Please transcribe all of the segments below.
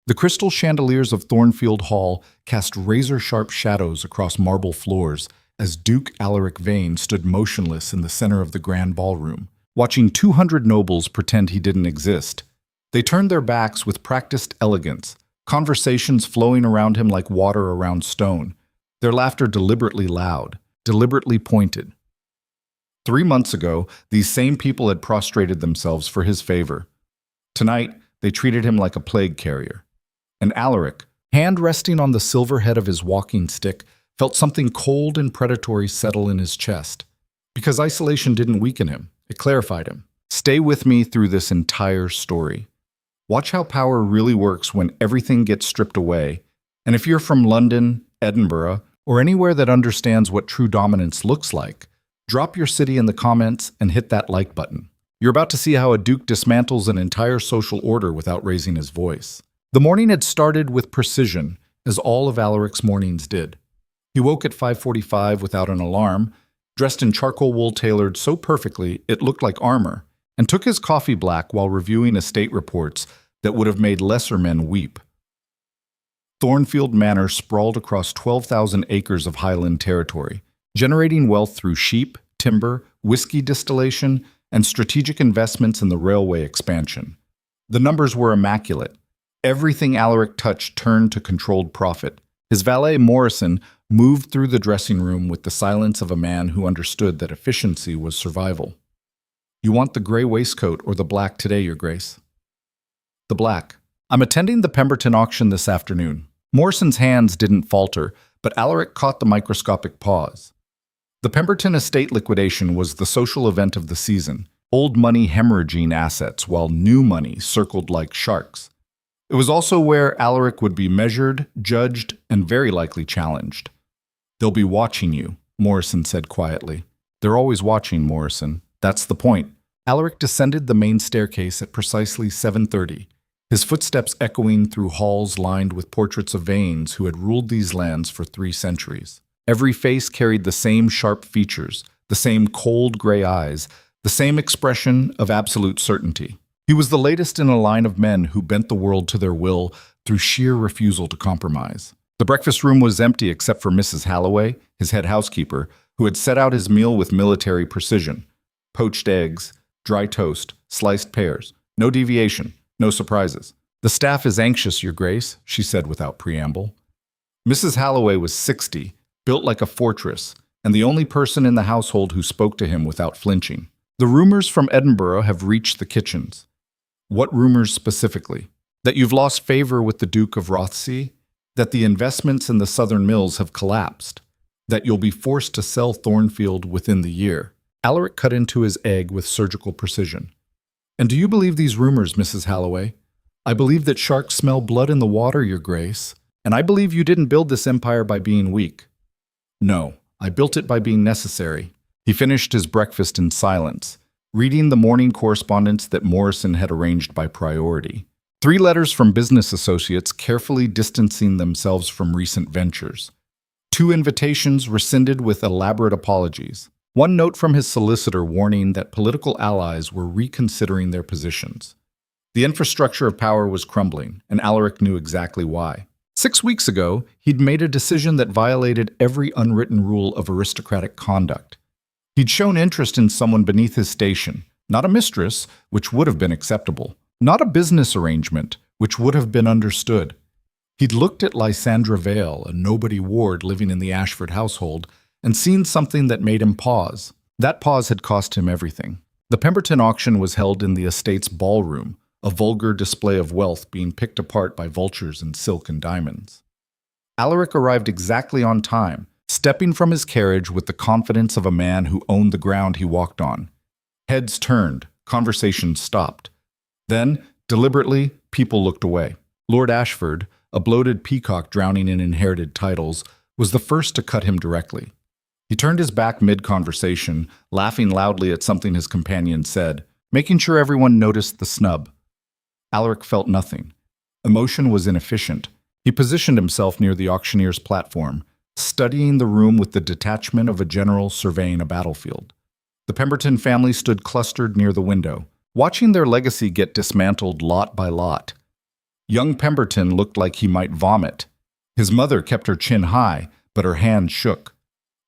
The crystal chandeliers of Thornfield Hall cast razor-sharp shadows across marble floors as Duke Alaric Vane stood motionless in the center of the grand ballroom, watching 200 nobles pretend he didn't exist. They turned their backs with practiced elegance, conversations flowing around him like water around stone, their laughter deliberately loud, deliberately pointed. 3 months ago, these same people had prostrated themselves for his favor. Tonight, they treated him like a plague carrier. And Alaric, hand resting on the silver head of his walking stick, felt something cold and predatory settle in his chest. Because isolation didn't weaken him, it clarified him. Stay with me through this entire story. Watch how power really works when everything gets stripped away. And if you're from London, Edinburgh, or anywhere that understands what true dominance looks like, drop your city in the comments and hit that like button. You're about to see how a duke dismantles an entire social order without raising his voice. The morning had started with precision, as all of Alaric's mornings did. He woke at 5:45 without an alarm, dressed in charcoal wool tailored so perfectly it looked like armor, and took his coffee black while reviewing estate reports that would have made lesser men weep. Thornfield Manor sprawled across 12,000 acres of highland territory, generating wealth through sheep, timber, whiskey distillation, and strategic investments in the railway expansion. The numbers were immaculate. Everything Alaric touched turned to controlled profit. His valet, Morrison, moved through the dressing room with the silence of a man who understood that efficiency was survival. "You want the gray waistcoat or the black today, Your Grace?" "The black. I'm attending the Pemberton auction this afternoon." Morrison's hands didn't falter, but Alaric caught the microscopic pause. The Pemberton estate liquidation was the social event of the season, old money hemorrhaging assets while new money circled like sharks. It was also where Alaric would be measured, judged, and very likely challenged. "They'll be watching you," Morrison said quietly. "They're always watching, Morrison. That's the point." Alaric descended the main staircase at precisely 7:30, his footsteps echoing through halls lined with portraits of Vanes who had ruled these lands for 3 centuries. Every face carried the same sharp features, the same cold gray eyes, the same expression of absolute certainty. He was the latest in a line of men who bent the world to their will through sheer refusal to compromise. The breakfast room was empty except for Mrs. Halloway, his head housekeeper, who had set out his meal with military precision. Poached eggs, dry toast, sliced pears. No deviation, no surprises. "The staff is anxious, Your Grace," she said without preamble. Mrs. Halloway was 60, built like a fortress, and the only person in the household who spoke to him without flinching. "The rumors from Edinburgh have reached the kitchens." "What rumors specifically?" "That you've lost favor with the Duke of Rothesay, that the investments in the southern mills have collapsed, that you'll be forced to sell Thornfield within the year." Alaric cut into his egg with surgical precision. "And do you believe these rumors, Mrs. Halloway?" "I believe that sharks smell blood in the water, Your Grace. And I believe you didn't build this empire by being weak." "No, I built it by being necessary." He finished his breakfast in silence, reading the morning correspondence that Morrison had arranged by priority. 3 letters from business associates carefully distancing themselves from recent ventures. 2 invitations rescinded with elaborate apologies. 1 note from his solicitor warning that political allies were reconsidering their positions. The infrastructure of power was crumbling, and Alaric knew exactly why. 6 weeks ago, he'd made a decision that violated every unwritten rule of aristocratic conduct. He'd shown interest in someone beneath his station, not a mistress, which would have been acceptable, not a business arrangement, which would have been understood. He'd looked at Lysandra Vale, a nobody ward living in the Ashford household, and seen something that made him pause. That pause had cost him everything. The Pemberton auction was held in the estate's ballroom, a vulgar display of wealth being picked apart by vultures in silk and diamonds. Alaric arrived exactly on time, stepping from his carriage with the confidence of a man who owned the ground he walked on. Heads turned, conversations stopped. Then, deliberately, people looked away. Lord Ashford, a bloated peacock drowning in inherited titles, was the first to cut him directly. He turned his back mid-conversation, laughing loudly at something his companion said, making sure everyone noticed the snub. Alaric felt nothing. Emotion was inefficient. He positioned himself near the auctioneer's platform, studying the room with the detachment of a general surveying a battlefield. The Pemberton family stood clustered near the window, watching their legacy get dismantled lot by lot. Young Pemberton looked like he might vomit. His mother kept her chin high, but her hand shook.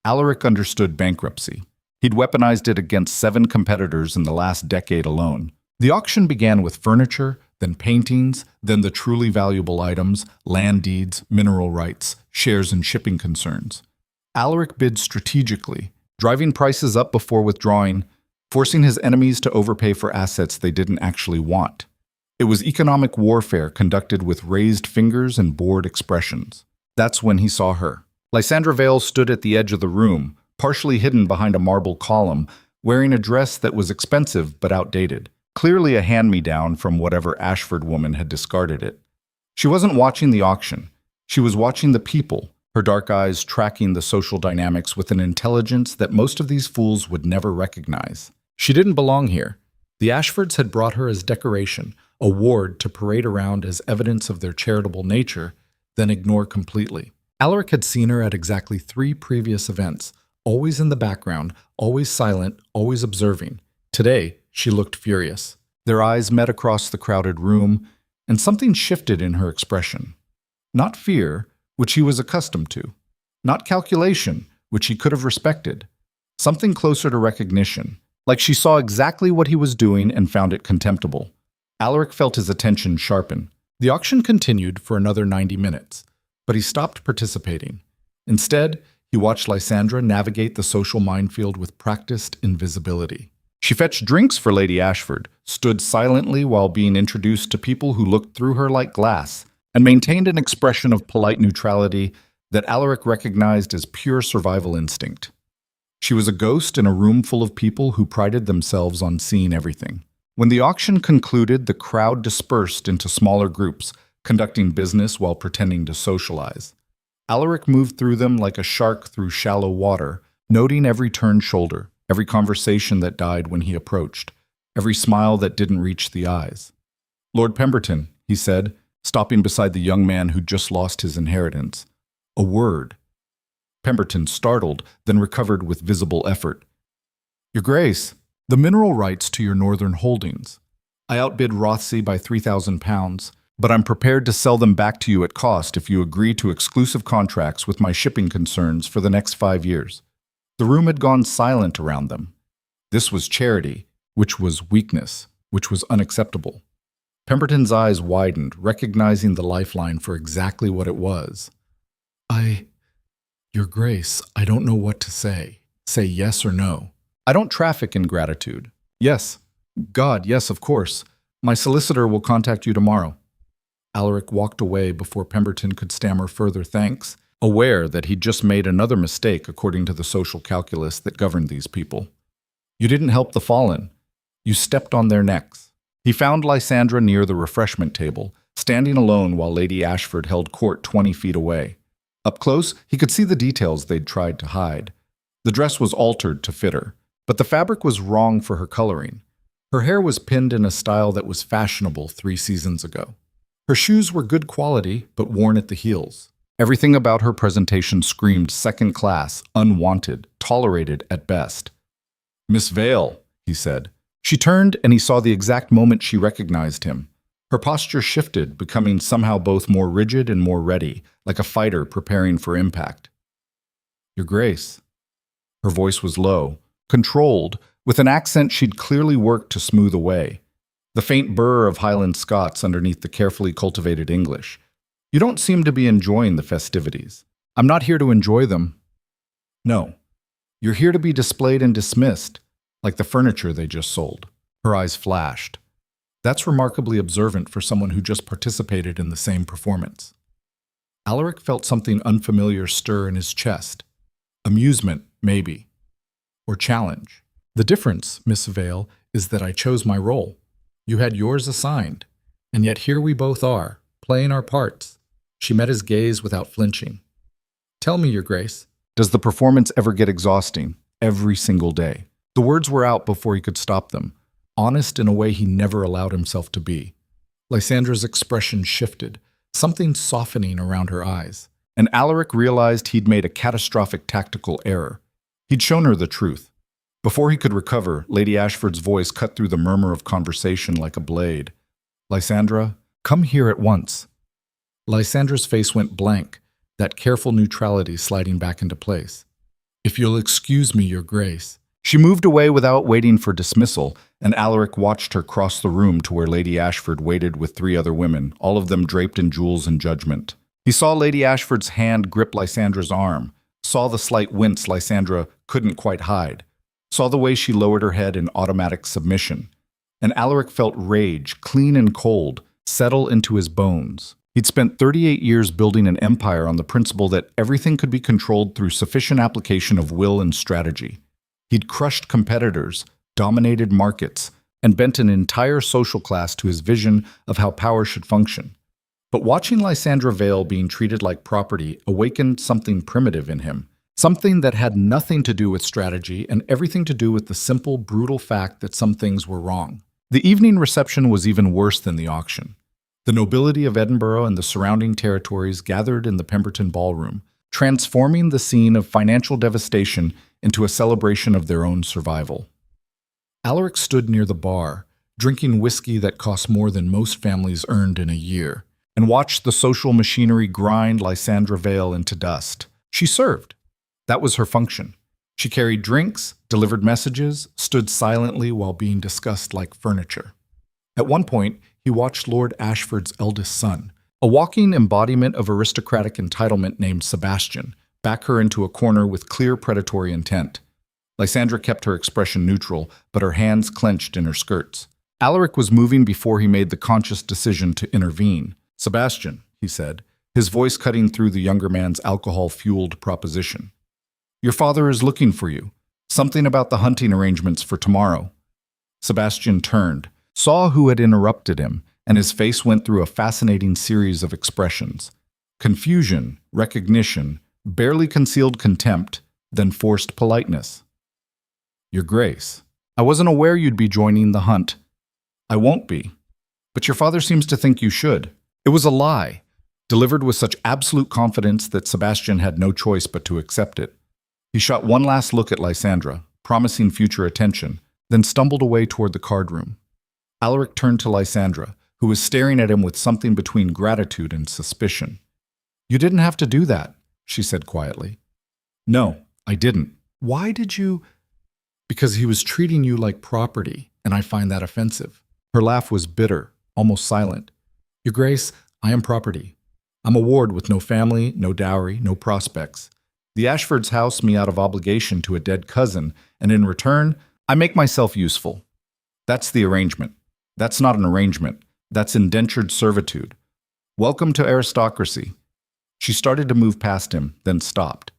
Alaric understood bankruptcy. He'd weaponized it against 7 competitors in the last decade alone. The auction began with furniture, then paintings, then the truly valuable items, land deeds, mineral rights, shares and shipping concerns. Alaric bid strategically, driving prices up before withdrawing, forcing his enemies to overpay for assets they didn't actually want. It was economic warfare conducted with raised fingers and bored expressions. That's when he saw her. Lysandra Vale stood at the edge of the room, partially hidden behind a marble column, wearing a dress that was expensive but outdated, clearly a hand-me-down from whatever Ashford woman had discarded it. She wasn't watching the auction. She was watching the people, her dark eyes tracking the social dynamics with an intelligence that most of these fools would never recognize. She didn't belong here. The Ashfords had brought her as decoration, a ward to parade around as evidence of their charitable nature, then ignore completely. Alaric had seen her at exactly 3 previous events, always in the background, always silent, always observing. Today, she looked furious. Their eyes met across the crowded room, and something shifted in her expression. Not fear, which he was accustomed to. Not calculation, which he could have respected. Something closer to recognition, like she saw exactly what he was doing and found it contemptible. Alaric felt his attention sharpen. The auction continued for another 90 minutes, but he stopped participating. Instead, he watched Lysandra navigate the social minefield with practiced invisibility. She fetched drinks for Lady Ashford, stood silently while being introduced to people who looked through her like glass, and maintained an expression of polite neutrality that Alaric recognized as pure survival instinct. She was a ghost in a room full of people who prided themselves on seeing everything. When the auction concluded, the crowd dispersed into smaller groups, conducting business while pretending to socialize. Alaric moved through them like a shark through shallow water, noting every turned shoulder, every conversation that died when he approached, every smile that didn't reach the eyes. "Lord Pemberton," he said, stopping beside the young man who'd just lost his inheritance. A word. Pemberton startled, then recovered with visible effort. "Your Grace, the mineral rights to your northern holdings. I outbid Rothsey by £3,000, but I'm prepared to sell them back to you at cost if you agree to exclusive contracts with my shipping concerns for the next 5 years." The room had gone silent around them. This was charity, which was weakness, which was unacceptable. Pemberton's eyes widened, recognizing the lifeline for exactly what it was. Your Grace, I don't know what to say. Say yes or no. I don't traffic in gratitude. Yes. God, yes, of course. My solicitor will contact you tomorrow." Alaric walked away before Pemberton could stammer further thanks, aware that he'd just made another mistake according to the social calculus that governed these people. You didn't help the fallen. You stepped on their necks. He found Lysandra near the refreshment table, standing alone while Lady Ashford held court 20 feet away. Up close, he could see the details they'd tried to hide. The dress was altered to fit her, but the fabric was wrong for her coloring. Her hair was pinned in a style that was fashionable 3 seasons ago. Her shoes were good quality, but worn at the heels. Everything about her presentation screamed second class, unwanted, tolerated at best. "Miss Vale," he said. She turned, and he saw the exact moment she recognized him. Her posture shifted, becoming somehow both more rigid and more ready, like a fighter preparing for impact. "Your Grace." Her voice was low, controlled, with an accent she'd clearly worked to smooth away. The faint burr of Highland Scots underneath the carefully cultivated English. "You don't seem to be enjoying the festivities." "I'm not here to enjoy them." "No. You're here to be displayed and dismissed, like the furniture they just sold." Her eyes flashed. That's remarkably observant for someone who just participated in the same performance. Alaric felt something unfamiliar stir in his chest. Amusement, maybe. Or challenge. "The difference, Miss Vale, is that I chose my role. You had yours assigned. And yet here we both are, playing our parts." She met his gaze without flinching. "Tell me, Your Grace, does the performance ever get exhausting? Every single day?" The words were out before he could stop them, honest in a way he never allowed himself to be. Lysandra's expression shifted, something softening around her eyes, and Alaric realized he'd made a catastrophic tactical error. He'd shown her the truth. Before he could recover, Lady Ashford's voice cut through the murmur of conversation like a blade. "Lysandra, Come here at once. Lysandra's face went blank, that careful neutrality sliding back into place. If you'll excuse me, Your Grace. She moved away without waiting for dismissal, and Alaric watched her cross the room to where Lady Ashford waited with 3 other women, all of them draped in jewels and judgment. He saw Lady Ashford's hand grip Lysandra's arm, saw the slight wince Lysandra couldn't quite hide, saw the way she lowered her head in automatic submission. And Alaric felt rage, clean and cold, settle into his bones. He'd spent 38 years building an empire on the principle that everything could be controlled through sufficient application of will and strategy. He'd crushed competitors, dominated markets, and bent an entire social class to his vision of how power should function. But watching Lysandra Vale being treated like property awakened something primitive in him, something that had nothing to do with strategy and everything to do with the simple, brutal fact that some things were wrong. The evening reception was even worse than the auction. The nobility of Edinburgh and the surrounding territories gathered in the Pemberton ballroom, transforming the scene of financial devastation into a celebration of their own survival. Alaric stood near the bar, drinking whiskey that cost more than most families earned in a year, and watched the social machinery grind Lysandra Vale into dust. She served. That was her function. She carried drinks, delivered messages, stood silently while being discussed like furniture. At one point, he watched Lord Ashford's eldest son, a walking embodiment of aristocratic entitlement named Sebastian, back her into a corner with clear predatory intent. Lysandra kept her expression neutral, but her hands clenched in her skirts. Alaric was moving before he made the conscious decision to intervene. "Sebastian," he said, his voice cutting through the younger man's alcohol-fueled proposition. "Your father is looking for you. Something about the hunting arrangements for tomorrow." Sebastian turned, saw who had interrupted him, and his face went through a fascinating series of expressions. Confusion, recognition, barely concealed contempt, then forced politeness. "Your Grace, I wasn't aware you'd be joining the hunt." "I won't be. But your father seems to think you should." It was a lie, delivered with such absolute confidence that Sebastian had no choice but to accept it. He shot one last look at Lysandra, promising future attention, then stumbled away toward the card room. Alaric turned to Lysandra, who was staring at him with something between gratitude and suspicion. "You didn't have to do that," she said quietly. "No, I didn't." "Why did you—" "Because he was treating you like property, and I find that offensive." Her laugh was bitter, almost silent. "Your Grace, I am property. I'm a ward with no family, no dowry, no prospects. The Ashfords house me out of obligation to a dead cousin, and in return, I make myself useful. That's the arrangement. That's not an arrangement. That's indentured servitude. Welcome to aristocracy." She started to move past him, then stopped.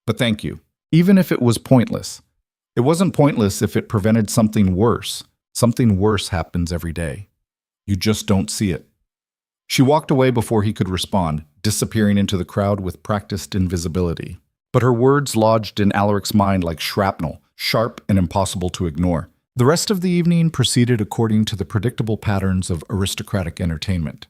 "But thank you. Even if it was pointless. It wasn't pointless if it prevented something worse. Something worse happens every day. You just don't see it." She walked away before he could respond, disappearing into the crowd with practiced invisibility. But her words lodged in Alaric's mind like shrapnel, sharp and impossible to ignore. The rest of the evening proceeded according to the predictable patterns of aristocratic entertainment.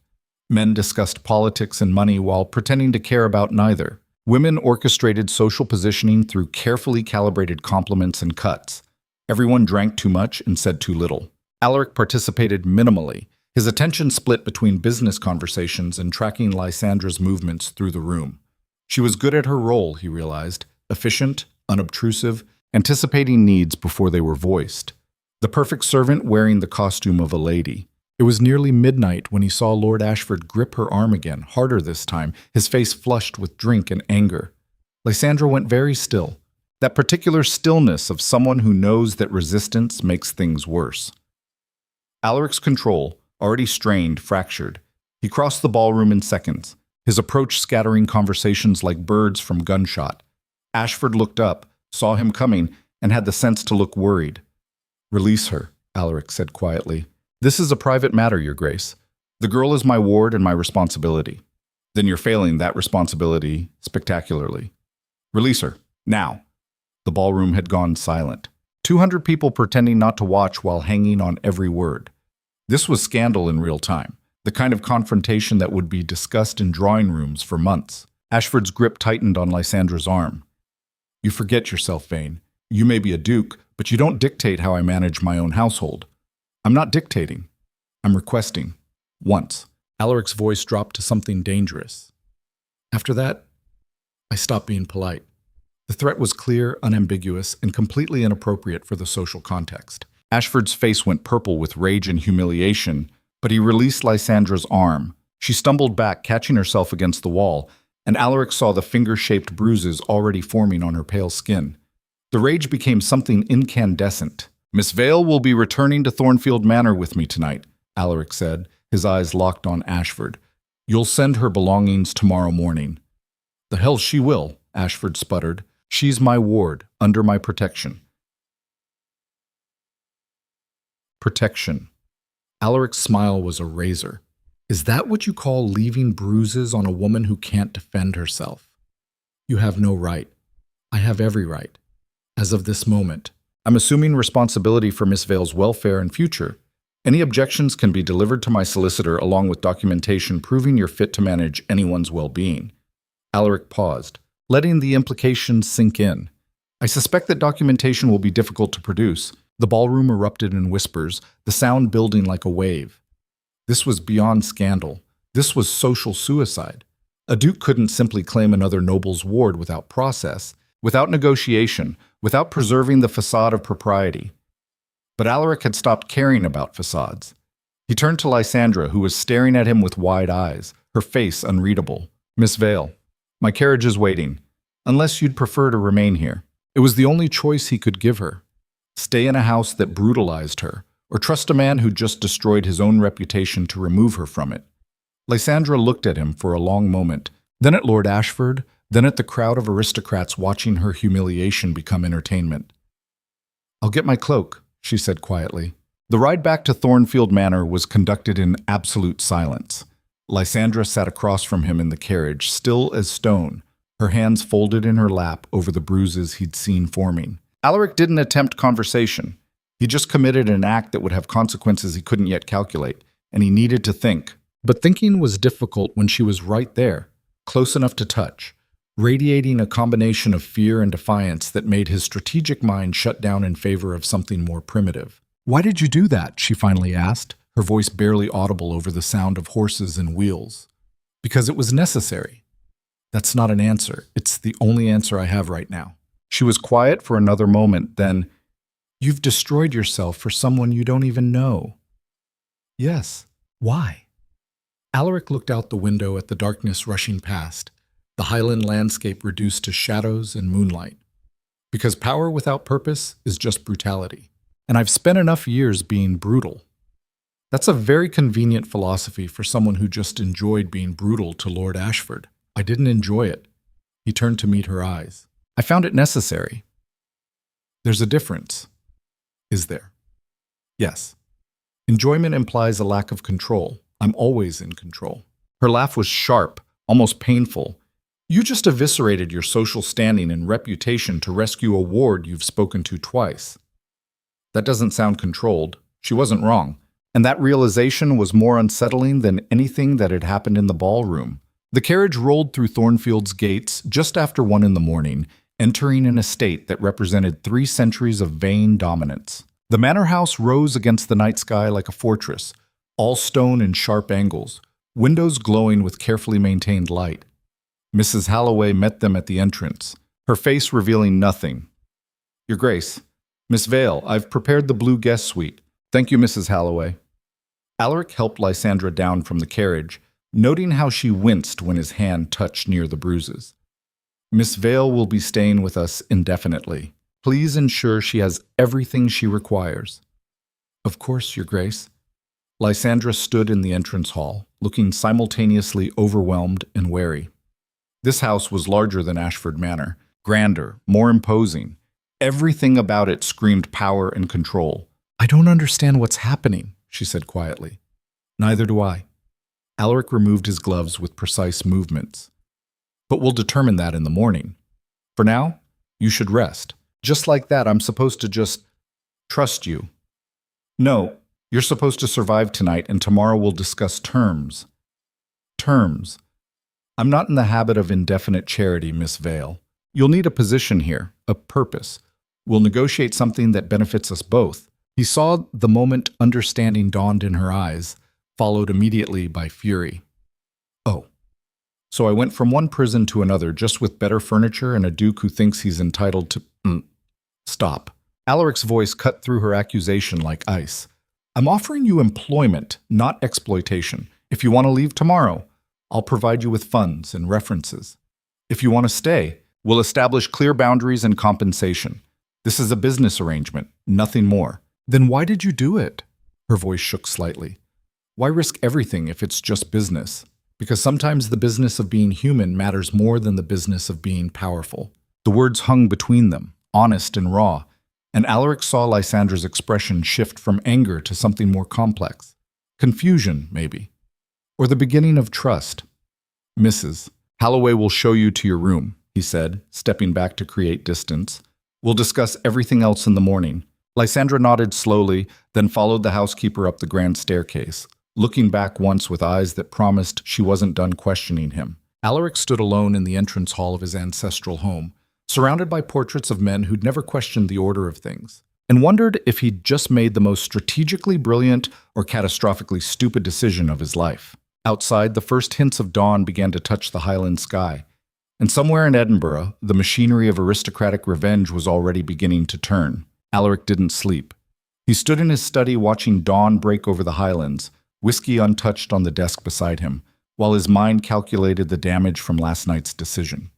Men discussed politics and money while pretending to care about neither. Women orchestrated social positioning through carefully calibrated compliments and cuts. Everyone drank too much and said too little. Alaric participated minimally, his attention split between business conversations and tracking Lysandra's movements through the room. She was good at her role, he realized, efficient, unobtrusive, anticipating needs before they were voiced. The perfect servant wearing the costume of a lady. It was nearly midnight when he saw Lord Ashford grip her arm again, harder this time, his face flushed with drink and anger. Lysandra went very still, that particular stillness of someone who knows that resistance makes things worse. Alaric's control, already strained, fractured. He crossed the ballroom in seconds, his approach scattering conversations like birds from gunshot. Ashford looked up, saw him coming, and had the sense to look worried. "Release her," Alaric said quietly. "This is a private matter, Your Grace. The girl is my ward and my responsibility." "Then you're failing that responsibility spectacularly. Release her, now." The ballroom had gone silent. 200 people pretending not to watch while hanging on every word. This was scandal in real time, the kind of confrontation that would be discussed in drawing rooms for months. Ashford's grip tightened on Lysandra's arm. "You forget yourself, Vane. You may be a duke, but you don't dictate how I manage my own household." "I'm not dictating. I'm requesting. Once. Alaric's voice dropped to something dangerous. After that, I stopped being polite. The threat was clear, unambiguous, and completely inappropriate for the social context. Ashford's face went purple with rage and humiliation, but he released Lysandra's arm. She stumbled back, catching herself against the wall, and Alaric saw the finger-shaped bruises already forming on her pale skin. The rage became something incandescent. "Miss Vale will be returning to Thornfield Manor with me tonight," Alaric said, his eyes locked on Ashford. "You'll send her belongings tomorrow morning." "The hell she will," Ashford sputtered. "She's my ward, under my protection." Protection. Alaric's smile was a razor. "Is that what you call leaving bruises on a woman who can't defend herself? You have no right. I have every right. As of this moment, I'm assuming responsibility for Miss Vale's welfare and future. Any objections can be delivered to my solicitor along with documentation proving you're fit to manage anyone's well-being." Alaric paused, letting the implications sink in. "I suspect that documentation will be difficult to produce." The ballroom erupted in whispers, the sound building like a wave. This was beyond scandal. This was social suicide. A duke couldn't simply claim another noble's ward without process, without negotiation, without preserving the facade of propriety. But Alaric had stopped caring about facades. He turned to Lysandra, who was staring at him with wide eyes, her face unreadable. "Miss Vale, my carriage is waiting, unless you'd prefer to remain here." It was the only choice he could give her. Stay in a house that brutalized her, or trust a man who just destroyed his own reputation to remove her from it. Lysandra looked at him for a long moment, then at Lord Ashford, then at the crowd of aristocrats watching her humiliation become entertainment. "I'll get my cloak," she said quietly. The ride back to Thornfield Manor was conducted in absolute silence. Lysandra sat across from him in the carriage, still as stone, her hands folded in her lap over the bruises he'd seen forming. Alaric didn't attempt conversation. He just committed an act that would have consequences he couldn't yet calculate, and he needed to think. But thinking was difficult when she was right there, close enough to touch, radiating a combination of fear and defiance that made his strategic mind shut down in favor of something more primitive. "Why did you do that?" she finally asked, her voice barely audible over the sound of horses and wheels. "Because it was necessary." "That's not an answer. It's the only answer I have right now." She was quiet for another moment, then, "You've destroyed yourself for someone you don't even know." "Yes. Why?" Alaric looked out the window at the darkness rushing past, the highland landscape reduced to shadows and moonlight. "Because power without purpose is just brutality. And I've spent enough years being brutal." That's a very convenient philosophy for someone who just enjoyed being brutal to Lord Ashford. "I didn't enjoy it." He turned to meet her eyes. "I found it necessary." "There's a difference." "Is there?" "Yes. Enjoyment implies a lack of control. I'm always in control." Her laugh was sharp, almost painful. "You just eviscerated your social standing and reputation to rescue a ward you've spoken to twice." That doesn't sound controlled. She wasn't wrong. And that realization was more unsettling than anything that had happened in the ballroom. The carriage rolled through Thornfield's gates just after 1 a.m, entering an estate that represented 3 centuries of vain dominance. The manor house rose against the night sky like a fortress, all stone and sharp angles, windows glowing with carefully maintained light. Mrs. Halloway met them at the entrance, her face revealing nothing. "Your Grace, Miss Vale, I've prepared the blue guest suite. Thank you, Mrs. Halloway." Alaric helped Lysandra down from the carriage, noting how she winced when his hand touched near the bruises. "Miss Vale will be staying with us indefinitely. Please ensure she has everything she requires." "Of course, Your Grace." Lysandra stood in the entrance hall, looking simultaneously overwhelmed and wary. This house was larger than Ashford Manor, grander, more imposing. Everything about it screamed power and control. "I don't understand what's happening," she said quietly. "Neither do I." Alaric removed his gloves with precise movements. "But we'll determine that in the morning. For now, you should rest. Just like that, I'm supposed to just trust you." "No, you're supposed to survive tonight, and tomorrow we'll discuss terms." "Terms? I'm not in the habit of indefinite charity, Miss Vale. You'll need a position here, a purpose. We'll negotiate something that benefits us both." He saw the moment understanding dawned in her eyes, followed immediately by fury. Oh. So I went from one prison to another just with better furniture and a duke who thinks he's entitled to… Stop. Alaric's voice cut through her accusation like ice. I'm offering you employment, not exploitation. If you want to leave tomorrow, I'll provide you with funds and references. If you want to stay, we'll establish clear boundaries and compensation. This is a business arrangement, nothing more. Then why did you do it? Her voice shook slightly. Why risk everything if it's just business? Because sometimes the business of being human matters more than the business of being powerful. The words hung between them, honest and raw, and Alaric saw Lysandra's expression shift from anger to something more complex. Confusion, maybe. Or the beginning of trust. Mrs. Holloway will show you to your room, he said, stepping back to create distance. We'll discuss everything else in the morning. Lysandra nodded slowly, then followed the housekeeper up the grand staircase, looking back once with eyes that promised she wasn't done questioning him. Alaric stood alone in the entrance hall of his ancestral home, surrounded by portraits of men who'd never questioned the order of things, and wondered if he'd just made the most strategically brilliant or catastrophically stupid decision of his life. Outside, the first hints of dawn began to touch the Highland sky, and somewhere in Edinburgh, the machinery of aristocratic revenge was already beginning to turn. Alaric didn't sleep. He stood in his study watching dawn break over the Highlands, whiskey untouched on the desk beside him, while his mind calculated the damage from last night's decision.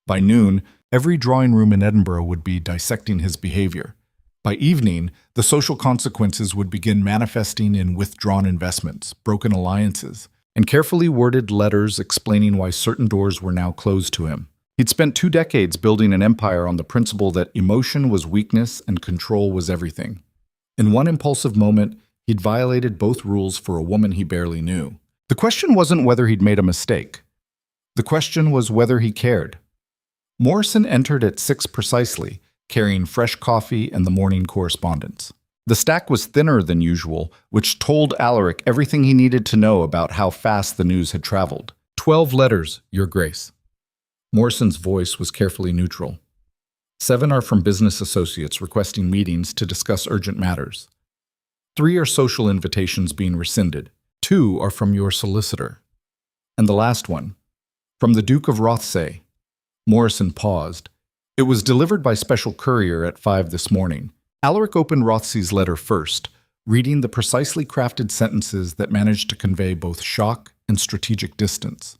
By noon, every drawing room in Edinburgh would be dissecting his behavior. By evening, the social consequences would begin manifesting in withdrawn investments, broken alliances, and carefully worded letters explaining why certain doors were now closed to him. He'd spent 2 decades building an empire on the principle that emotion was weakness and control was everything. In one impulsive moment, he'd violated both rules for a woman he barely knew. The question wasn't whether he'd made a mistake. The question was whether he cared. Morrison entered at 6 precisely, carrying fresh coffee and the morning correspondence. The stack was thinner than usual, which told Alaric everything he needed to know about how fast the news had traveled. 12 letters, Your Grace. Morrison's voice was carefully neutral. 7 are from business associates requesting meetings to discuss urgent matters. 3 are social invitations being rescinded. 2 are from your solicitor. And the last one, from the Duke of Rothsay. Morrison paused. It was delivered by special courier at 5 this morning. Alaric opened Rothsay's letter first, reading the precisely crafted sentences that managed to convey both shock and strategic distance.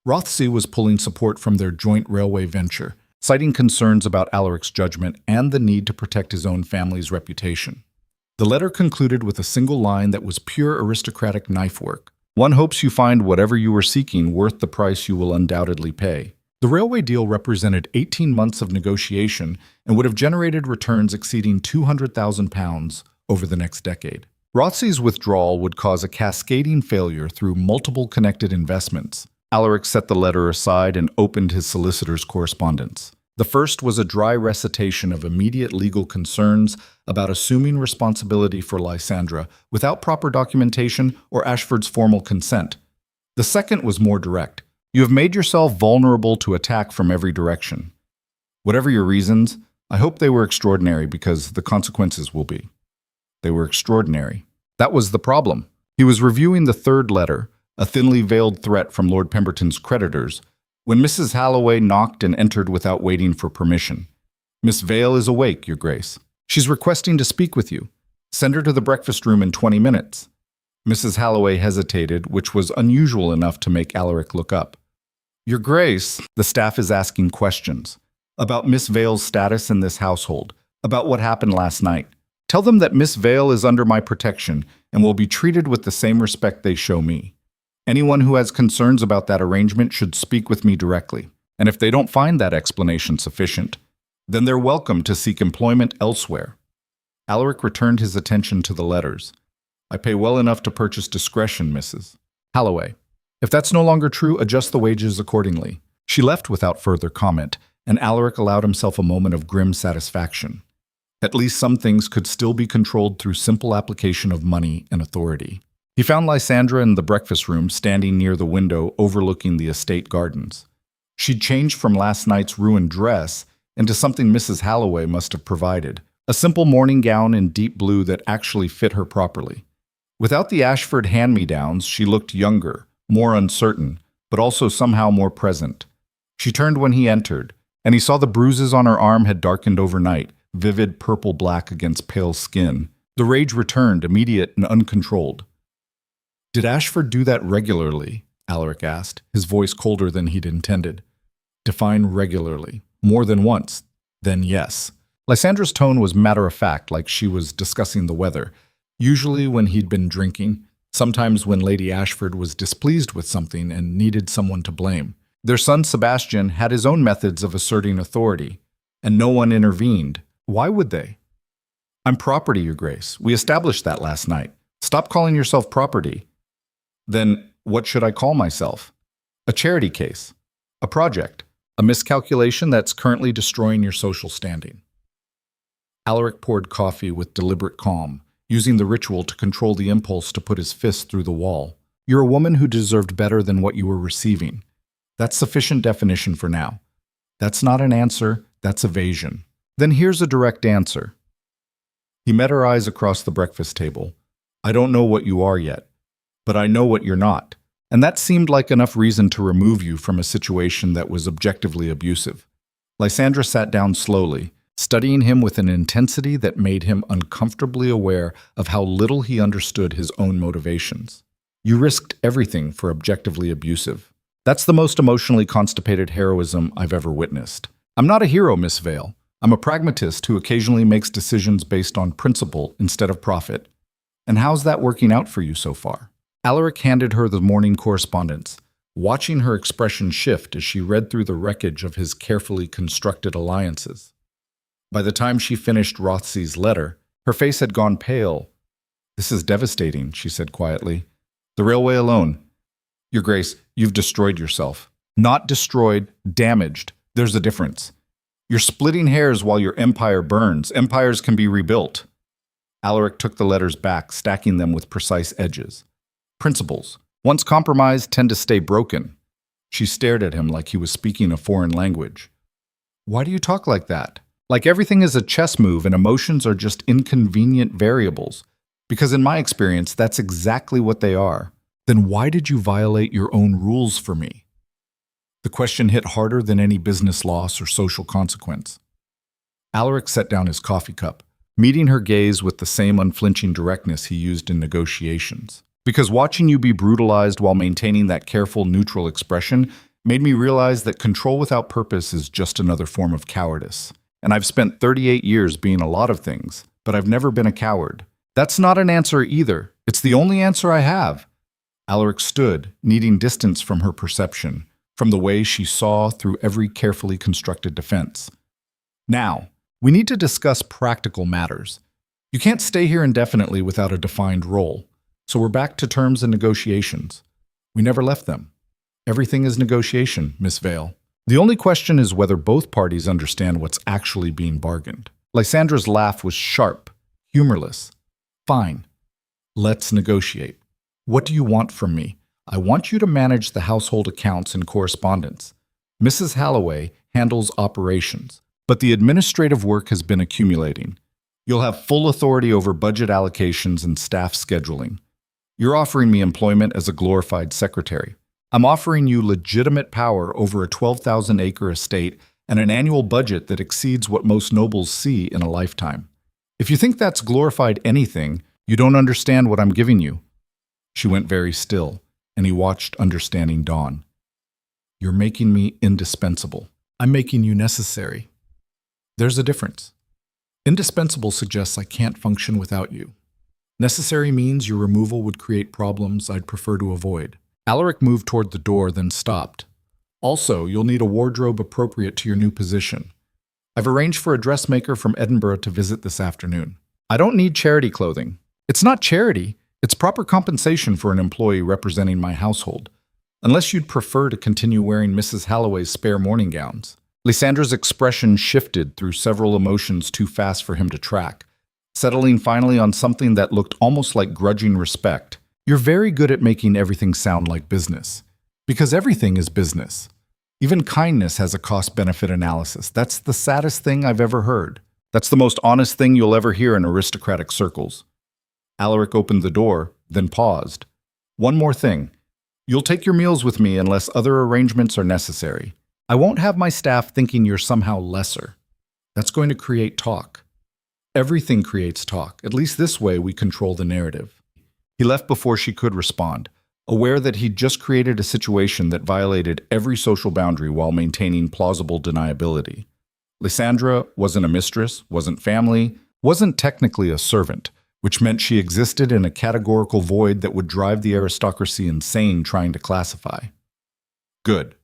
Rothsay was pulling support from their joint railway venture, citing concerns about Alaric's judgment and the need to protect his own family's reputation. The letter concluded with a single line that was pure aristocratic knife work. One hopes you find whatever you were seeking worth the price you will undoubtedly pay. The railway deal represented 18 months of negotiation and would have generated returns exceeding £200,000 over the next decade. Rothsay's withdrawal would cause a cascading failure through multiple connected investments. Alaric set the letter aside and opened his solicitor's correspondence. The first was a dry recitation of immediate legal concerns about assuming responsibility for Lysandra without proper documentation or Ashford's formal consent. The second was more direct. You have made yourself vulnerable to attack from every direction. Whatever your reasons, I hope they were extraordinary because the consequences will be. They were extraordinary. That was the problem. He was reviewing the third letter, a thinly veiled threat from Lord Pemberton's creditors, when Mrs. Holloway knocked and entered without waiting for permission. Miss Vale is awake, Your Grace. She's requesting to speak with you. Send her to the breakfast room in 20 minutes. Mrs. Holloway hesitated, which was unusual enough to make Alaric look up. Your Grace, the staff is asking questions about Miss Vale's status in this household, about what happened last night. Tell them that Miss Vale is under my protection and will be treated with the same respect they show me. Anyone who has concerns about that arrangement should speak with me directly, and if they don't find that explanation sufficient, then they're welcome to seek employment elsewhere. Alaric returned his attention to the letters. I pay well enough to purchase discretion, Mrs. Holloway. If that's no longer true, adjust the wages accordingly. She left without further comment, and Alaric allowed himself a moment of grim satisfaction. At least some things could still be controlled through simple application of money and authority. He found Lysandra in the breakfast room, standing near the window overlooking the estate gardens. She'd changed from last night's ruined dress into something Mrs. Holloway must have provided, a simple morning gown in deep blue that actually fit her properly. Without the Ashford hand-me-downs, she looked younger, more uncertain, but also somehow more present. She turned when he entered, and he saw the bruises on her arm had darkened overnight, vivid purple-black against pale skin. The rage returned, immediate and uncontrolled. "Did Ashford do that regularly?" Alaric asked, his voice colder than he'd intended. "Define regularly. More than once. Then yes." Lysandra's tone was matter-of-fact, like she was discussing the weather. Usually when he'd been drinking, sometimes when Lady Ashford was displeased with something and needed someone to blame. Their son Sebastian had his own methods of asserting authority, and no one intervened. Why would they? "I'm property, Your Grace. We established that last night. Stop calling yourself property." "Then what should I call myself?" "A charity case. A project. A miscalculation that's currently destroying your social standing." Alaric poured coffee with deliberate calm, using the ritual to control the impulse to put his fist through the wall. "You're a woman who deserved better than what you were receiving. That's sufficient definition for now. That's not an answer, that's evasion. Then here's a direct answer." He met her eyes across the breakfast table. "I don't know what you are yet, but I know what you're not." And that seemed like enough reason to remove you from a situation that was objectively abusive. Lysandra sat down slowly, studying him with an intensity that made him uncomfortably aware of how little he understood his own motivations. "You risked everything for objectively abusive. That's the most emotionally constipated heroism I've ever witnessed. I'm not a hero, Miss Vale. I'm a pragmatist who occasionally makes decisions based on principle instead of profit. And how's that working out for you so far?" Alaric handed her the morning correspondence, watching her expression shift as she read through the wreckage of his carefully constructed alliances. By the time she finished Rothsey's letter, her face had gone pale. "This is devastating," she said quietly. "The railway alone. Your Grace, you've destroyed yourself. Not destroyed, damaged. There's a difference. You're splitting hairs while your empire burns. Empires can be rebuilt." Alaric took the letters back, stacking them with precise edges. "Principles, once compromised, tend to stay broken." She stared at him like he was speaking a foreign language. "Why do you talk like that? Like everything is a chess move and emotions are just inconvenient variables. Because in my experience, that's exactly what they are. Then why did you violate your own rules for me?" The question hit harder than any business loss or social consequence. Alaric set down his coffee cup, meeting her gaze with the same unflinching directness he used in negotiations. "Because watching you be brutalized while maintaining that careful, neutral expression made me realize that control without purpose is just another form of cowardice. And I've spent 38 years being a lot of things, but I've never been a coward. That's not an answer either. It's the only answer I have." Alaric stood, needing distance from her perception, from the way she saw through every carefully constructed defense. "Now, we need to discuss practical matters. You can't stay here indefinitely without a defined role. So we're back to terms and negotiations. We never left them. Everything is negotiation, Miss Vale. The only question is whether both parties understand what's actually being bargained." Lysandra's laugh was sharp, humorless. "Fine. Let's negotiate. What do you want from me? I want you to manage the household accounts and correspondence. Mrs. Halloway handles operations, but the administrative work has been accumulating. You'll have full authority over budget allocations and staff scheduling. You're offering me employment as a glorified secretary. I'm offering you legitimate power over a 12,000-acre estate and an annual budget that exceeds what most nobles see in a lifetime. If you think that's glorified anything, you don't understand what I'm giving you." She went very still, and he watched understanding dawn. "You're making me indispensable. I'm making you necessary. There's a difference. Indispensable suggests I can't function without you. Necessary means your removal would create problems I'd prefer to avoid." Alaric moved toward the door, then stopped. "Also, you'll need a wardrobe appropriate to your new position. I've arranged for a dressmaker from Edinburgh to visit this afternoon. I don't need charity clothing. It's not charity. It's proper compensation for an employee representing my household. Unless you'd prefer to continue wearing Mrs. Halloway's spare morning gowns." Lysandra's expression shifted through several emotions too fast for him to track, settling finally on something that looked almost like grudging respect. "You're very good at making everything sound like business. Because everything is business. Even kindness has a cost-benefit analysis. That's the saddest thing I've ever heard. That's the most honest thing you'll ever hear in aristocratic circles." Alaric opened the door, then paused. One more thing. You'll take your meals with me unless other arrangements are necessary. I won't have my staff thinking you're somehow lesser. That's going to create talk. Everything creates talk. At least this way we control the narrative. He left before she could respond, aware that he'd just created a situation that violated every social boundary while maintaining plausible deniability. Lysandra wasn't a mistress, wasn't family, wasn't technically a servant, which meant she existed in a categorical void that would drive the aristocracy insane trying to classify. Good.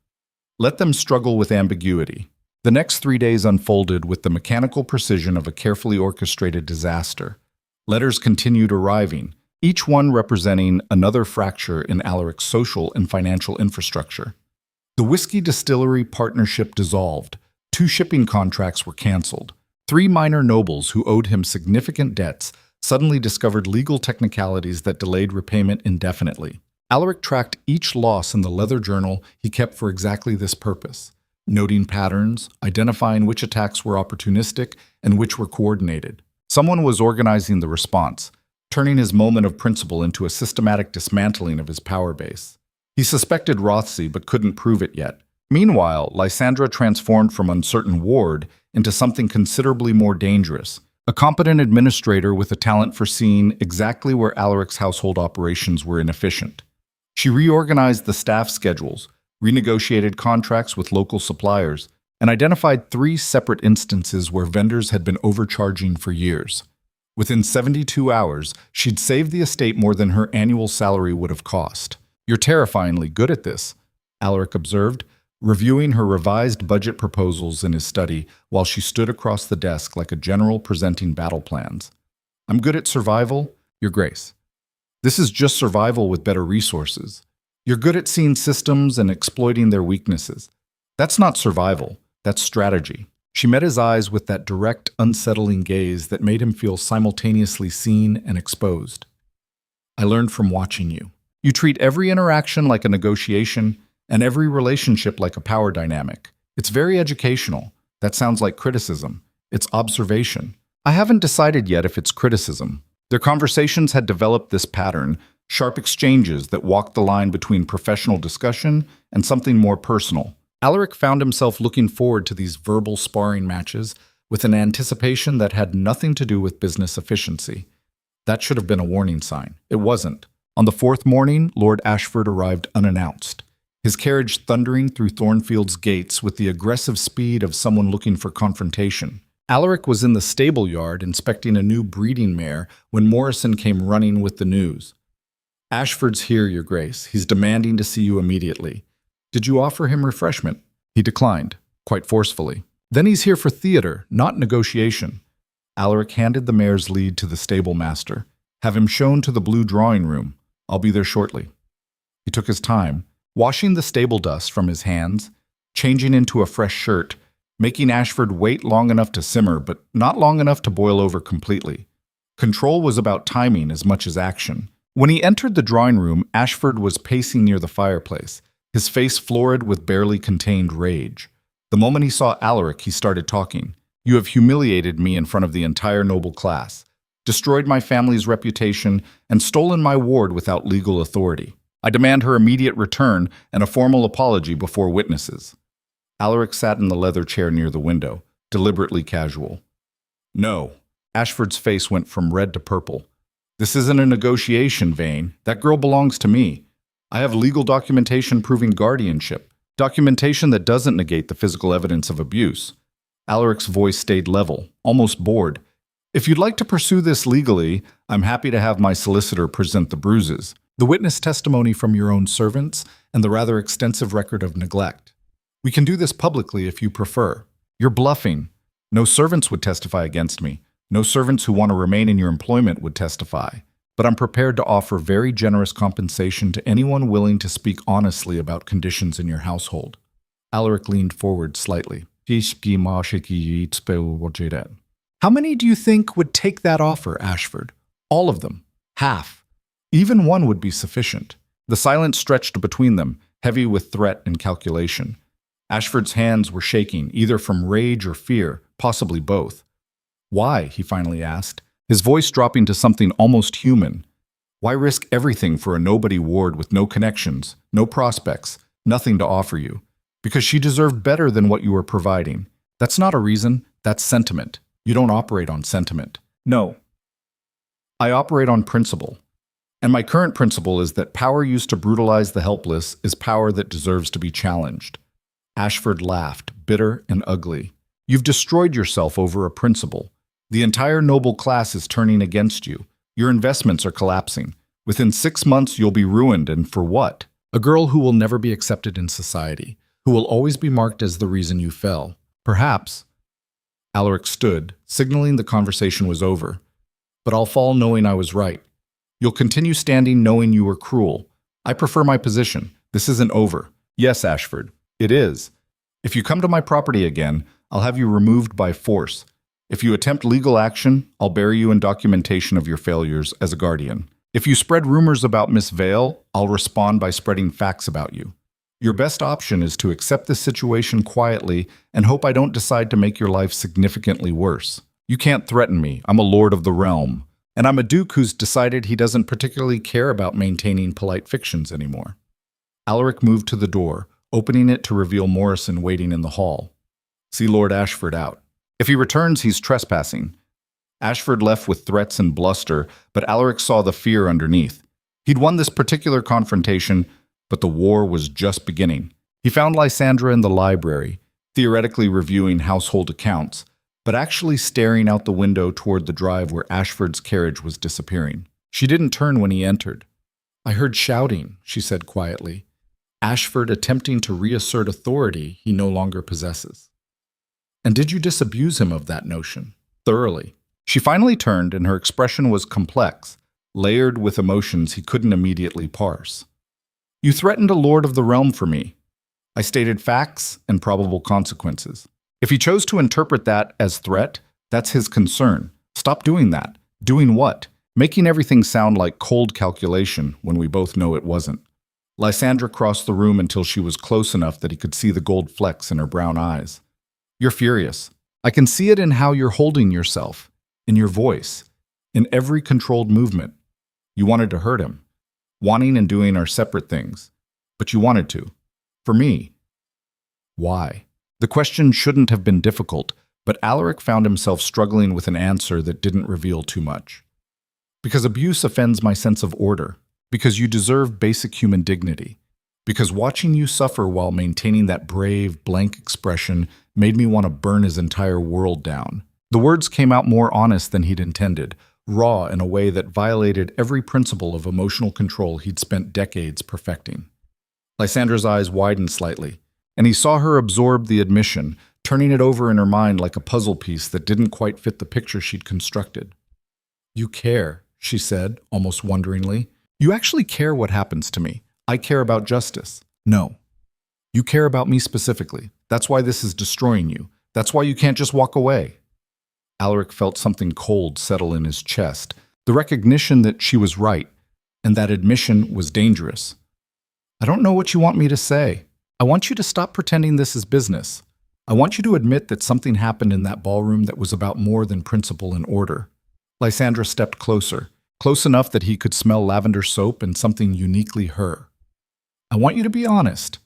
Let them struggle with ambiguity. The next 3 days unfolded with the mechanical precision of a carefully orchestrated disaster. Letters continued arriving, each one representing another fracture in Alaric's social and financial infrastructure. The whiskey distillery partnership dissolved. 2 shipping contracts were canceled. 3 minor nobles who owed him significant debts suddenly discovered legal technicalities that delayed repayment indefinitely. Alaric tracked each loss in the leather journal he kept for exactly this purpose, noting patterns, identifying which attacks were opportunistic and which were coordinated. Someone was organizing the response, turning his moment of principle into a systematic dismantling of his power base. He suspected Rothsey but couldn't prove it yet. Meanwhile, Lysandra transformed from uncertain ward into something considerably more dangerous, a competent administrator with a talent for seeing exactly where Alaric's household operations were inefficient. She reorganized the staff schedules, renegotiated contracts with local suppliers, and identified 3 separate instances where vendors had been overcharging for years. Within 72 hours, she'd saved the estate more than her annual salary would have cost. "You're terrifyingly good at this," Alaric observed, reviewing her revised budget proposals in his study while she stood across the desk like a general presenting battle plans. "I'm good at survival, Your Grace. This is just survival with better resources. You're good at seeing systems and exploiting their weaknesses. That's not survival, that's strategy." She met his eyes with that direct, unsettling gaze that made him feel simultaneously seen and exposed. "I learned from watching you. You treat every interaction like a negotiation, and every relationship like a power dynamic. It's very educational. That sounds like criticism. It's observation. I haven't decided yet if it's criticism." Their conversations had developed this pattern, sharp exchanges that walked the line between professional discussion and something more personal. Alaric found himself looking forward to these verbal sparring matches with an anticipation that had nothing to do with business efficiency. That should have been a warning sign. It wasn't. On the 4th morning, Lord Ashford arrived unannounced, his carriage thundering through Thornfield's gates with the aggressive speed of someone looking for confrontation. Alaric was in the stable yard inspecting a new breeding mare when Morrison came running with the news. "Ashford's here, Your Grace. He's demanding to see you immediately. Did you offer him refreshment?" He declined, quite forcefully. "Then he's here for theater, not negotiation." Alaric handed the mare's lead to the stable master. "Have him shown to the blue drawing room. I'll be there shortly." He took his time, washing the stable dust from his hands, changing into a fresh shirt, making Ashford wait long enough to simmer, but not long enough to boil over completely. Control was about timing as much as action. When he entered the drawing room, Ashford was pacing near the fireplace, his face florid with barely contained rage. The moment he saw Alaric, he started talking. "You have humiliated me in front of the entire noble class, destroyed my family's reputation, and stolen my ward without legal authority. I demand her immediate return and a formal apology before witnesses." Alaric sat in the leather chair near the window, deliberately casual. "No." Ashford's face went from red to purple. "This isn't a negotiation, Vane. That girl belongs to me. I have legal documentation proving guardianship, documentation that doesn't negate the physical evidence of abuse." Alaric's voice stayed level, almost bored. "If you'd like to pursue this legally, I'm happy to have my solicitor present the bruises, the witness testimony from your own servants, and the rather extensive record of neglect. We can do this publicly if you prefer." "You're bluffing. No servants would testify against me. No servants who want to remain in your employment would testify. But I'm prepared to offer very generous compensation to anyone willing to speak honestly about conditions in your household." Alaric leaned forward slightly. "How many do you think would take that offer, Ashford?" "All of them. Half. Even one would be sufficient." The silence stretched between them, heavy with threat and calculation. Ashford's hands were shaking, either from rage or fear, possibly both. "Why?" he finally asked, his voice dropping to something almost human. Why risk everything for a nobody ward with no connections, no prospects, nothing to offer you? Because she deserved better than what you were providing. That's not a reason, that's sentiment. You don't operate on sentiment. No. I operate on principle. And my current principle is that power used to brutalize the helpless is power that deserves to be challenged. Ashford laughed, bitter and ugly. You've destroyed yourself over a principle. The entire noble class is turning against you. Your investments are collapsing. Within 6 months, you'll be ruined, and for what? A girl who will never be accepted in society, who will always be marked as the reason you fell. Perhaps. Alaric stood, signaling the conversation was over. But I'll fall knowing I was right. You'll continue standing knowing you were cruel. I prefer my position. This isn't over. Yes, Ashford, it is. If you come to my property again, I'll have you removed by force. If you attempt legal action, I'll bury you in documentation of your failures as a guardian. If you spread rumors about Miss Vale, I'll respond by spreading facts about you. Your best option is to accept this situation quietly and hope I don't decide to make your life significantly worse. You can't threaten me. I'm a lord of the realm. And I'm a duke who's decided he doesn't particularly care about maintaining polite fictions anymore. Alaric moved to the door, opening it to reveal Morrison waiting in the hall. See Lord Ashford out. If he returns, he's trespassing. Ashford left with threats and bluster, but Alaric saw the fear underneath. He'd won this particular confrontation, but the war was just beginning. He found Lysandra in the library, theoretically reviewing household accounts, but actually staring out the window toward the drive where Ashford's carriage was disappearing. She didn't turn when he entered. I heard shouting, she said quietly. Ashford attempting to reassert authority he no longer possesses. And did you disabuse him of that notion? Thoroughly. She finally turned, and her expression was complex, layered with emotions he couldn't immediately parse. You threatened a lord of the realm for me. I stated facts and probable consequences. If he chose to interpret that as threat, that's his concern. Stop doing that. Doing what? Making everything sound like cold calculation when we both know it wasn't. Lysandra crossed the room until she was close enough that he could see the gold flecks in her brown eyes. You're furious. I can see it in how you're holding yourself, in your voice, in every controlled movement. You wanted to hurt him. Wanting and doing are separate things. But you wanted to. For me. Why? The question shouldn't have been difficult, but Alaric found himself struggling with an answer that didn't reveal too much. Because abuse offends my sense of order. Because you deserve basic human dignity. Because watching you suffer while maintaining that brave, blank expression made me want to burn his entire world down. The words came out more honest than he'd intended, raw in a way that violated every principle of emotional control he'd spent decades perfecting. Lysandra's eyes widened slightly, and he saw her absorb the admission, turning it over in her mind like a puzzle piece that didn't quite fit the picture she'd constructed. You care, she said, almost wonderingly. You actually care what happens to me. I care about justice. No. You care about me specifically. That's why this is destroying you. That's why you can't just walk away. Alaric felt something cold settle in his chest, the recognition that she was right, and that admission was dangerous. I don't know what you want me to say. I want you to stop pretending this is business. I want you to admit that something happened in that ballroom that was about more than principle and order. Lysandra stepped closer, close enough that he could smell lavender soap and something uniquely her. I want you to be honest.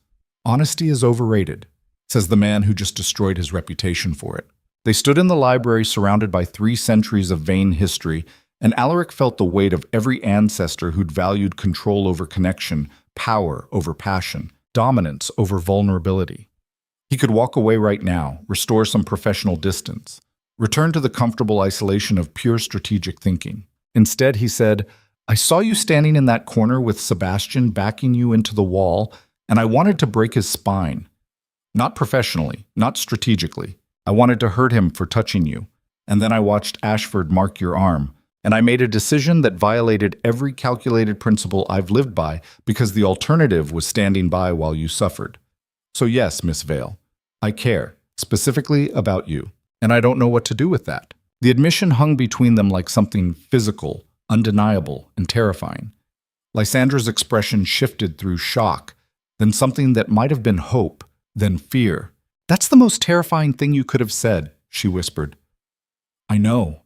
Honesty is overrated, says the man who just destroyed his reputation for it. They stood in the library surrounded by 3 centuries of vain history, and Alaric felt the weight of every ancestor who'd valued control over connection, power over passion, dominance over vulnerability. He could walk away right now, restore some professional distance, return to the comfortable isolation of pure strategic thinking. Instead, he said, I saw you standing in that corner with Sebastian backing you into the wall, and I wanted to break his spine. Not professionally, not strategically. I wanted to hurt him for touching you. And then I watched Ashford mark your arm, and I made a decision that violated every calculated principle I've lived by because the alternative was standing by while you suffered. So yes, Miss Vale, I care, specifically about you, and I don't know what to do with that. The admission hung between them like something physical, undeniable, and terrifying. Lysandra's expression shifted through shock, then something that might have been hope, then fear. That's the most terrifying thing you could have said, she whispered. I know.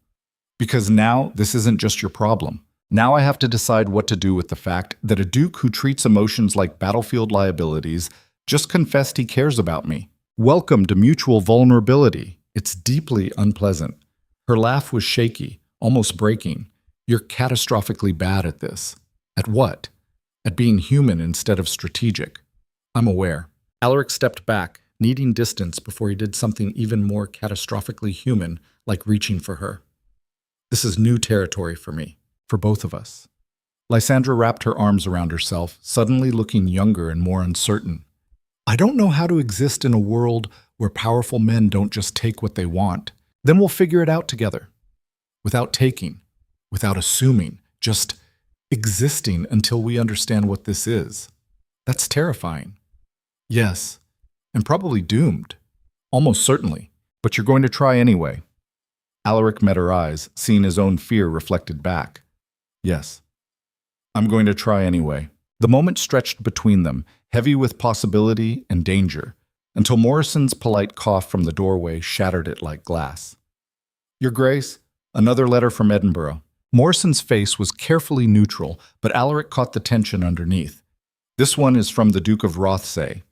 Because now this isn't just your problem. Now I have to decide what to do with the fact that a duke who treats emotions like battlefield liabilities just confessed he cares about me. Welcome to mutual vulnerability. It's deeply unpleasant. Her laugh was shaky, almost breaking. You're catastrophically bad at this. At what? At being human instead of strategic. I'm aware. Alaric stepped back, needing distance before he did something even more catastrophically human, like reaching for her. This is new territory for me, for both of us. Lysandra wrapped her arms around herself, suddenly looking younger and more uncertain. I don't know how to exist in a world where powerful men don't just take what they want. Then we'll figure it out together. Without taking, without assuming, just existing until we understand what this is. That's terrifying. Yes, and probably doomed. Almost certainly. But you're going to try anyway. Alaric met her eyes, seeing his own fear reflected back. Yes. I'm going to try anyway. The moment stretched between them, heavy with possibility and danger, until Morrison's polite cough from the doorway shattered it like glass. Your Grace, another letter from Edinburgh. Morrison's face was carefully neutral, but Alaric caught the tension underneath. This one is from the Duke of Rothsay.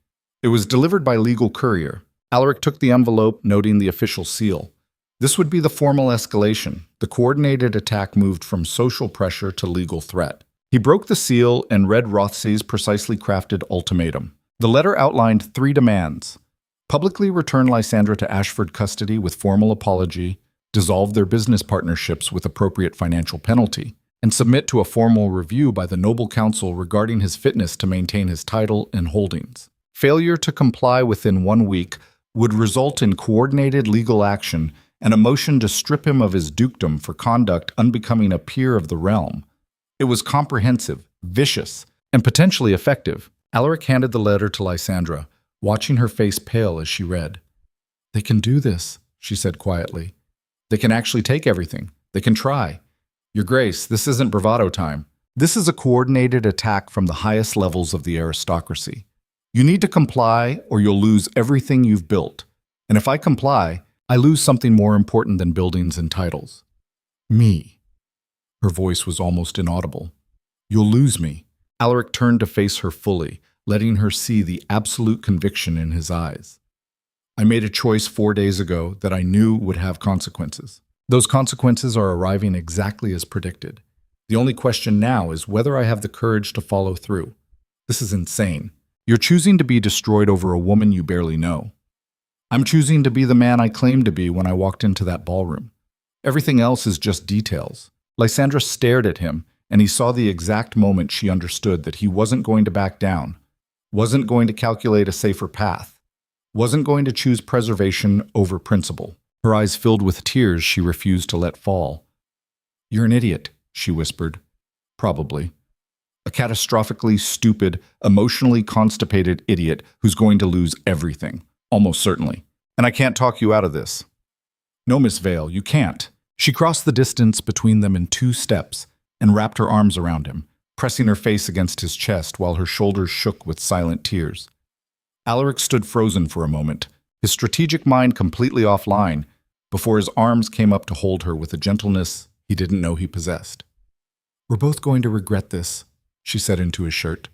It was delivered by legal courier. Alaric took the envelope, noting the official seal. This would be the formal escalation. The coordinated attack moved from social pressure to legal threat. He broke the seal and read Rothsay's precisely crafted ultimatum. The letter outlined 3 demands. Publicly return Lysandra to Ashford custody with formal apology, dissolve their business partnerships with appropriate financial penalty, and submit to a formal review by the Noble Council regarding his fitness to maintain his title and holdings. Failure to comply within 1 week would result in coordinated legal action and a motion to strip him of his dukedom for conduct unbecoming a peer of the realm. It was comprehensive, vicious, and potentially effective. Alaric handed the letter to Lysandra, watching her face pale as she read. They can do this, she said quietly. They can actually take everything. They can try. Your Grace, this isn't bravado time. This is a coordinated attack from the highest levels of the aristocracy. You need to comply or you'll lose everything you've built. And if I comply, I lose something more important than buildings and titles. Me. Her voice was almost inaudible. You'll lose me. Alaric turned to face her fully, letting her see the absolute conviction in his eyes. I made a choice 4 days ago that I knew would have consequences. Those consequences are arriving exactly as predicted. The only question now is whether I have the courage to follow through. This is insane. You're choosing to be destroyed over a woman you barely know. I'm choosing to be the man I claimed to be when I walked into that ballroom. Everything else is just details. Lysandra stared at him, and he saw the exact moment she understood that he wasn't going to back down, wasn't going to calculate a safer path, wasn't going to choose preservation over principle. Her eyes filled with tears she refused to let fall. You're an idiot, she whispered. Probably. A catastrophically stupid, emotionally constipated idiot who's going to lose everything. Almost certainly. And I can't talk you out of this. No, Miss Vale, you can't. She crossed the distance between them in 2 steps and wrapped her arms around him, pressing her face against his chest while her shoulders shook with silent tears. Alaric stood frozen for a moment, his strategic mind completely offline, before his arms came up to hold her with a gentleness he didn't know he possessed. We're both going to regret this, she said into his shirt.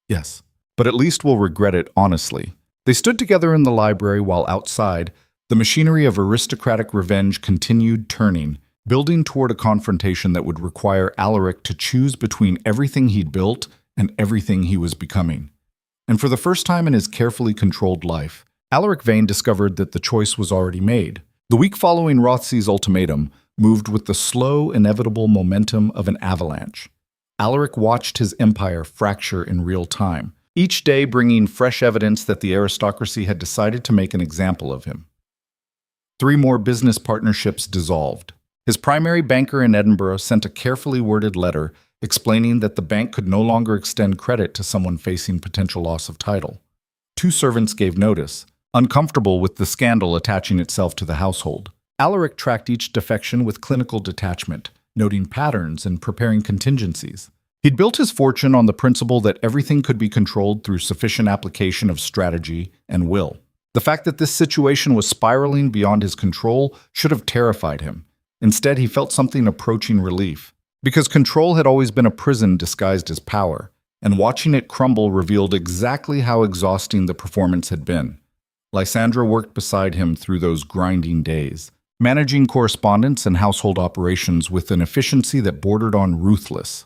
Yes, but at least we'll regret it honestly. They stood together in the library while outside, the machinery of aristocratic revenge continued turning, building toward a confrontation that would require Alaric to choose between everything he'd built and everything he was becoming. And for the first time in his carefully controlled life, Alaric Vane discovered that the choice was already made. The week following Rothsay's ultimatum moved with the slow, inevitable momentum of an avalanche. Alaric watched his empire fracture in real time, each day bringing fresh evidence that the aristocracy had decided to make an example of him. 3 more business partnerships dissolved. His primary banker in Edinburgh sent a carefully worded letter explaining that the bank could no longer extend credit to someone facing potential loss of title. 2 servants gave notice, uncomfortable with the scandal attaching itself to the household. Alaric tracked each defection with clinical detachment, noting patterns and preparing contingencies. He'd built his fortune on the principle that everything could be controlled through sufficient application of strategy and will. The fact that this situation was spiraling beyond his control should have terrified him. Instead, he felt something approaching relief. Because control had always been a prison disguised as power, and watching it crumble revealed exactly how exhausting the performance had been. Lysandra worked beside him through those grinding days, managing correspondence and household operations with an efficiency that bordered on ruthless.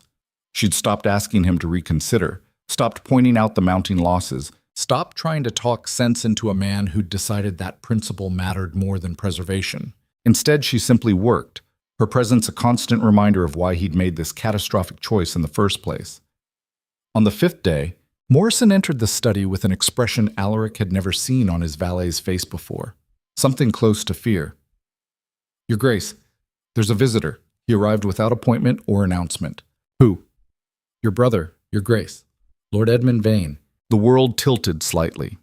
She'd stopped asking him to reconsider, stopped pointing out the mounting losses, stopped trying to talk sense into a man who'd decided that principle mattered more than preservation. Instead, she simply worked, her presence a constant reminder of why he'd made this catastrophic choice in the first place. On the fifth day, Morrison entered the study with an expression Alaric had never seen on his valet's face before, something close to fear. "Your Grace, there's a visitor." He arrived without appointment or announcement. "Who?" "Your brother, Your Grace, Lord Edmund Vane." The world tilted slightly.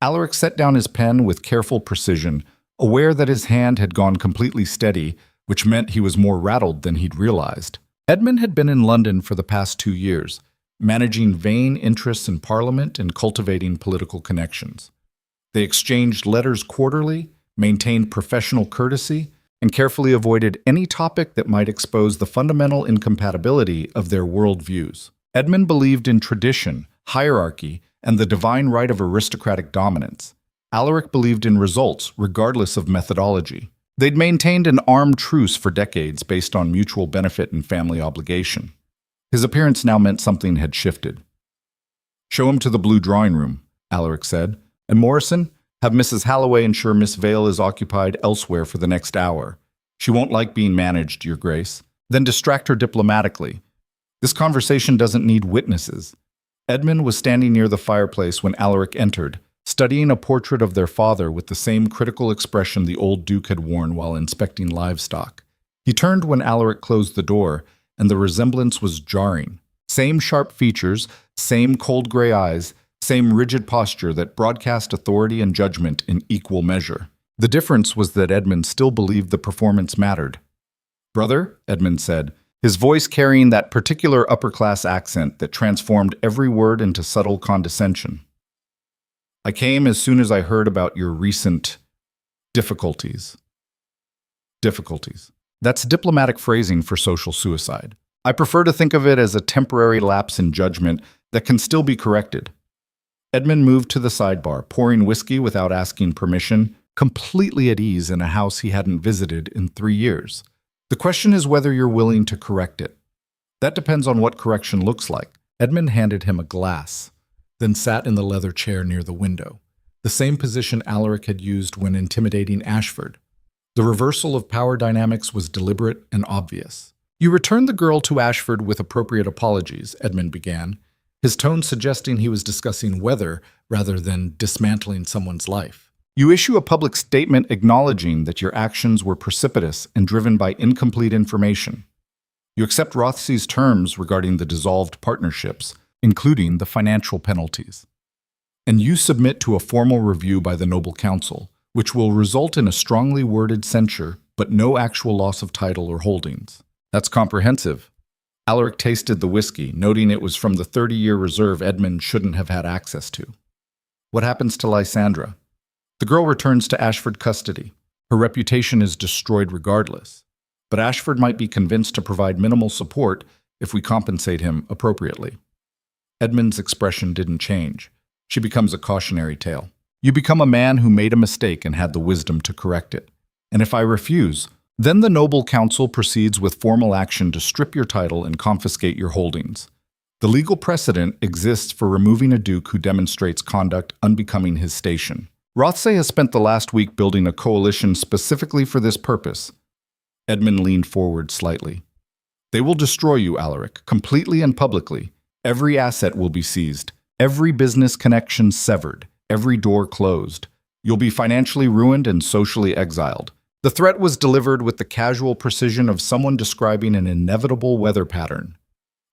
Alaric set down his pen with careful precision, aware that his hand had gone completely steady, which meant he was more rattled than he'd realized. Edmund had been in London for the past 2 years, managing Vane interests in Parliament and cultivating political connections. They exchanged letters quarterly, maintained professional courtesy, and carefully avoided any topic that might expose the fundamental incompatibility of their worldviews. Edmund believed in tradition, hierarchy, and the divine right of aristocratic dominance. Alaric believed in results, regardless of methodology. They'd maintained an armed truce for decades based on mutual benefit and family obligation. His appearance now meant something had shifted. "Show him to the blue drawing room," Alaric said. "And Morrison, have Mrs. Halloway ensure Miss Vale is occupied elsewhere for the next hour. She won't like being managed, Your Grace. Then distract her diplomatically. This conversation doesn't need witnesses." Edmund was standing near the fireplace when Alaric entered, studying a portrait of their father with the same critical expression the old duke had worn while inspecting livestock. He turned when Alaric closed the door, and the resemblance was jarring. Same sharp features, same cold gray eyes, same rigid posture that broadcast authority and judgment in equal measure. The difference was that Edmund still believed the performance mattered. "Brother," Edmund said, his voice carrying that particular upper-class accent that transformed every word into subtle condescension. "I came as soon as I heard about your recent difficulties." Difficulties. That's diplomatic phrasing for social suicide. I prefer to think of it as a temporary lapse in judgment that can still be corrected. Edmund moved to the sidebar, pouring whiskey without asking permission, completely at ease in a house he hadn't visited in 3 years. "The question is whether you're willing to correct it. That depends on what correction looks like." Edmund handed him a glass, then sat in the leather chair near the window, the same position Alaric had used when intimidating Ashford. The reversal of power dynamics was deliberate and obvious. "You returned the girl to Ashford with appropriate apologies," Edmund began, his tone suggesting he was discussing weather rather than dismantling someone's life. "You issue a public statement acknowledging that your actions were precipitous and driven by incomplete information. You accept Rothesay's terms regarding the dissolved partnerships, including the financial penalties. And you submit to a formal review by the Noble Council, which will result in a strongly worded censure, but no actual loss of title or holdings. That's comprehensive." Alaric tasted the whiskey, noting it was from the 30-year reserve Edmund shouldn't have had access to. "What happens to Lysandra?" "The girl returns to Ashford custody. Her reputation is destroyed regardless. But Ashford might be convinced to provide minimal support if we compensate him appropriately." Edmund's expression didn't change. She becomes a cautionary tale. "You become a man who made a mistake and had the wisdom to correct it. And if I refuse, then the Noble Council proceeds with formal action to strip your title and confiscate your holdings. The legal precedent exists for removing a duke who demonstrates conduct unbecoming his station. Rothesay has spent the last week building a coalition specifically for this purpose." Edmund leaned forward slightly. "They will destroy you, Alaric, completely and publicly. Every asset will be seized, every business connection severed, every door closed. You'll be financially ruined and socially exiled." The threat was delivered with the casual precision of someone describing an inevitable weather pattern.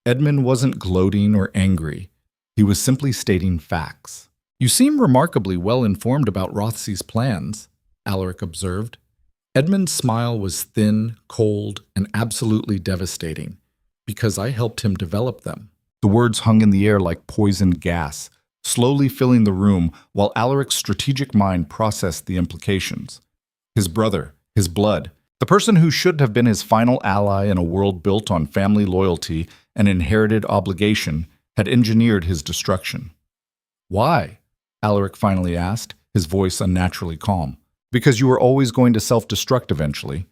Edmund wasn't gloating or angry. He was simply stating facts. "You seem remarkably well informed about Rothesay's plans," Alaric observed. Edmund's smile was thin, cold, and absolutely devastating, "because I helped him develop them." The words hung in the air like poisoned gas, slowly filling the room while Alaric's strategic mind processed the implications. His brother, his blood, The person who should have been his final ally in a world built on family loyalty and inherited obligation had engineered his destruction. Why? Alaric finally asked, his voice unnaturally calm. Because you were always going to self-destruct eventually.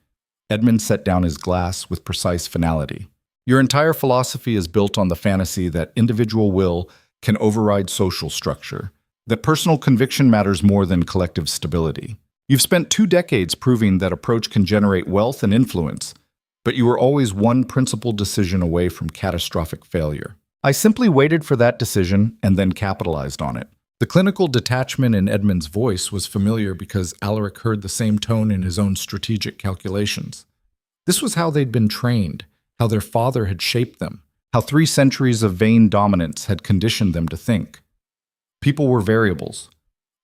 Edmund set down his glass with precise finality. Your entire philosophy is built on the fantasy that individual will can override social structure, that personal conviction matters more than collective stability. You've spent 2 decades proving that approach can generate wealth and influence, but you were always one principled decision away from catastrophic failure. I simply waited for that decision and then capitalized on it. The clinical detachment in Edmund's voice was familiar because Alaric heard the same tone in his own strategic calculations. This was how they'd been trained, how their father had shaped them, how 3 centuries of vain dominance had conditioned them to think. People were variables.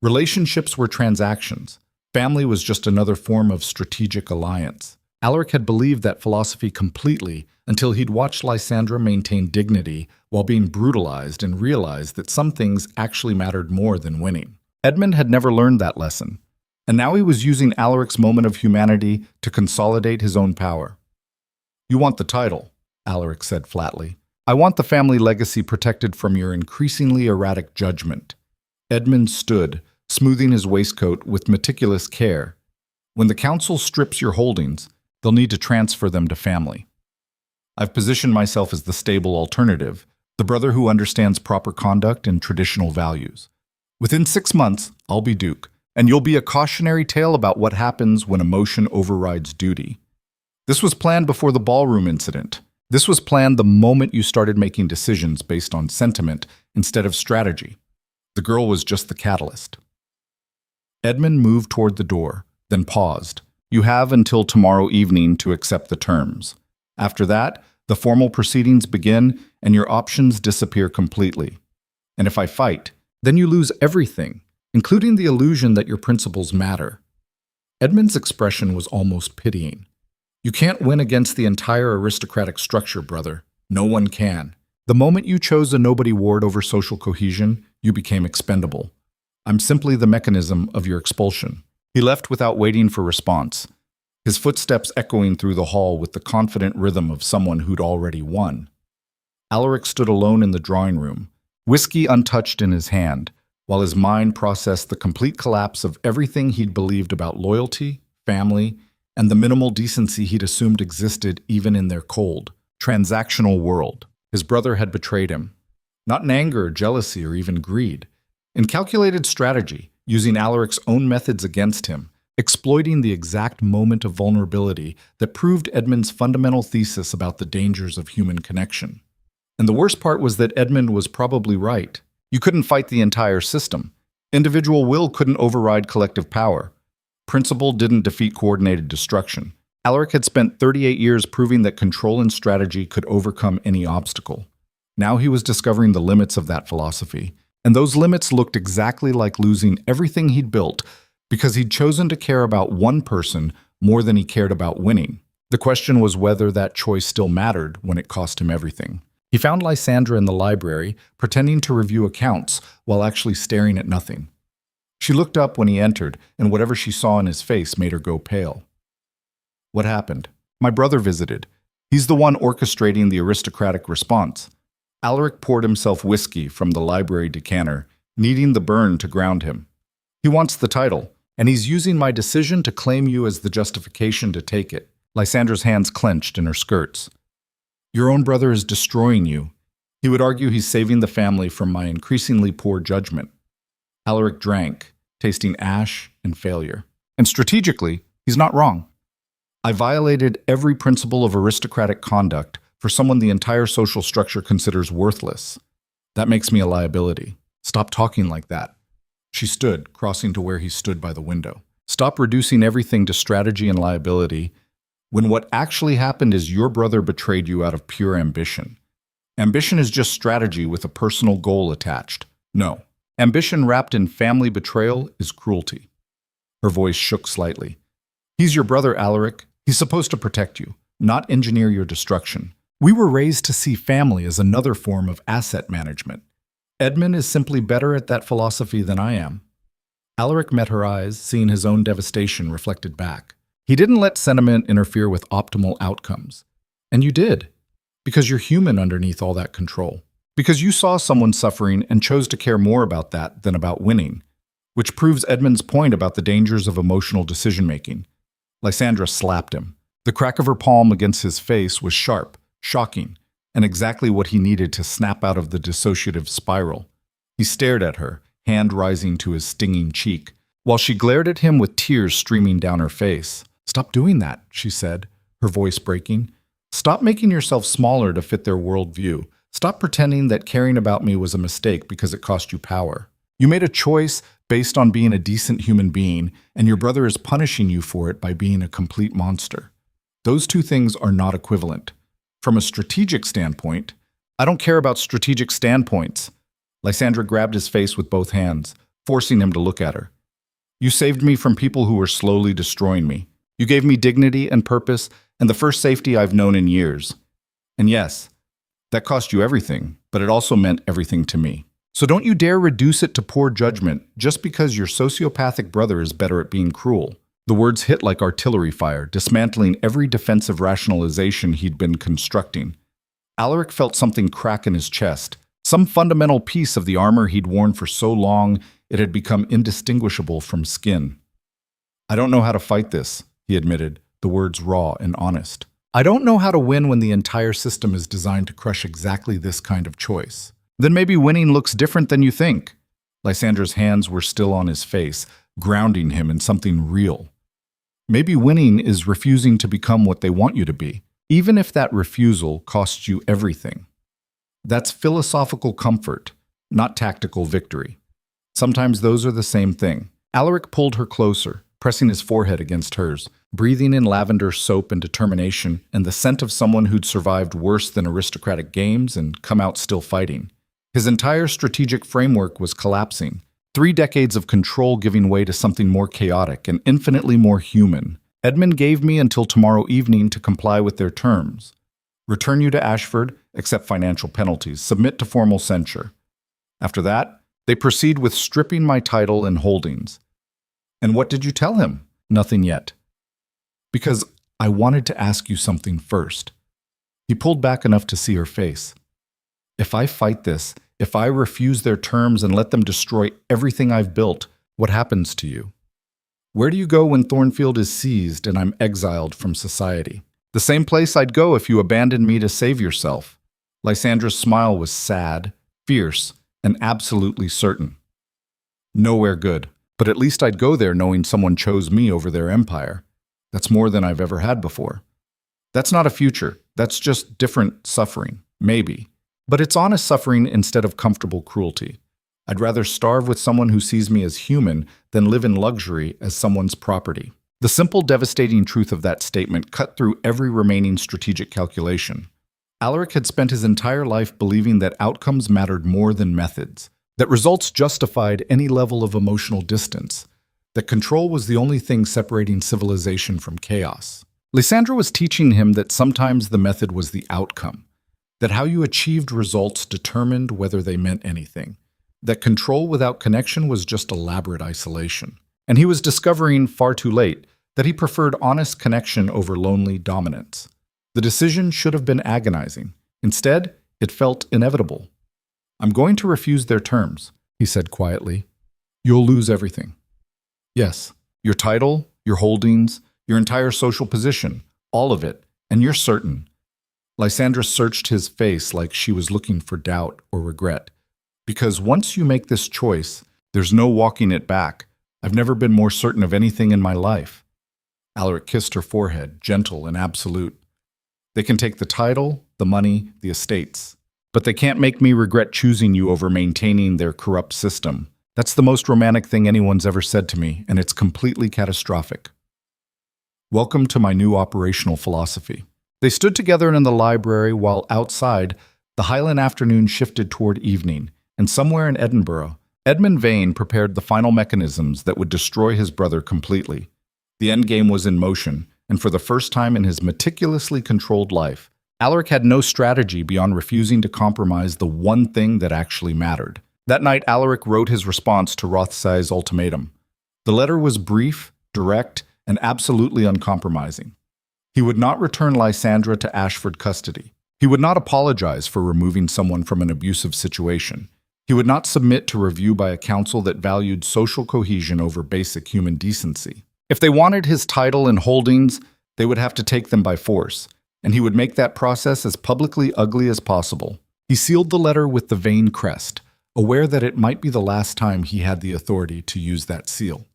Relationships were transactions. Family was just another form of strategic alliance. Alaric had believed that philosophy completely until he'd watched Lysandra maintain dignity while being brutalized and realized that some things actually mattered more than winning. Edmund had never learned that lesson, and now he was using Alaric's moment of humanity to consolidate his own power. You want the title, Alaric said flatly. I want the family legacy protected from your increasingly erratic judgment. Edmund stood, smoothing his waistcoat with meticulous care. When the council strips your holdings, they'll need to transfer them to family. I've positioned myself as the stable alternative, the brother who understands proper conduct and traditional values. Within 6 months, I'll be Duke, and you'll be a cautionary tale about what happens when emotion overrides duty. This was planned before the ballroom incident. This was planned the moment you started making decisions based on sentiment instead of strategy. The girl was just the catalyst. Edmund moved toward the door, then paused. You have until tomorrow evening to accept the terms. After that, the formal proceedings begin and your options disappear completely. And if I fight, then you lose everything, including the illusion that your principles matter. Edmund's expression was almost pitying. You can't win against the entire aristocratic structure, brother. No one can. The moment you chose a nobody ward over social cohesion, you became expendable. I'm simply the mechanism of your expulsion. He left without waiting for response, his footsteps echoing through the hall with the confident rhythm of someone who'd already won. Alaric stood alone in the drawing room, whiskey untouched in his hand, while his mind processed the complete collapse of everything he'd believed about loyalty, family, and the minimal decency he'd assumed existed even in their cold, transactional world. His brother had betrayed him, not in anger, jealousy, or even greed. In calculated strategy, using Alaric's own methods against him, exploiting the exact moment of vulnerability that proved Edmund's fundamental thesis about the dangers of human connection. And the worst part was that Edmund was probably right. You couldn't fight the entire system. Individual will couldn't override collective power. Principle didn't defeat coordinated destruction. Alaric had spent 38 years proving that control and strategy could overcome any obstacle. Now he was discovering the limits of that philosophy. And those limits looked exactly like losing everything he'd built because he'd chosen to care about one person more than he cared about winning. The question was whether that choice still mattered when it cost him everything. He found Lysandra in the library, pretending to review accounts while actually staring at nothing. She looked up when he entered, and whatever she saw in his face made her go pale. What happened? My brother visited. He's the one orchestrating the aristocratic response. Alaric poured himself whiskey from the library decanter, needing the burn to ground him. He wants the title, and he's using my decision to claim you as the justification to take it. Lysandra's hands clenched in her skirts. Your own brother is destroying you. He would argue he's saving the family from my increasingly poor judgment. Alaric drank, tasting ash and failure. And strategically, he's not wrong. I violated every principle of aristocratic conduct for someone the entire social structure considers worthless. That makes me a liability. Stop talking like that. She stood, crossing to where he stood by the window. Stop reducing everything to strategy and liability when what actually happened is your brother betrayed you out of pure ambition. Ambition is just strategy with a personal goal attached. No. Ambition wrapped in family betrayal is cruelty. Her voice shook slightly. He's your brother, Alaric. He's supposed to protect you, not engineer your destruction. We were raised to see family as another form of asset management. Edmund is simply better at that philosophy than I am. Alaric met her eyes, seeing his own devastation reflected back. He didn't let sentiment interfere with optimal outcomes. And you did, because you're human underneath all that control. Because you saw someone suffering and chose to care more about that than about winning, which proves Edmund's point about the dangers of emotional decision-making. Lysandra slapped him. The crack of her palm against his face was sharp, shocking, and exactly what he needed to snap out of the dissociative spiral. He stared at her, hand rising to his stinging cheek, while she glared at him with tears streaming down her face. "Stop doing that," she said, her voice breaking. "Stop making yourself smaller to fit their worldview. Stop pretending that caring about me was a mistake because it cost you power. You made a choice based on being a decent human being, and your brother is punishing you for it by being a complete monster. Those two things are not equivalent. From a strategic standpoint, I don't care about strategic standpoints." Lysandra grabbed his face with both hands, forcing him to look at her. "You saved me from people who were slowly destroying me. You gave me dignity and purpose and the first safety I've known in years. And yes, that cost you everything, but it also meant everything to me. So don't you dare reduce it to poor judgment just because your sociopathic brother is better at being cruel." The words hit like artillery fire, dismantling every defensive rationalization he'd been constructing. Alaric felt something crack in his chest, some fundamental piece of the armor he'd worn for so long it had become indistinguishable from skin. "I don't know how to fight this," he admitted, the words raw and honest. "I don't know how to win when the entire system is designed to crush exactly this kind of choice." "Then maybe winning looks different than you think." Lysandra's hands were still on his face, grounding him in something real. "Maybe winning is refusing to become what they want you to be, even if that refusal costs you everything. That's philosophical comfort, not tactical victory. Sometimes those are the same thing." Alaric pulled her closer, pressing his forehead against hers, breathing in lavender soap and determination and the scent of someone who'd survived worse than aristocratic games and come out still fighting. His entire strategic framework was collapsing, 3 decades of control giving way to something more chaotic and infinitely more human. "Edmund gave me until tomorrow evening to comply with their terms. Return you to Ashford, accept financial penalties, submit to formal censure. After that, they proceed with stripping my title and holdings." "And what did you tell him?" "Nothing yet. Because I wanted to ask you something first." He pulled back enough to see her face. "If I fight this, if I refuse their terms and let them destroy everything I've built, what happens to you? Where do you go when Thornfield is seized and I'm exiled from society?" "The same place I'd go if you abandoned me to save yourself." Lysandra's smile was sad, fierce, and absolutely certain. "Nowhere good, but at least I'd go there knowing someone chose me over their empire. That's more than I've ever had before. That's not a future, that's just different suffering, maybe. But it's honest suffering instead of comfortable cruelty. I'd rather starve with someone who sees me as human than live in luxury as someone's property." The simple, devastating truth of that statement cut through every remaining strategic calculation. Alaric had spent his entire life believing that outcomes mattered more than methods, that results justified any level of emotional distance, that control was the only thing separating civilization from chaos. Lysandra was teaching him that sometimes the method was the outcome, that how you achieved results determined whether they meant anything, that control without connection was just elaborate isolation. And he was discovering far too late that he preferred honest connection over lonely dominance. The decision should have been agonizing. Instead, it felt inevitable. "I'm going to refuse their terms," he said quietly. "You'll lose everything. Yes, your title, your holdings, your entire social position, all of it, and you're certain." Lysandra searched his face like she was looking for doubt or regret. "Because once you make this choice, there's no walking it back. I've never been more certain of anything in my life." Alaric kissed her forehead, gentle and absolute. "They can take the title, the money, the estates, but they can't make me regret choosing you over maintaining their corrupt system. That's the most romantic thing anyone's ever said to me, and it's completely catastrophic. Welcome to my new operational philosophy." They stood together in the library while outside, the Highland afternoon shifted toward evening, and somewhere in Edinburgh, Edmund Vane prepared the final mechanisms that would destroy his brother completely. The endgame was in motion, and for the first time in his meticulously controlled life, Alaric had no strategy beyond refusing to compromise the one thing that actually mattered. That night, Alaric wrote his response to Rothschi's ultimatum. The letter was brief, direct, and absolutely uncompromising. He would not return Lysandra to Ashford custody. He would not apologize for removing someone from an abusive situation. He would not submit to review by a council that valued social cohesion over basic human decency. If they wanted his title and holdings, they would have to take them by force, and he would make that process as publicly ugly as possible. He sealed the letter with the Vane crest, aware that it might be the last time he had the authority to use that seal.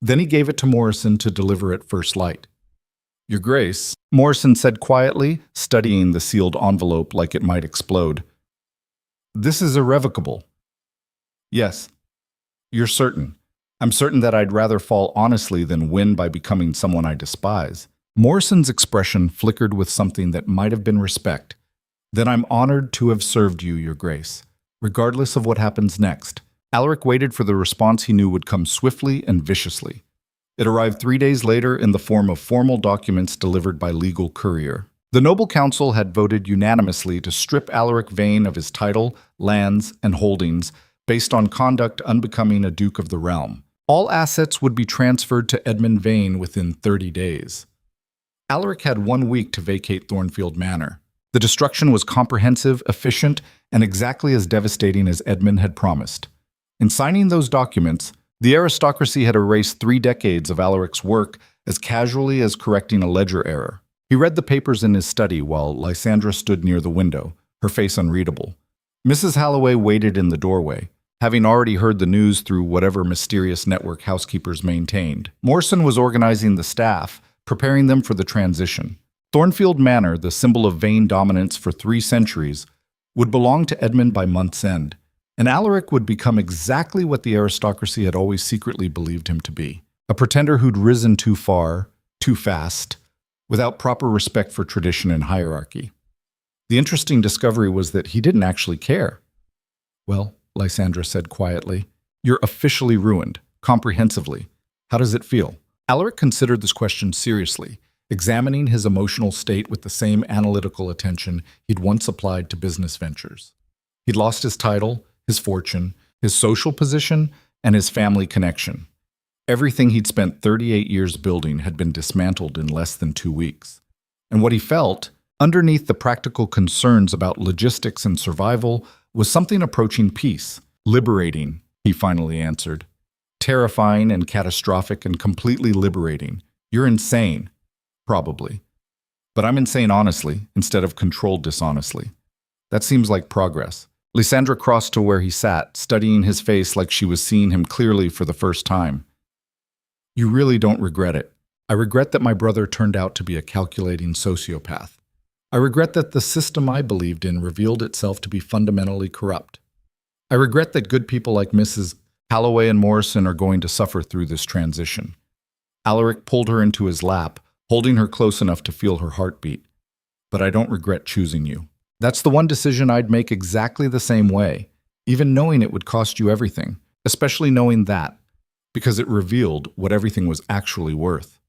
Then he gave it to Morrison to deliver at first light. "Your Grace," Morrison said quietly, studying the sealed envelope like it might explode. "This is irrevocable." "Yes." "You're certain?" "I'm certain that I'd rather fall honestly than win by becoming someone I despise." Morrison's expression flickered with something that might have been respect. "Then I'm honored to have served you, Your Grace, regardless of what happens next." Alaric waited for the response he knew would come swiftly and viciously. It arrived 3 days later in the form of formal documents delivered by legal courier. The noble council had voted unanimously to strip Alaric Vane of his title, lands, and holdings based on conduct unbecoming a duke of the realm. All assets would be transferred to Edmund Vane within 30 days. Alaric had 1 week to vacate Thornfield Manor. The destruction was comprehensive, efficient, and exactly as devastating as Edmund had promised. In signing those documents, the aristocracy had erased 3 decades of Alaric's work as casually as correcting a ledger error. He read the papers in his study while Lysandra stood near the window, her face unreadable. Mrs. Halloway waited in the doorway, having already heard the news through whatever mysterious network housekeepers maintained. Morrison was organizing the staff, preparing them for the transition. Thornfield Manor, the symbol of Vane dominance for 3 centuries, would belong to Edmund by month's end, and Alaric would become exactly what the aristocracy had always secretly believed him to be: a pretender who'd risen too far, too fast, without proper respect for tradition and hierarchy. The interesting discovery was that he didn't actually care. "Well," Lysandra said quietly, "you're officially ruined, comprehensively. How does it feel?" Alaric considered this question seriously, examining his emotional state with the same analytical attention he'd once applied to business ventures. He'd lost his title, his fortune, his social position, and his family connection. Everything he'd spent 38 years building had been dismantled in less than 2 weeks. And what he felt, underneath the practical concerns about logistics and survival, was something approaching peace. "Liberating," he finally answered. "Terrifying and catastrophic and completely liberating. You're insane." "Probably. But I'm insane honestly, instead of controlled dishonestly. That seems like progress." Lysandra crossed to where he sat, studying his face like she was seeing him clearly for the first time. "You really don't regret it. I regret that my brother turned out to be a calculating sociopath. I regret that the system I believed in revealed itself to be fundamentally corrupt. I regret that good people like Mrs. Halloway and Morrison are going to suffer through this transition." Alaric pulled her into his lap, holding her close enough to feel her heartbeat. "But I don't regret choosing you. That's the one decision I'd make exactly the same way, even knowing it would cost you everything, especially knowing that, because it revealed what everything was actually worth."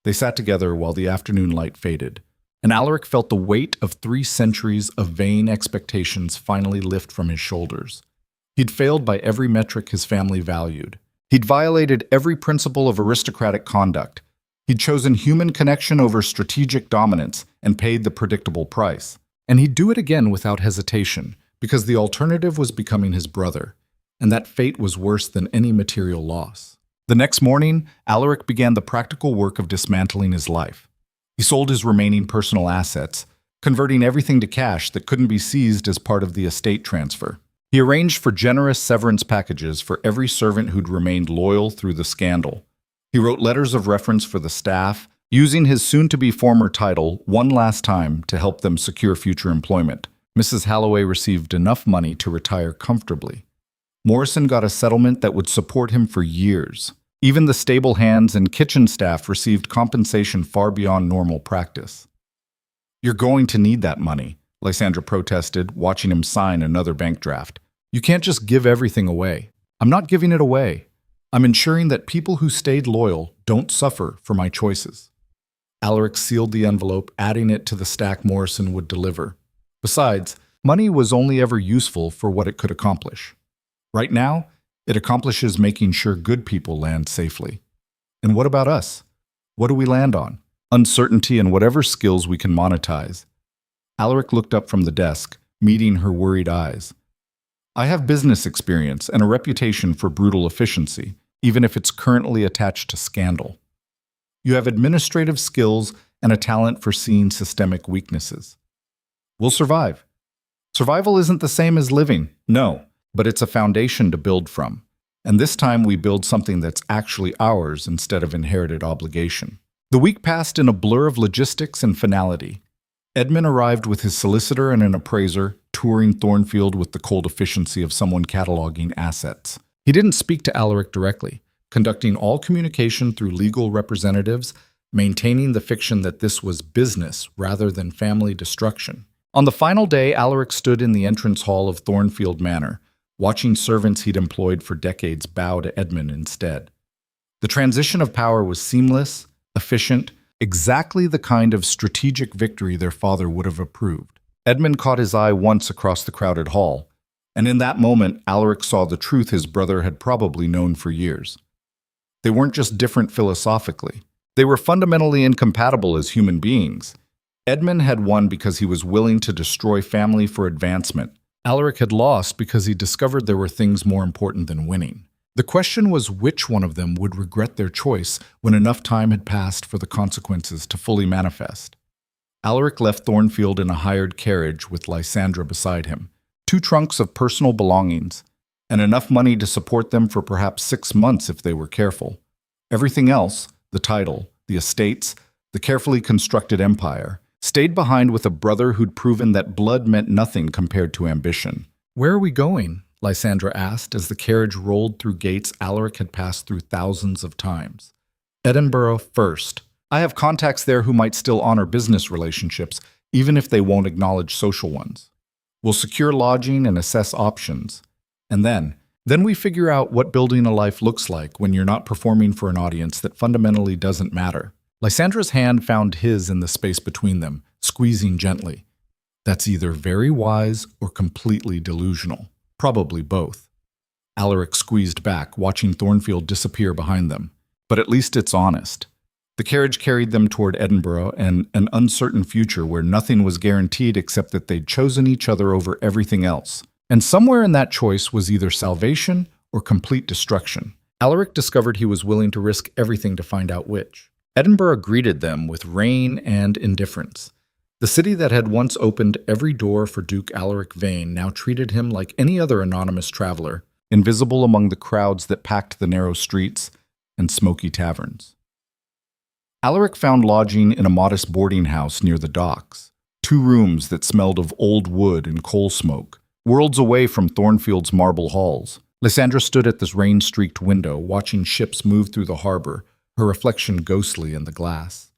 They sat together while the afternoon light faded, and Alaric felt the weight of 3 centuries of vain expectations finally lift from his shoulders. He'd failed by every metric his family valued. He'd violated every principle of aristocratic conduct. He'd chosen human connection over strategic dominance and paid the predictable price. And he'd do it again without hesitation, because the alternative was becoming his brother, and that fate was worse than any material loss. The next morning, Alaric began the practical work of dismantling his life. He sold his remaining personal assets, converting everything to cash that couldn't be seized as part of the estate transfer. He arranged for generous severance packages for every servant who'd remained loyal through the scandal. He wrote letters of reference for the staff, using his soon-to-be former title one last time to help them secure future employment. Mrs. Halloway received enough money to retire comfortably. Morrison got a settlement that would support him for years. Even the stable hands and kitchen staff received compensation far beyond normal practice. "You're going to need that money," Lysandra protested, watching him sign another bank draft. "You can't just give everything away." "I'm not giving it away. I'm ensuring that people who stayed loyal don't suffer for my choices." Alaric sealed the envelope, adding it to the stack Morrison would deliver. Besides, money was only ever useful for what it could accomplish. Right now, it accomplishes making sure good people land safely. And what about us? What do we land on? Uncertainty and whatever skills we can monetize. Alaric looked up from the desk, meeting her worried eyes. I have business experience and a reputation for brutal efficiency, even if it's currently attached to scandal. You have administrative skills and a talent for seeing systemic weaknesses. We'll survive. Survival isn't the same as living, no, but it's a foundation to build from. And this time we build something that's actually ours instead of inherited obligation. The week passed in a blur of logistics and finality. Edmund arrived with his solicitor and an appraiser, touring Thornfield with the cold efficiency of someone cataloging assets. He didn't speak to Alaric directly, conducting all communication through legal representatives, maintaining the fiction that this was business rather than family destruction. On the final day, Alaric stood in the entrance hall of Thornfield Manor, watching servants he'd employed for decades bow to Edmund instead. The transition of power was seamless, efficient, exactly the kind of strategic victory their father would have approved. Edmund caught his eye once across the crowded hall, and in that moment, Alaric saw the truth his brother had probably known for years. They weren't just different philosophically. They were fundamentally incompatible as human beings. Edmund had won because he was willing to destroy family for advancement. Alaric had lost because he discovered there were things more important than winning. The question was which one of them would regret their choice when enough time had passed for the consequences to fully manifest. Alaric left Thornfield in a hired carriage with Lysandra beside him, 2 trunks of personal belongings, and enough money to support them for perhaps 6 months if they were careful. Everything else, the title, the estates, the carefully constructed empire, stayed behind with a brother who'd proven that blood meant nothing compared to ambition. "Where are we going?" Lysandra asked as the carriage rolled through gates Alaric had passed through thousands of times. "Edinburgh first. I have contacts there who might still honor business relationships, even if they won't acknowledge social ones. We'll secure lodging and assess options. And then we figure out what building a life looks like when you're not performing for an audience that fundamentally doesn't matter." Lysandra's hand found his in the space between them, squeezing gently. "That's either very wise or completely delusional. Probably both." Alaric squeezed back, watching Thornfield disappear behind them. "But at least it's honest." The carriage carried them toward Edinburgh and an uncertain future where nothing was guaranteed except that they'd chosen each other over everything else. And somewhere in that choice was either salvation or complete destruction. Alaric discovered he was willing to risk everything to find out which. Edinburgh greeted them with rain and indifference. The city that had once opened every door for Duke Alaric Vane now treated him like any other anonymous traveler, invisible among the crowds that packed the narrow streets and smoky taverns. Alaric found lodging in a modest boarding house near the docks, 2 rooms that smelled of old wood and coal smoke, worlds away from Thornfield's marble halls. Lysandra stood at this rain-streaked window, watching ships move through the harbor, her reflection ghostly in the glass.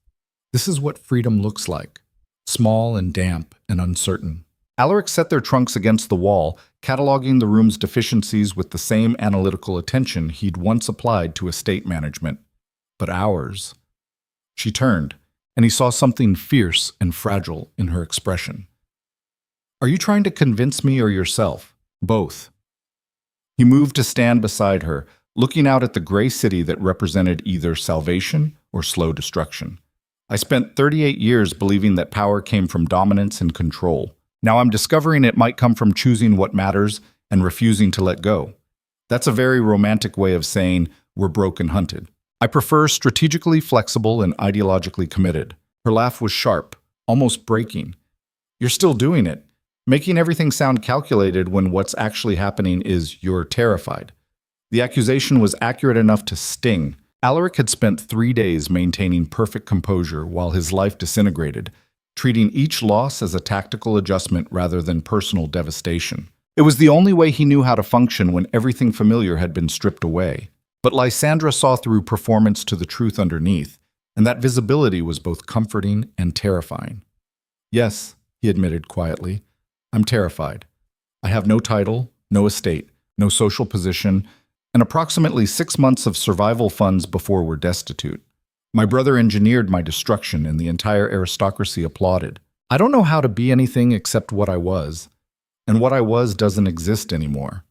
This is what freedom looks like, small and damp and uncertain. Alaric set their trunks against the wall, cataloging the room's deficiencies with the same analytical attention he'd once applied to estate management. But ours. She turned, and he saw something fierce and fragile in her expression. "Are you trying to convince me or yourself?" "Both." He moved to stand beside her, looking out at the gray city that represented either salvation or slow destruction. "I spent 38 years believing that power came from dominance and control. Now I'm discovering it might come from choosing what matters and refusing to let go. That's a very romantic way of saying we're broken hunted. I prefer strategically flexible and ideologically committed." Her laugh was sharp, almost breaking. "You're still doing it, making everything sound calculated when what's actually happening is you're terrified." The accusation was accurate enough to sting. Alaric had spent 3 days maintaining perfect composure while his life disintegrated, treating each loss as a tactical adjustment rather than personal devastation. It was the only way he knew how to function when everything familiar had been stripped away. But Lysandra saw through performance to the truth underneath, and that visibility was both comforting and terrifying. "Yes," he admitted quietly, "I'm terrified. I have no title, no estate, no social position, and approximately 6 months of survival funds before we're destitute. My brother engineered my destruction, and the entire aristocracy applauded. I don't know how to be anything except what I was, and what I was doesn't exist anymore.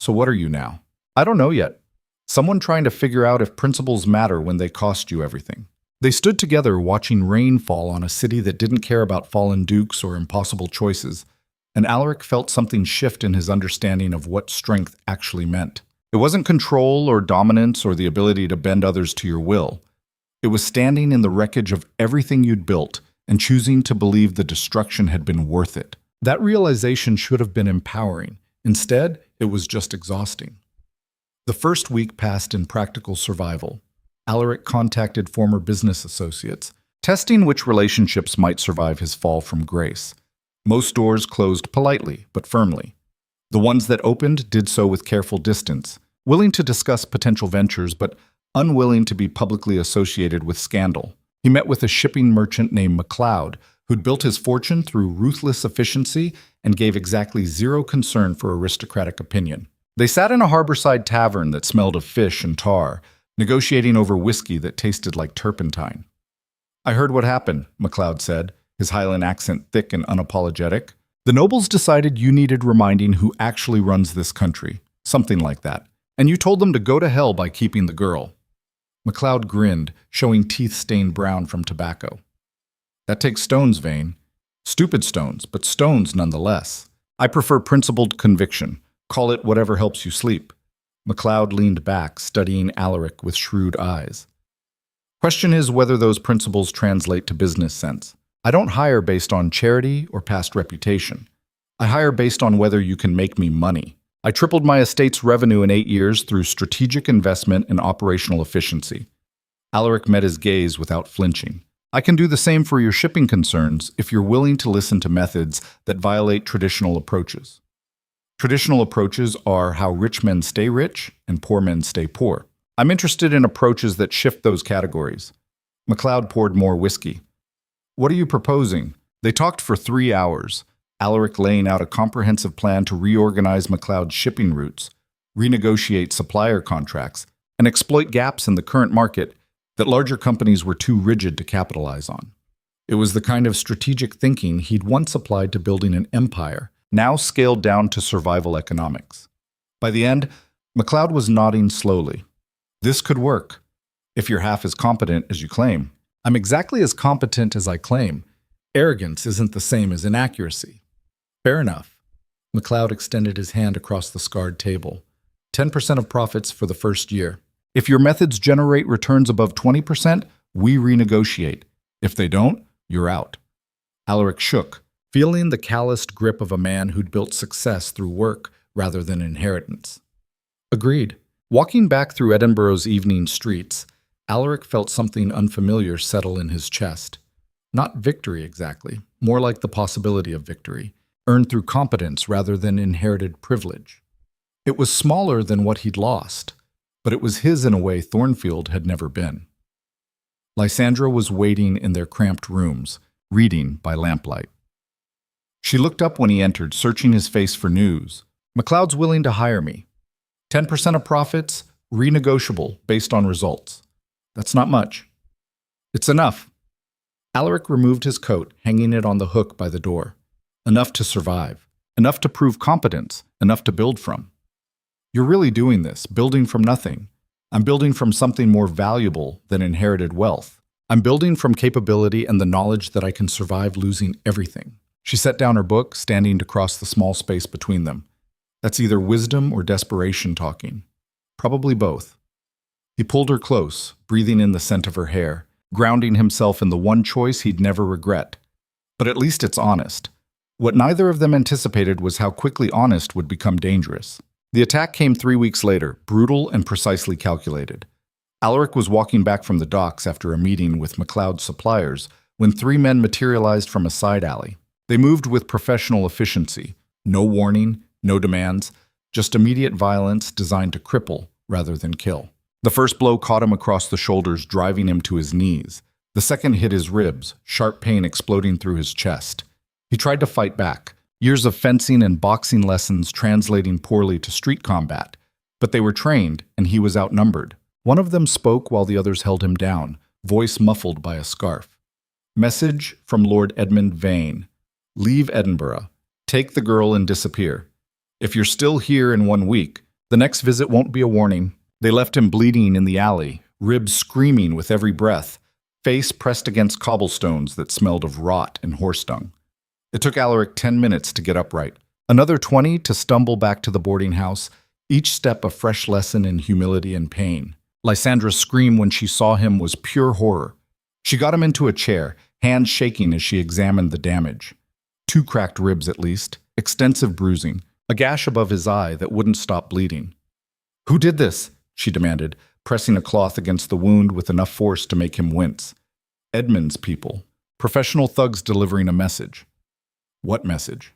So what are you now? I don't know yet. Someone trying to figure out if principles matter when they cost you everything." They stood together watching rain fall on a city that didn't care about fallen dukes or impossible choices, and Alaric felt something shift in his understanding of what strength actually meant. It wasn't control or dominance or the ability to bend others to your will. It was standing in the wreckage of everything you'd built and choosing to believe the destruction had been worth it. That realization should have been empowering. Instead, it was just exhausting. The first week passed in practical survival. Alaric contacted former business associates, testing which relationships might survive his fall from grace. Most doors closed politely, but firmly. The ones that opened did so with careful distance, willing to discuss potential ventures, but unwilling to be publicly associated with scandal. He met with a shipping merchant named McLeod, who'd built his fortune through ruthless efficiency and gave exactly zero concern for aristocratic opinion. They sat in a harborside tavern that smelled of fish and tar, negotiating over whiskey that tasted like turpentine. "I heard what happened," McLeod said, his Highland accent thick and unapologetic. "The nobles decided you needed reminding who actually runs this country, something like that, and you told them to go to hell by keeping the girl." McLeod grinned, showing teeth stained brown from tobacco. "That takes stones, Vane. Stupid stones, but stones nonetheless. I prefer principled conviction. Call it whatever helps you sleep." McLeod leaned back, studying Alaric with shrewd eyes. "Question is whether those principles translate to business sense. I don't hire based on charity or past reputation. I hire based on whether you can make me money. I tripled my estate's revenue in 8 years through strategic investment and operational efficiency." Alaric met his gaze without flinching. "I can do the same for your shipping concerns if you're willing to listen to methods that violate traditional approaches. Traditional approaches are how rich men stay rich and poor men stay poor. I'm interested in approaches that shift those categories." McLeod poured more whiskey. "What are you proposing?" They talked for 3 hours, Alaric laying out a comprehensive plan to reorganize McLeod's shipping routes, renegotiate supplier contracts, and exploit gaps in the current market that larger companies were too rigid to capitalize on. It was the kind of strategic thinking he'd once applied to building an empire, now scaled down to survival economics. By the end, McLeod was nodding slowly. "This could work, if you're half as competent as you claim." "I'm exactly as competent as I claim. Arrogance isn't the same as inaccuracy." "Fair enough." McLeod extended his hand across the scarred table. 10% of profits for the first year. If your methods generate returns above 20%, we renegotiate. If they don't, you're out. Alaric shook, feeling the calloused grip of a man who'd built success through work rather than inheritance. Agreed. Walking back through Edinburgh's evening streets, Alaric felt something unfamiliar settle in his chest. Not victory exactly, more like the possibility of victory, earned through competence rather than inherited privilege. It was smaller than what he'd lost, but it was his in a way Thornfield had never been. Lysandra was waiting in their cramped rooms, reading by lamplight. She looked up when he entered, searching his face for news. "McLeod's willing to hire me. 10% of profits, renegotiable based on results. That's not much." "It's enough." Alaric removed his coat, hanging it on the hook by the door. Enough to survive. Enough to prove competence. Enough to build from. "You're really doing this, building from nothing. I'm building from something more valuable than inherited wealth. I'm building from capability and the knowledge that I can survive losing everything." She set down her book, standing to cross the small space between them. "That's either wisdom or desperation talking. Probably both." He pulled her close, breathing in the scent of her hair, grounding himself in the one choice he'd never regret. But at least it's honest. What neither of them anticipated was how quickly honest would become dangerous. The attack came 3 weeks later, brutal and precisely calculated. Alaric was walking back from the docks after a meeting with McLeod's suppliers when 3 men materialized from a side alley. They moved with professional efficiency. No warning, no demands, just immediate violence designed to cripple rather than kill. The first blow caught him across the shoulders, driving him to his knees. The second hit his ribs, sharp pain exploding through his chest. He tried to fight back, years of fencing and boxing lessons translating poorly to street combat, but they were trained and he was outnumbered. One of them spoke while the others held him down, voice muffled by a scarf. "Message from Lord Edmund Vane. Leave Edinburgh. Take the girl and disappear. If you're still here in 1 week, the next visit won't be a warning." They left him bleeding in the alley, ribs screaming with every breath, face pressed against cobblestones that smelled of rot and horse dung. It took Alaric 10 minutes to get upright, another 20 to stumble back to the boarding house, each step a fresh lesson in humility and pain. Lysandra's scream when she saw him was pure horror. She got him into a chair, hands shaking as she examined the damage. 2 cracked ribs at least, extensive bruising, a gash above his eye that wouldn't stop bleeding. "Who did this?" she demanded, pressing a cloth against the wound with enough force to make him wince. "Edmund's people. Professional thugs delivering a message." "What message?"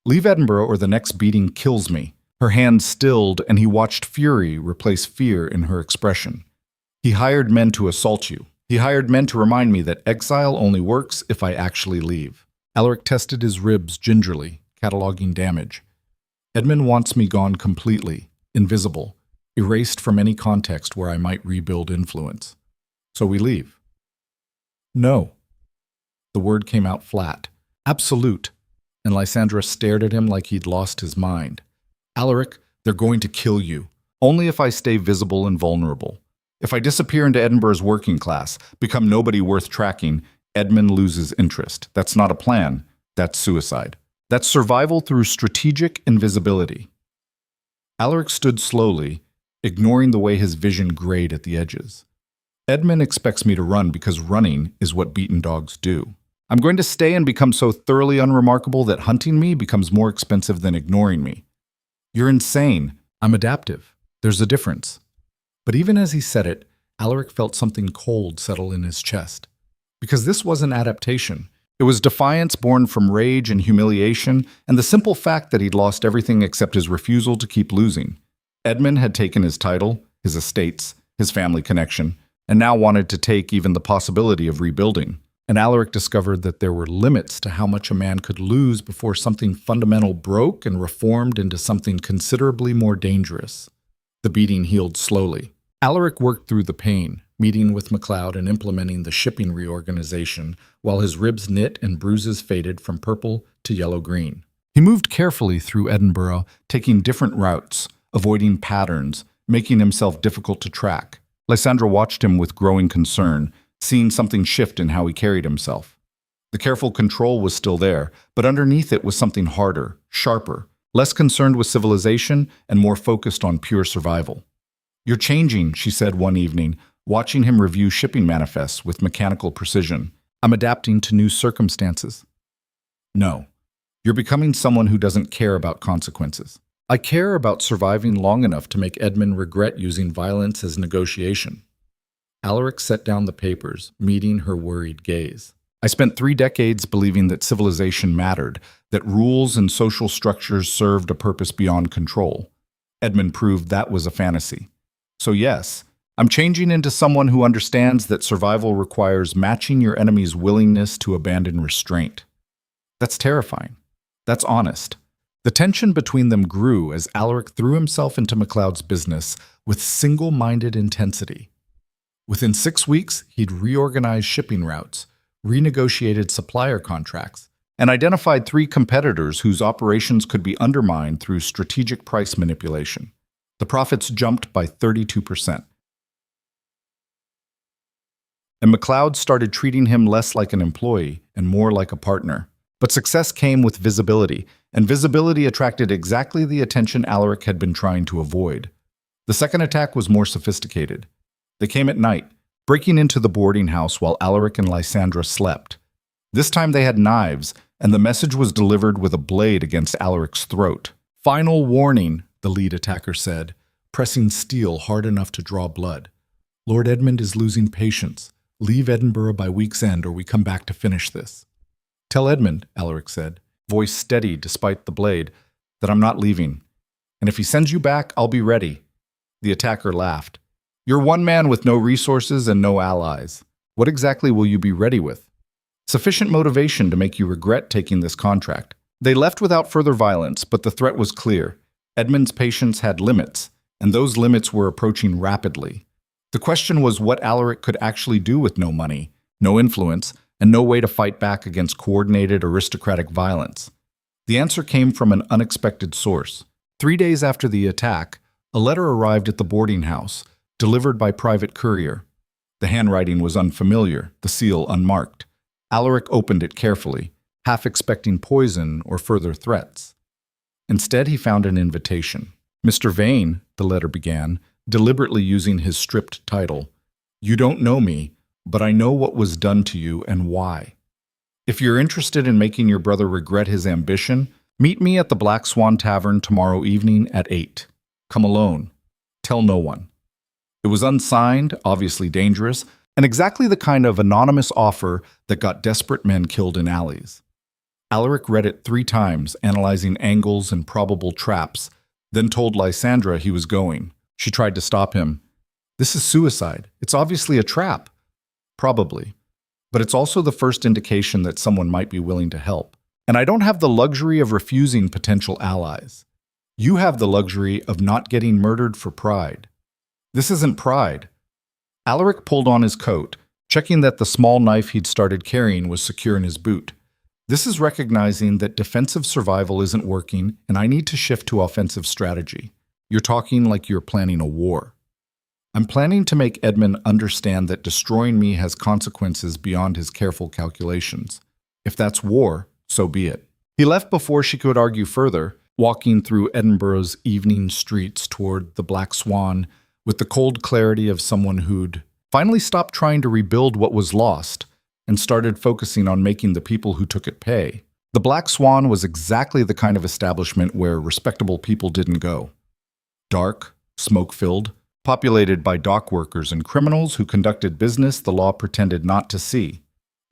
"Leave Edinburgh or the next beating kills me." Her hand stilled, and he watched fury replace fear in her expression. "He hired men to assault you. He hired men to remind me that exile only works if I actually leave." Alaric tested his ribs gingerly, cataloging damage. "Edmund wants me gone completely, invisible, erased from any context where I might rebuild influence. So we leave." "No." The word came out flat. "Absolute." And Lysandra stared at him like he'd lost his mind. "Alaric, they're going to kill you. Only if I stay visible and vulnerable. If I disappear into Edinburgh's working class, become nobody worth tracking, Edmund loses interest. That's not a plan. That's suicide. That's survival through strategic invisibility." Alaric stood slowly, ignoring the way his vision grayed at the edges. "Edmund expects me to run because running is what beaten dogs do. I'm going to stay and become so thoroughly unremarkable that hunting me becomes more expensive than ignoring me." "You're insane." "I'm adaptive. There's a difference." But even as he said it, Alaric felt something cold settle in his chest. Because this wasn't adaptation. It was defiance born from rage and humiliation, and the simple fact that he'd lost everything except his refusal to keep losing. Edmund had taken his title, his estates, his family connection, and now wanted to take even the possibility of rebuilding. And Alaric discovered that there were limits to how much a man could lose before something fundamental broke and reformed into something considerably more dangerous. The beating healed slowly. Alaric worked through the pain, meeting with MacLeod and implementing the shipping reorganization, while his ribs knit and bruises faded from purple to yellow-green. He moved carefully through Edinburgh, taking different routes, avoiding patterns, making himself difficult to track. Lysandra watched him with growing concern, seeing something shift in how he carried himself. The careful control was still there, but underneath it was something harder, sharper, less concerned with civilization and more focused on pure survival. "You're changing," she said one evening, watching him review shipping manifests with mechanical precision. "I'm adapting to new circumstances." "No. You're becoming someone who doesn't care about consequences." "I care about surviving long enough to make Edmund regret using violence as negotiation." Alaric set down the papers, meeting her worried gaze. "I spent 3 decades believing that civilization mattered, that rules and social structures served a purpose beyond control. Edmund proved that was a fantasy. So yes, I'm changing into someone who understands that survival requires matching your enemy's willingness to abandon restraint." That's terrifying. That's honest. The tension between them grew as Alaric threw himself into MacLeod's business with single-minded intensity. Within 6 weeks, he'd reorganized shipping routes, renegotiated supplier contracts, and identified 3 competitors whose operations could be undermined through strategic price manipulation. The profits jumped by 32%. And MacLeod started treating him less like an employee and more like a partner. But success came with visibility, and visibility attracted exactly the attention Alaric had been trying to avoid. The second attack was more sophisticated. They came at night, breaking into the boarding house while Alaric and Lysandra slept. This time they had knives, and the message was delivered with a blade against Alaric's throat. "Final warning," the lead attacker said, pressing steel hard enough to draw blood. "Lord Edmund is losing patience. Leave Edinburgh by week's end or we come back to finish this." "Tell Edmund," Alaric said, voice steady despite the blade, "that I'm not leaving. And if he sends you back, I'll be ready." The attacker laughed. "You're one man with no resources and no allies. What exactly will you be ready with?" "Sufficient motivation to make you regret taking this contract." They left without further violence, but the threat was clear. Edmund's patience had limits, and those limits were approaching rapidly. The question was what Alaric could actually do with no money, no influence, and no way to fight back against coordinated aristocratic violence. The answer came from an unexpected source. 3 days after the attack, a letter arrived at the boarding house, delivered by private courier. The handwriting was unfamiliar, the seal unmarked. Alaric opened it carefully, half expecting poison or further threats. Instead, he found an invitation. "Mr. Vane," the letter began, deliberately using his stripped title, "you don't know me, but I know what was done to you and why. If you're interested in making your brother regret his ambition, meet me at the Black Swan Tavern tomorrow evening at 8. Come alone. Tell no one." It was unsigned, obviously dangerous, and exactly the kind of anonymous offer that got desperate men killed in alleys. Alaric read it 3 times, analyzing angles and probable traps, then told Lysandra he was going. She tried to stop him. "This is suicide. It's obviously a trap." "Probably. But it's also the first indication that someone might be willing to help. And I don't have the luxury of refusing potential allies. You have the luxury of not getting murdered for pride." "This isn't pride." Alaric pulled on his coat, checking that the small knife he'd started carrying was secure in his boot. "This is recognizing that defensive survival isn't working, and I need to shift to offensive strategy. You're talking like you're planning a war." "I'm planning to make Edmund understand that destroying me has consequences beyond his careful calculations. If that's war, so be it." He left before she could argue further, walking through Edinburgh's evening streets toward the Black Swan with the cold clarity of someone who'd finally stopped trying to rebuild what was lost and started focusing on making the people who took it pay. The Black Swan was exactly the kind of establishment where respectable people didn't go. Dark, smoke-filled, populated by dock workers and criminals who conducted business the law pretended not to see.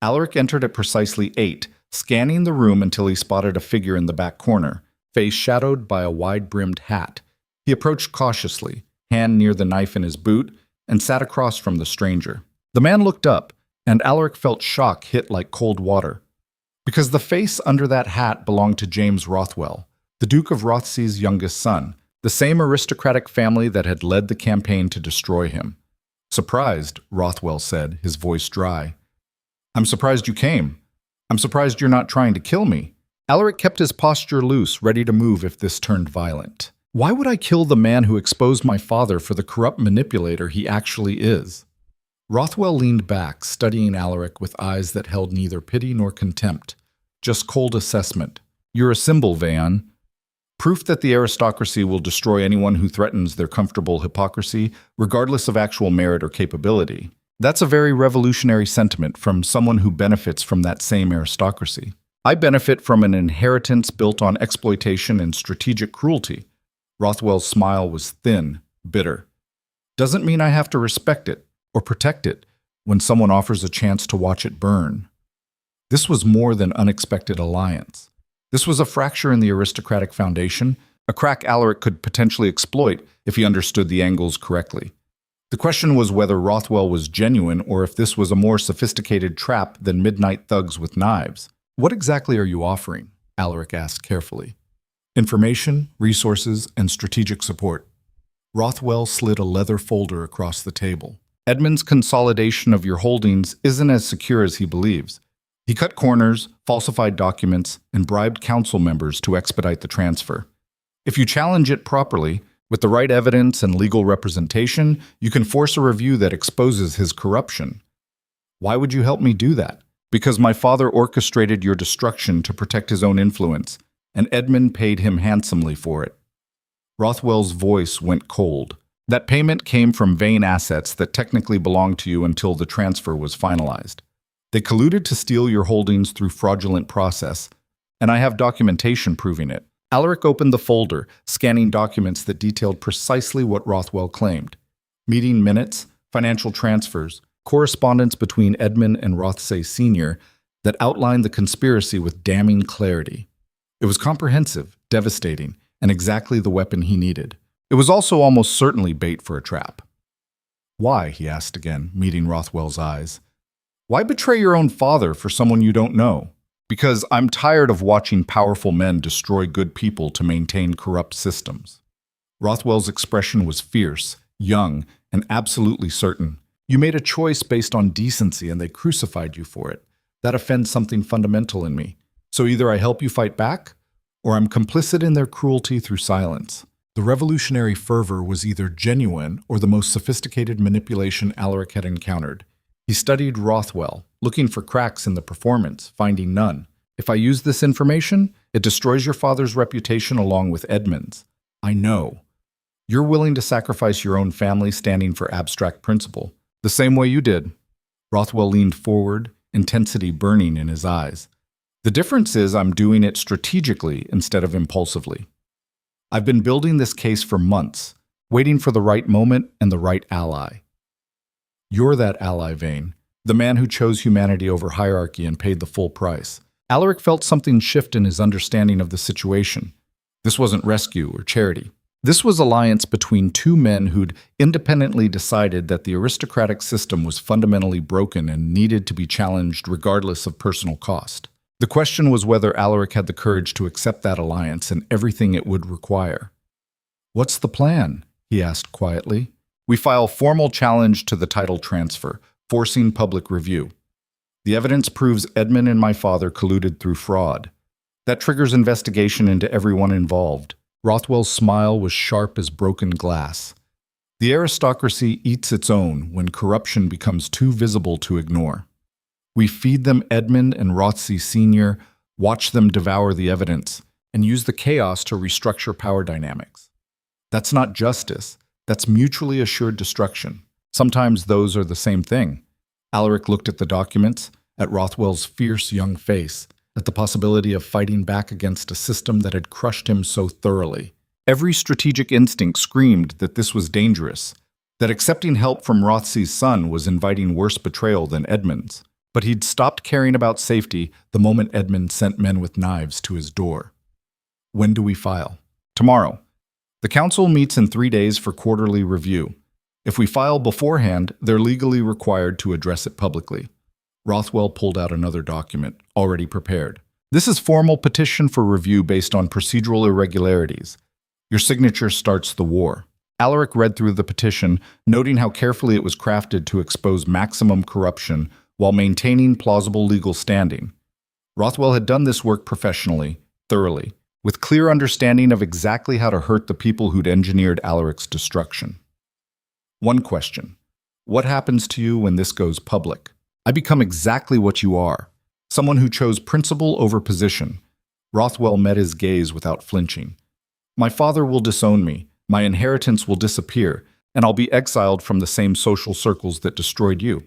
Alaric entered at precisely 8, scanning the room until he spotted a figure in the back corner, face shadowed by a wide-brimmed hat. He approached cautiously, hand near the knife in his boot, and sat across from the stranger. The man looked up, and Alaric felt shock hit like cold water. Because the face under that hat belonged to James Rothwell, the Duke of Rothesay's youngest son, the same aristocratic family that had led the campaign to destroy him. "Surprised," Rothwell said, his voice dry. "I'm surprised you came. I'm surprised you're not trying to kill me." Alaric kept his posture loose, ready to move if this turned violent. "Why would I kill the man who exposed my father for the corrupt manipulator he actually is?" Rothwell leaned back, studying Alaric with eyes that held neither pity nor contempt, just cold assessment. "You're a symbol, Vayan. Proof that the aristocracy will destroy anyone who threatens their comfortable hypocrisy, regardless of actual merit or capability. That's a very revolutionary sentiment from someone who benefits from that same aristocracy. I benefit from an inheritance built on exploitation and strategic cruelty." Rothwell's smile was thin, bitter. "Doesn't mean I have to respect it or protect it when someone offers a chance to watch it burn." This was more than unexpected alliance. This was a fracture in the aristocratic foundation, a crack Alaric could potentially exploit if he understood the angles correctly. The question was whether Rothwell was genuine or if this was a more sophisticated trap than midnight thugs with knives. "What exactly are you offering?" Alaric asked carefully. "Information, resources, and strategic support." Rothwell slid a leather folder across the table. "Edmund's consolidation of your holdings isn't as secure as he believes. He cut corners, falsified documents, and bribed council members to expedite the transfer. If you challenge it properly, with the right evidence and legal representation, you can force a review that exposes his corruption." "Why would you help me do that?" "Because my father orchestrated your destruction to protect his own influence, and Edmund paid him handsomely for it." Rothwell's voice went cold. "That payment came from Vane assets that technically belonged to you until the transfer was finalized. They colluded to steal your holdings through fraudulent process, and I have documentation proving it." Alaric opened the folder, scanning documents that detailed precisely what Rothwell claimed. Meeting minutes, financial transfers, correspondence between Edmund and Rothesay Sr. that outlined the conspiracy with damning clarity. It was comprehensive, devastating, and exactly the weapon he needed. It was also almost certainly bait for a trap. "Why?" he asked again, meeting Rothwell's eyes. "Why betray your own father for someone you don't know?" "Because I'm tired of watching powerful men destroy good people to maintain corrupt systems." Rothwell's expression was fierce, young, and absolutely certain. "You made a choice based on decency and they crucified you for it. That offends something fundamental in me. So either I help you fight back, or I'm complicit in their cruelty through silence." The revolutionary fervor was either genuine or the most sophisticated manipulation Alaric had encountered. He studied Rothwell, looking for cracks in the performance, finding none. If I use this information, it destroys your father's reputation along with Edmund's. I know. You're willing to sacrifice your own family standing for abstract principle, the same way you did. Rothwell leaned forward, intensity burning in his eyes. The difference is I'm doing it strategically instead of impulsively. I've been building this case for months, waiting for the right moment and the right ally. You're that ally, Vane, the man who chose humanity over hierarchy and paid the full price. Alaric felt something shift in his understanding of the situation. This wasn't rescue or charity. This was alliance between two men who'd independently decided that the aristocratic system was fundamentally broken and needed to be challenged regardless of personal cost. The question was whether Alaric had the courage to accept that alliance and everything it would require. "What's the plan?" he asked quietly. "We file formal challenge to the title transfer, forcing public review. The evidence proves Edmund and my father colluded through fraud. That triggers investigation into everyone involved." Rothwell's smile was sharp as broken glass. The aristocracy eats its own when corruption becomes too visible to ignore. We feed them Edmund and Rothsey Sr., watch them devour the evidence, and use the chaos to restructure power dynamics. That's not justice. That's mutually assured destruction. Sometimes those are the same thing. Alaric looked at the documents, at Rothwell's fierce young face, at the possibility of fighting back against a system that had crushed him so thoroughly. Every strategic instinct screamed that this was dangerous, that accepting help from Rothsey's son was inviting worse betrayal than Edmund's. But he'd stopped caring about safety the moment Edmund sent men with knives to his door. "When do we file?" "Tomorrow. The council meets in 3 days for quarterly review. If we file beforehand, they're legally required to address it publicly." Rothwell pulled out another document, already prepared. "This is formal petition for review based on procedural irregularities. Your signature starts the war." Alaric read through the petition, noting how carefully it was crafted to expose maximum corruption while maintaining plausible legal standing. Rothwell had done this work professionally, thoroughly, with clear understanding of exactly how to hurt the people who'd engineered Alaric's destruction. One question: what happens to you when this goes public? "I become exactly what you are, someone who chose principle over position." Rothwell met his gaze without flinching. "My father will disown me, my inheritance will disappear, and I'll be exiled from the same social circles that destroyed you.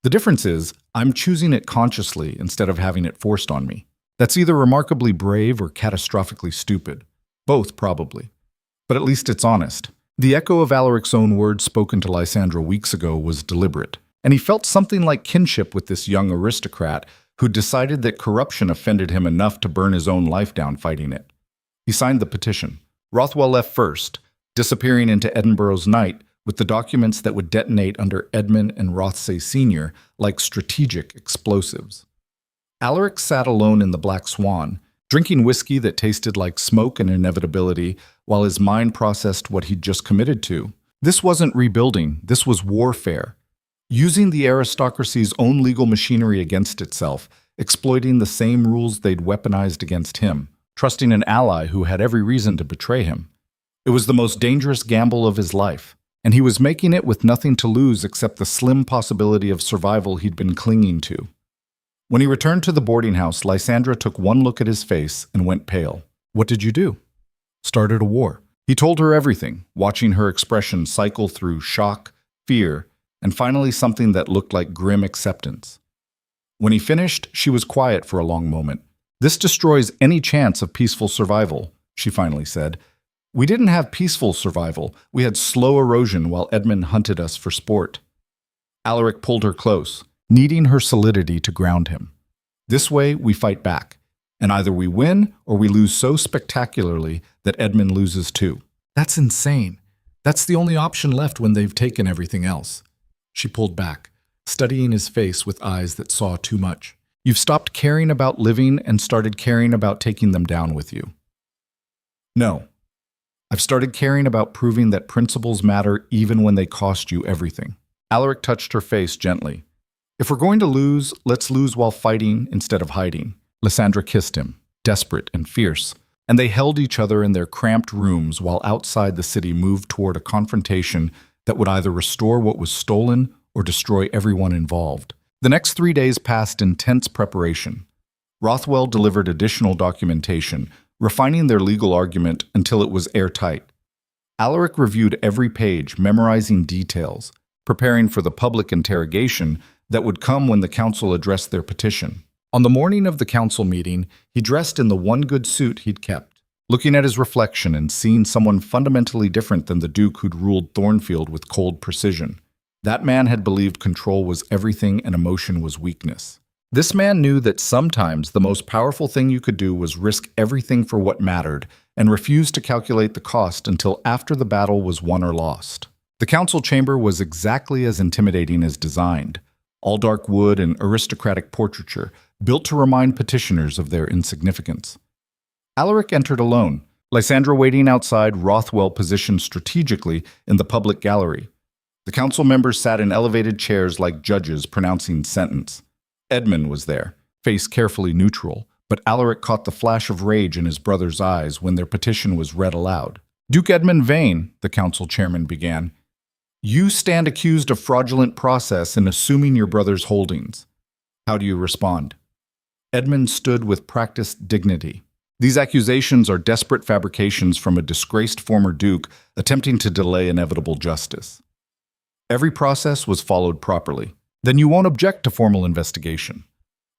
The difference is, I'm choosing it consciously instead of having it forced on me. That's either remarkably brave or catastrophically stupid. Both, probably. But at least it's honest." The echo of Alaric's own words spoken to Lysandra weeks ago was deliberate, and he felt something like kinship with this young aristocrat who decided that corruption offended him enough to burn his own life down fighting it. He signed the petition. Rothwell left first, disappearing into Edinburgh's night with the documents that would detonate under Edmund and Rothsey Sr. like strategic explosives. Alaric sat alone in the Black Swan, drinking whiskey that tasted like smoke and inevitability, while his mind processed what he'd just committed to. This wasn't rebuilding, this was warfare. Using the aristocracy's own legal machinery against itself, exploiting the same rules they'd weaponized against him, trusting an ally who had every reason to betray him. It was the most dangerous gamble of his life, and he was making it with nothing to lose except the slim possibility of survival he'd been clinging to. When he returned to the boarding house, Lysandra took one look at his face and went pale. "What did you do?" "Started a war." He told her everything, watching her expression cycle through shock, fear, and finally something that looked like grim acceptance. When he finished, she was quiet for a long moment. "This destroys any chance of peaceful survival," she finally said. "We didn't have peaceful survival. We had slow erosion while Edmund hunted us for sport." Alaric pulled her close, needing her solidity to ground him. "This way, we fight back, and either we win or we lose so spectacularly that Edmund loses too." "That's insane. That's the only option left when they've taken everything else." She pulled back, studying his face with eyes that saw too much. "You've stopped caring about living and started caring about taking them down with you." "No. I've started caring about proving that principles matter even when they cost you everything." Alaric touched her face gently. "If we're going to lose, let's lose while fighting instead of hiding." Lysandra kissed him, desperate and fierce, and they held each other in their cramped rooms while outside the city moved toward a confrontation that would either restore what was stolen or destroy everyone involved. The next 3 days passed in tense preparation. Rothwell delivered additional documentation, refining their legal argument until it was airtight. Alaric reviewed every page, memorizing details, preparing for the public interrogation that would come when the council addressed their petition. On the morning of the council meeting, he dressed in the one good suit he'd kept, looking at his reflection and seeing someone fundamentally different than the Duke who'd ruled Thornfield with cold precision. That man had believed control was everything and emotion was weakness. This man knew that sometimes the most powerful thing you could do was risk everything for what mattered and refuse to calculate the cost until after the battle was won or lost. The council chamber was exactly as intimidating as designed, all dark wood and aristocratic portraiture, built to remind petitioners of their insignificance. Alaric entered alone, Lysandra waiting outside, Rothwell positioned strategically in the public gallery. The council members sat in elevated chairs like judges pronouncing sentence. Edmund was there, face carefully neutral, but Alaric caught the flash of rage in his brother's eyes when their petition was read aloud. Duke Edmund Vane, the council chairman began, you stand accused of fraudulent process in assuming your brother's holdings. How do you respond? Edmund stood with practiced dignity. These accusations are desperate fabrications from a disgraced former duke attempting to delay inevitable justice. Every process was followed properly. Then you won't object to formal investigation.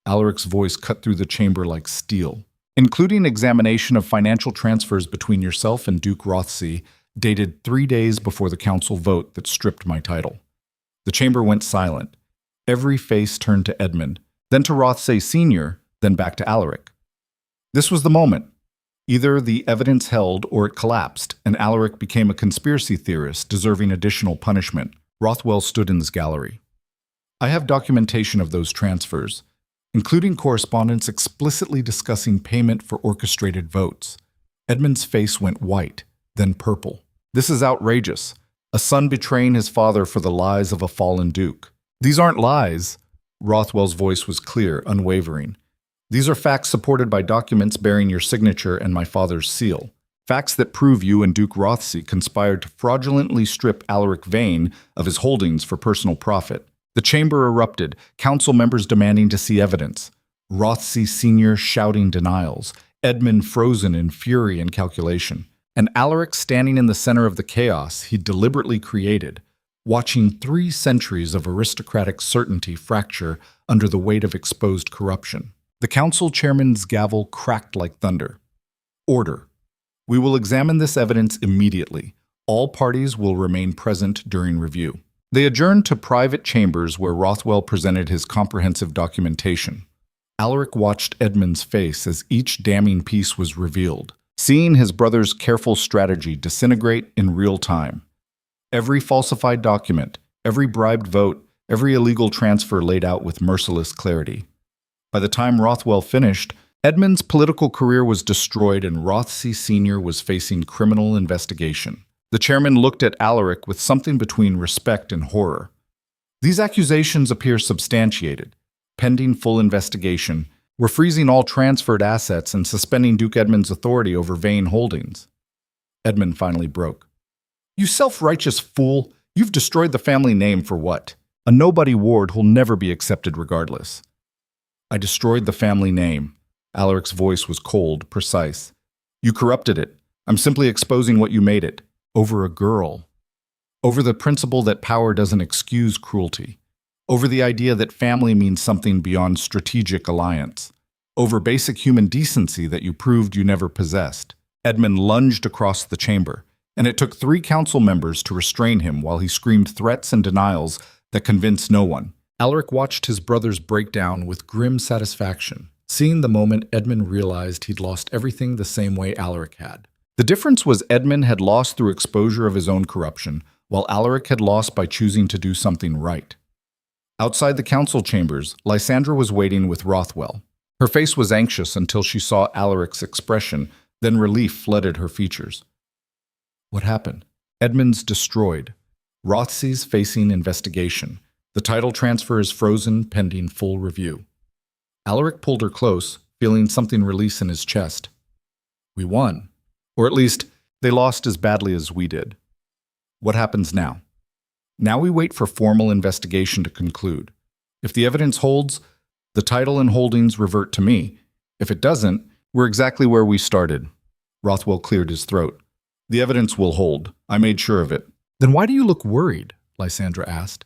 Alaric's voice cut through the chamber like steel, including examination of financial transfers between yourself and Duke Rothsey, dated 3 days before the council vote that stripped my title. The chamber went silent. Every face turned to Edmund, then to Rothsey Sr., then back to Alaric. This was the moment. Either the evidence held or it collapsed, and Alaric became a conspiracy theorist deserving additional punishment. Rothwell stood in this gallery. I have documentation of those transfers, including correspondence explicitly discussing payment for orchestrated votes. Edmund's face went white, then purple. This is outrageous. A son betraying his father for the lies of a fallen duke. These aren't lies. Rothwell's voice was clear, unwavering. These are facts supported by documents bearing your signature and my father's seal. Facts that prove you and Duke Rothsey conspired to fraudulently strip Alaric Vane of his holdings for personal profit. The chamber erupted, council members demanding to see evidence. Rothsey Sr. shouting denials, Edmund frozen in fury and calculation, and Alaric standing in the center of the chaos he deliberately created, watching 3 centuries of aristocratic certainty fracture under the weight of exposed corruption. The council chairman's gavel cracked like thunder. Order. We will examine this evidence immediately. All parties will remain present during review. They adjourned to private chambers where Rothwell presented his comprehensive documentation. Alaric watched Edmund's face as each damning piece was revealed, seeing his brother's careful strategy disintegrate in real time. Every falsified document, every bribed vote, every illegal transfer laid out with merciless clarity. By the time Rothwell finished, Edmund's political career was destroyed and Rothsey Sr. was facing criminal investigation. The chairman looked at Alaric with something between respect and horror. These accusations appear substantiated. Pending full investigation, we're freezing all transferred assets and suspending Duke Edmund's authority over Vane holdings. Edmund finally broke. You self-righteous fool! You've destroyed the family name for what? A nobody ward who'll never be accepted regardless. I destroyed the family name. Alaric's voice was cold, precise. You corrupted it. I'm simply exposing what you made it. Over a girl. Over the principle that power doesn't excuse cruelty. Over the idea that family means something beyond strategic alliance. Over basic human decency that you proved you never possessed. Edmund lunged across the chamber, and it took 3 council members to restrain him while he screamed threats and denials that convinced no one. Alaric watched his brother's breakdown with grim satisfaction, seeing the moment Edmund realized he'd lost everything the same way Alaric had. The difference was Edmund had lost through exposure of his own corruption, while Alaric had lost by choosing to do something right. Outside the council chambers, Lysandra was waiting with Rothwell. Her face was anxious until she saw Alaric's expression, then relief flooded her features. What happened? Edmund's destroyed. Rothsey's facing investigation. The title transfer is frozen pending full review. Alaric pulled her close, feeling something release in his chest. We won. Or at least, they lost as badly as we did. What happens now? Now we wait for formal investigation to conclude. If the evidence holds, the title and holdings revert to me. If it doesn't, we're exactly where we started. Rothwell cleared his throat. The evidence will hold. I made sure of it. Then why do you look worried? Lysandra asked.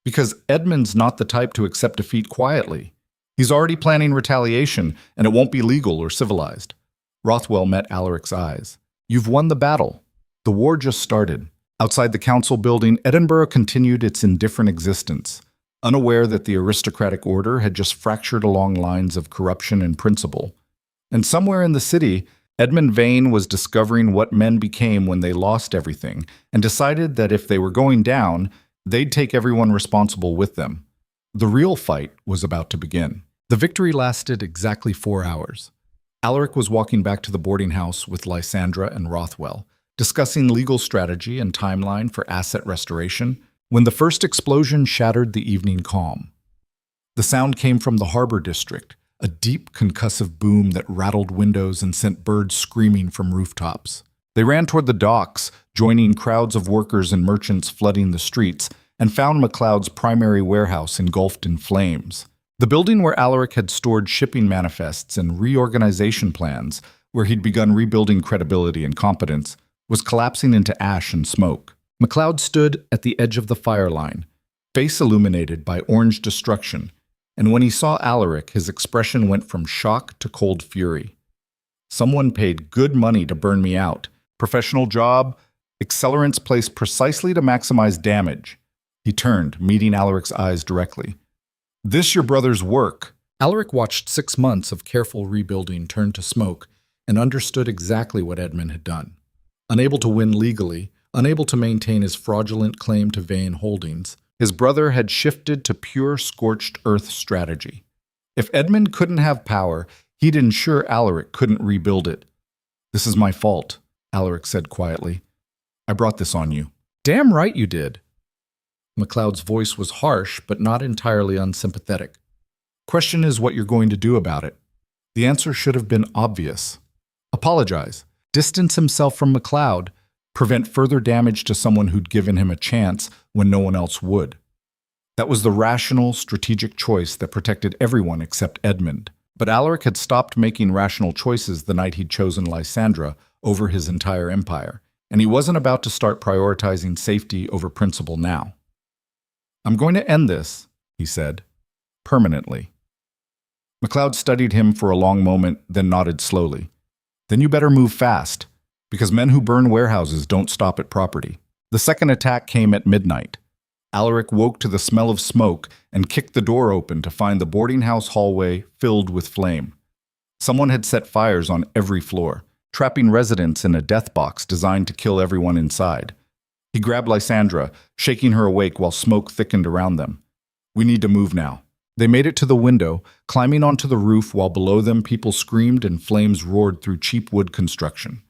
Because Edmund's not the type to accept defeat quietly. He's already planning retaliation, and it won't be legal or civilized. Rothwell met Alaric's eyes. You've won the battle. The war just started. Outside the council building, Edinburgh continued its indifferent existence, unaware that the aristocratic order had just fractured along lines of corruption and principle. And somewhere in the city, Edmund Vane was discovering what men became when they lost everything, and decided that if they were going down, they'd take everyone responsible with them. The real fight was about to begin. The victory lasted exactly 4 hours. Alaric was walking back to the boarding house with Lysandra and Rothwell, discussing legal strategy and timeline for asset restoration, when the first explosion shattered the evening calm. The sound came from the harbor district, a deep concussive boom that rattled windows and sent birds screaming from rooftops. They ran toward the docks, joining crowds of workers and merchants flooding the streets, and found McLeod's primary warehouse engulfed in flames. The building where Alaric had stored shipping manifests and reorganization plans, where he'd begun rebuilding credibility and competence, was collapsing into ash and smoke. McLeod stood at the edge of the fire line, face illuminated by orange destruction, and when he saw Alaric, his expression went from shock to cold fury. Someone paid good money to burn me out. Professional job, accelerants placed precisely to maximize damage. He turned, meeting Alaric's eyes directly. This your brother's work. Alaric watched 6 months of careful rebuilding turn to smoke and understood exactly what Edmund had done. Unable to win legally, unable to maintain his fraudulent claim to Vane holdings, his brother had shifted to pure scorched earth strategy. If Edmund couldn't have power, he'd ensure Alaric couldn't rebuild it. This is my fault, Alaric said quietly. I brought this on you. Damn right you did. McLeod's voice was harsh, but not entirely unsympathetic. Question is what you're going to do about it. The answer should have been obvious. Apologize. Distance himself from McLeod, prevent further damage to someone who'd given him a chance when no one else would. That was the rational, strategic choice that protected everyone except Edmund. But Alaric had stopped making rational choices the night he'd chosen Lysandra over his entire empire, and he wasn't about to start prioritizing safety over principle now. I'm going to end this, he said, permanently. McLeod studied him for a long moment, then nodded slowly. Then you better move fast, because men who burn warehouses don't stop at property. The second attack came at midnight. Alaric woke to the smell of smoke and kicked the door open to find the boarding house hallway filled with flame. Someone had set fires on every floor, trapping residents in a death box designed to kill everyone inside. He grabbed Lysandra, shaking her awake while smoke thickened around them. We need to move now. They made it to the window, climbing onto the roof while below them people screamed and flames roared through cheap wood construction.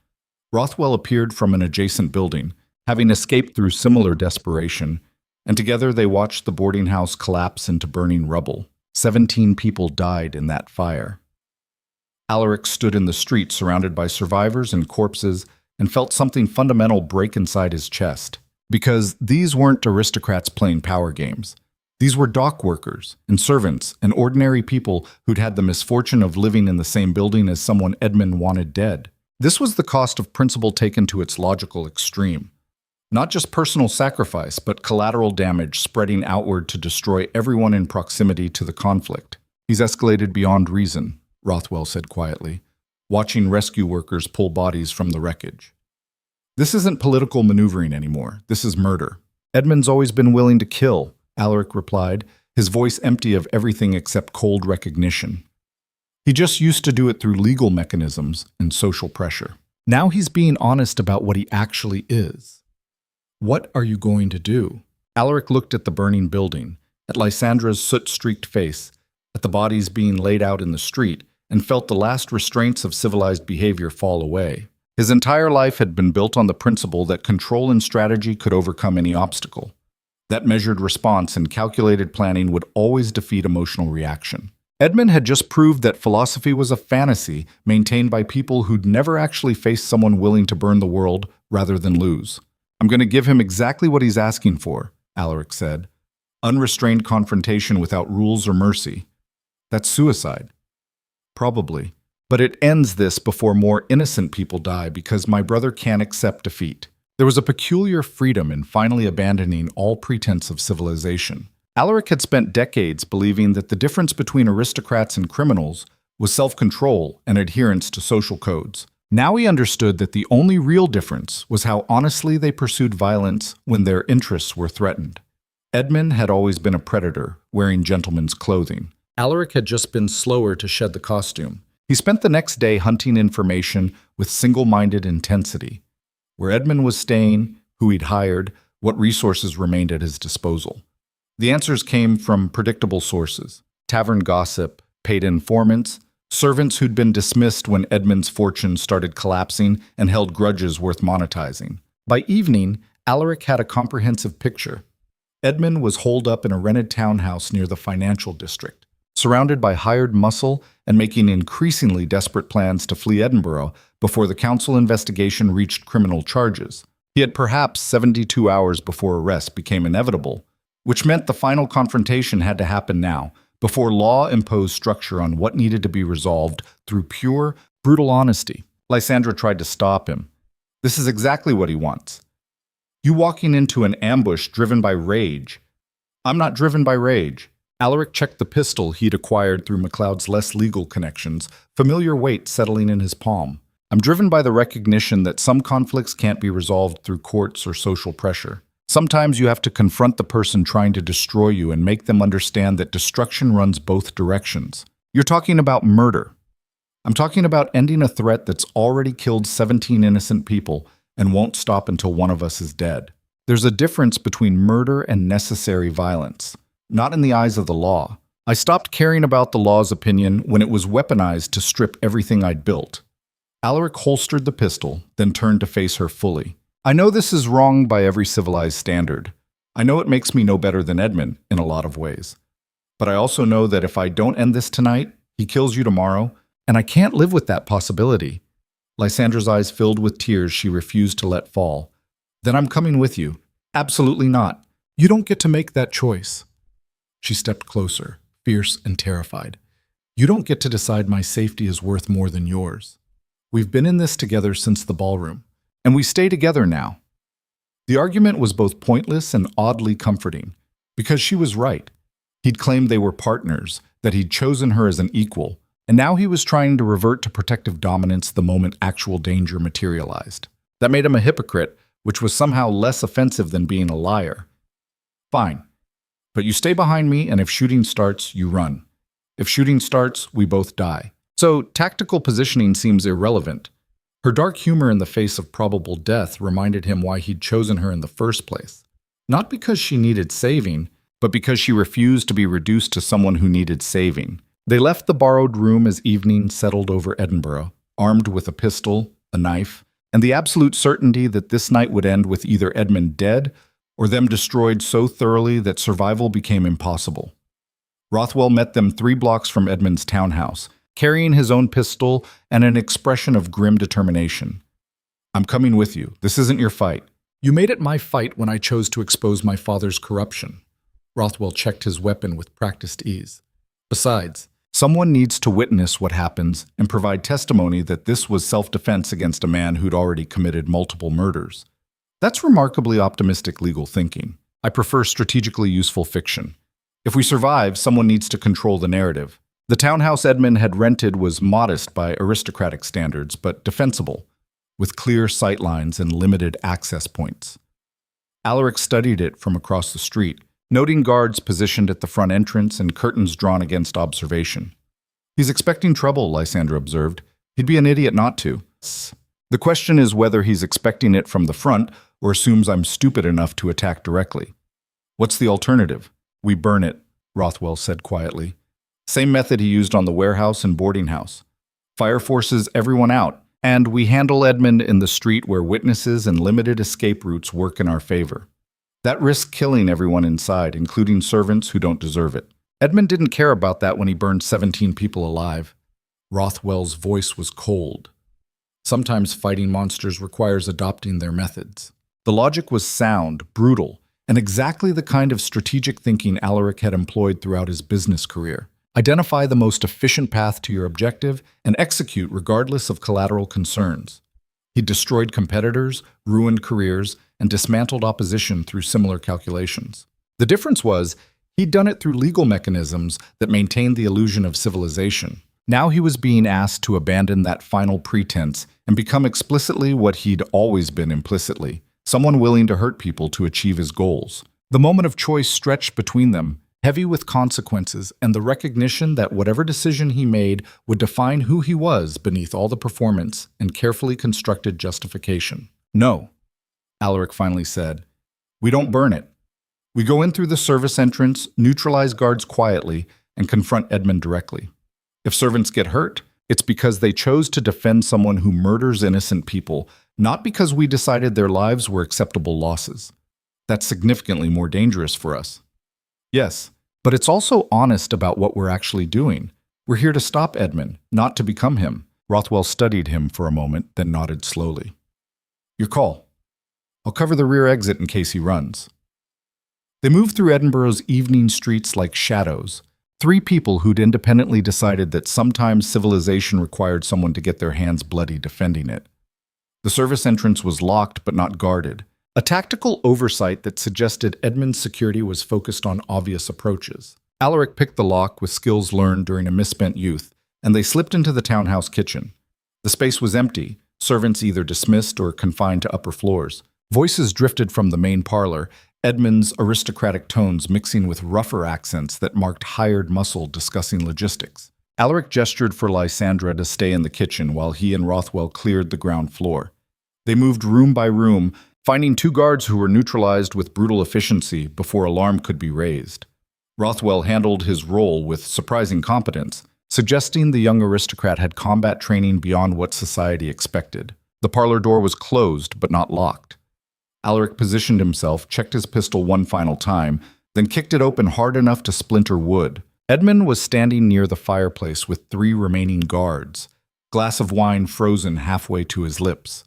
Rothwell appeared from an adjacent building, having escaped through similar desperation, and together they watched the boarding house collapse into burning rubble. 17 people died in that fire. Alaric stood in the street surrounded by survivors and corpses and felt something fundamental break inside his chest. Because these weren't aristocrats playing power games. These were dock workers and servants and ordinary people who'd had the misfortune of living in the same building as someone Edmund wanted dead. This was the cost of principle taken to its logical extreme. Not just personal sacrifice, but collateral damage spreading outward to destroy everyone in proximity to the conflict. He's escalated beyond reason, Rothwell said quietly, watching rescue workers pull bodies from the wreckage. This isn't political maneuvering anymore. This is murder. Edmund's always been willing to kill, Alaric replied, his voice empty of everything except cold recognition. He just used to do it through legal mechanisms and social pressure. Now he's being honest about what he actually is. What are you going to do? Alaric looked at the burning building, at Lysandra's soot-streaked face, at the bodies being laid out in the street, and felt the last restraints of civilized behavior fall away. His entire life had been built on the principle that control and strategy could overcome any obstacle. That measured response and calculated planning would always defeat emotional reaction. Edmund had just proved that philosophy was a fantasy maintained by people who'd never actually faced someone willing to burn the world rather than lose. I'm going to give him exactly what he's asking for, Alaric said. Unrestrained confrontation without rules or mercy. That's suicide. Probably. But it ends this before more innocent people die because my brother can't accept defeat. There was a peculiar freedom in finally abandoning all pretense of civilization. Alaric had spent decades believing that the difference between aristocrats and criminals was self-control and adherence to social codes. Now he understood that the only real difference was how honestly they pursued violence when their interests were threatened. Edmund had always been a predator, wearing gentleman's clothing. Alaric had just been slower to shed the costume. He spent the next day hunting information with single-minded intensity. Where Edmund was staying, who he'd hired, what resources remained at his disposal. The answers came from predictable sources: tavern gossip, paid informants, servants who'd been dismissed when Edmund's fortune started collapsing and held grudges worth monetizing. By evening, Alaric had a comprehensive picture. Edmund was holed up in a rented townhouse near the financial district, surrounded by hired muscle and making increasingly desperate plans to flee Edinburgh before the council investigation reached criminal charges. He had perhaps 72 hours before arrest became inevitable, which meant the final confrontation had to happen now, before law imposed structure on what needed to be resolved through pure, brutal honesty. Lysandra tried to stop him. This is exactly what he wants. You walking into an ambush driven by rage. I'm not driven by rage. Alaric checked the pistol he'd acquired through MacLeod's less legal connections, familiar weight settling in his palm. I'm driven by the recognition that some conflicts can't be resolved through courts or social pressure. Sometimes you have to confront the person trying to destroy you and make them understand that destruction runs both directions. You're talking about murder. I'm talking about ending a threat that's already killed 17 innocent people and won't stop until one of us is dead. There's a difference between murder and necessary violence, not in the eyes of the law. I stopped caring about the law's opinion when it was weaponized to strip everything I'd built. Alaric holstered the pistol, then turned to face her fully. I know this is wrong by every civilized standard. I know it makes me no better than Edmund in a lot of ways. But I also know that if I don't end this tonight, he kills you tomorrow, and I can't live with that possibility. Lysandra's eyes filled with tears she refused to let fall. Then I'm coming with you. Absolutely not. You don't get to make that choice. She stepped closer, fierce and terrified. You don't get to decide my safety is worth more than yours. We've been in this together since the ballroom. And we stay together now. The argument was both pointless and oddly comforting, because she was right. He'd claimed they were partners, that he'd chosen her as an equal, and now he was trying to revert to protective dominance the moment actual danger materialized. That made him a hypocrite, which was somehow less offensive than being a liar. Fine. But you stay behind me, and if shooting starts, you run. If shooting starts, we both die. So tactical positioning seems irrelevant. Her dark humor in the face of probable death reminded him why he'd chosen her in the first place. Not because she needed saving, but because she refused to be reduced to someone who needed saving. They left the borrowed room as evening settled over Edinburgh, armed with a pistol, a knife, and the absolute certainty that this night would end with either Edmund dead or them destroyed so thoroughly that survival became impossible. Rothwell met them 3 blocks from Edmund's townhouse, carrying his own pistol and an expression of grim determination. I'm coming with you. This isn't your fight. You made it my fight when I chose to expose my father's corruption. Rothwell checked his weapon with practiced ease. Besides, someone needs to witness what happens and provide testimony that this was self-defense against a man who'd already committed multiple murders. That's remarkably optimistic legal thinking. I prefer strategically useful fiction. If we survive, someone needs to control the narrative. The townhouse Edmund had rented was modest by aristocratic standards, but defensible, with clear sightlines and limited access points. Alaric studied it from across the street, noting guards positioned at the front entrance and curtains drawn against observation. He's expecting trouble, Lysandra observed. He'd be an idiot not to. The question is whether he's expecting it from the front or assumes I'm stupid enough to attack directly. What's the alternative? We burn it, Rothwell said quietly. Same method he used on the warehouse and boarding house. Fire forces everyone out, and we handle Edmund in the street where witnesses and limited escape routes work in our favor. That risks killing everyone inside, including servants who don't deserve it. Edmund didn't care about that when he burned 17 people alive. Rothwell's voice was cold. Sometimes fighting monsters requires adopting their methods. The logic was sound, brutal, and exactly the kind of strategic thinking Alaric had employed throughout his business career. Identify the most efficient path to your objective and execute regardless of collateral concerns. He destroyed competitors, ruined careers, and dismantled opposition through similar calculations. The difference was, he'd done it through legal mechanisms that maintained the illusion of civilization. Now he was being asked to abandon that final pretense and become explicitly what he'd always been implicitly, someone willing to hurt people to achieve his goals. The moment of choice stretched between them, heavy with consequences and the recognition that whatever decision he made would define who he was beneath all the performance and carefully constructed justification. "No," Alaric finally said. "We don't burn it. We go in through the service entrance, neutralize guards quietly, and confront Edmund directly. If servants get hurt, it's because they chose to defend someone who murders innocent people, not because we decided their lives were acceptable losses. That's significantly more dangerous for us." "Yes, but it's also honest about what we're actually doing. We're here to stop Edmund, not to become him." Rothwell studied him for a moment, then nodded slowly. "Your call. I'll cover the rear exit in case he runs." They moved through Edinburgh's evening streets like shadows. Three people who'd independently decided that sometimes civilization required someone to get their hands bloody defending it. The service entrance was locked but not guarded, a tactical oversight that suggested Edmund's security was focused on obvious approaches. Alaric picked the lock with skills learned during a misspent youth, and they slipped into the townhouse kitchen. The space was empty, servants either dismissed or confined to upper floors. Voices drifted from the main parlor, Edmund's aristocratic tones mixing with rougher accents that marked hired muscle discussing logistics. Alaric gestured for Lysandra to stay in the kitchen while he and Rothwell cleared the ground floor. They moved room by room, finding two guards who were neutralized with brutal efficiency before alarm could be raised. Rothwell handled his role with surprising competence, suggesting the young aristocrat had combat training beyond what society expected. The parlor door was closed but not locked. Alaric positioned himself, checked his pistol one final time, then kicked it open hard enough to splinter wood. Edmund was standing near the fireplace with three remaining guards, glass of wine frozen halfway to his lips.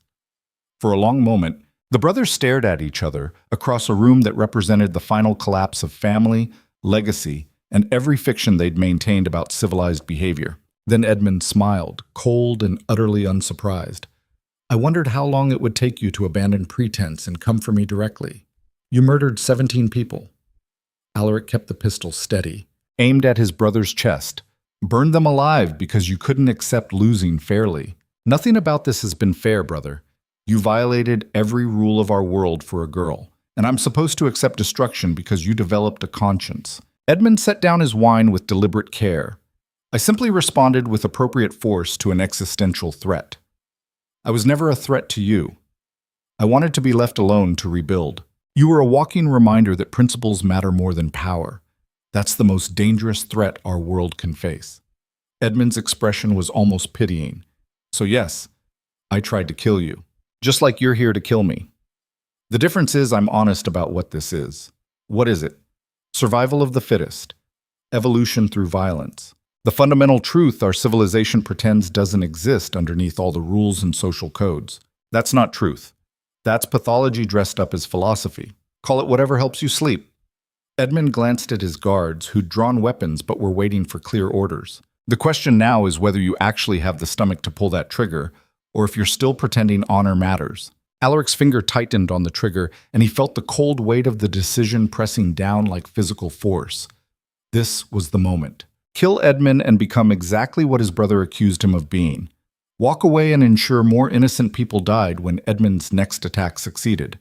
For a long moment, the brothers stared at each other across a room that represented the final collapse of family, legacy, and every fiction they'd maintained about civilized behavior. Then Edmund smiled, cold and utterly unsurprised. "I wondered how long it would take you to abandon pretense and come for me directly. You murdered 17 people." Alaric kept the pistol steady, aimed at his brother's chest. "Burned them alive because you couldn't accept losing fairly. Nothing about this has been fair, brother. You violated every rule of our world for a girl, and I'm supposed to accept destruction because you developed a conscience." Edmund set down his wine with deliberate care. "I simply responded with appropriate force to an existential threat. I was never a threat to you. I wanted to be left alone to rebuild. You were a walking reminder that principles matter more than power. That's the most dangerous threat our world can face." Edmund's expression was almost pitying. "So yes, I tried to kill you. Just like you're here to kill me. The difference is I'm honest about what this is. What is it? Survival of the fittest. Evolution through violence. The fundamental truth our civilization pretends doesn't exist underneath all the rules and social codes. That's not truth. That's pathology dressed up as philosophy. Call it whatever helps you sleep." Edmund glanced at his guards, who'd drawn weapons but were waiting for clear orders. "The question now is whether you actually have the stomach to pull that trigger, or if you're still pretending honor matters." Alaric's finger tightened on the trigger, and he felt the cold weight of the decision pressing down like physical force. This was the moment. Kill Edmund and become exactly what his brother accused him of being. Walk away and ensure more innocent people died when Edmund's next attack succeeded.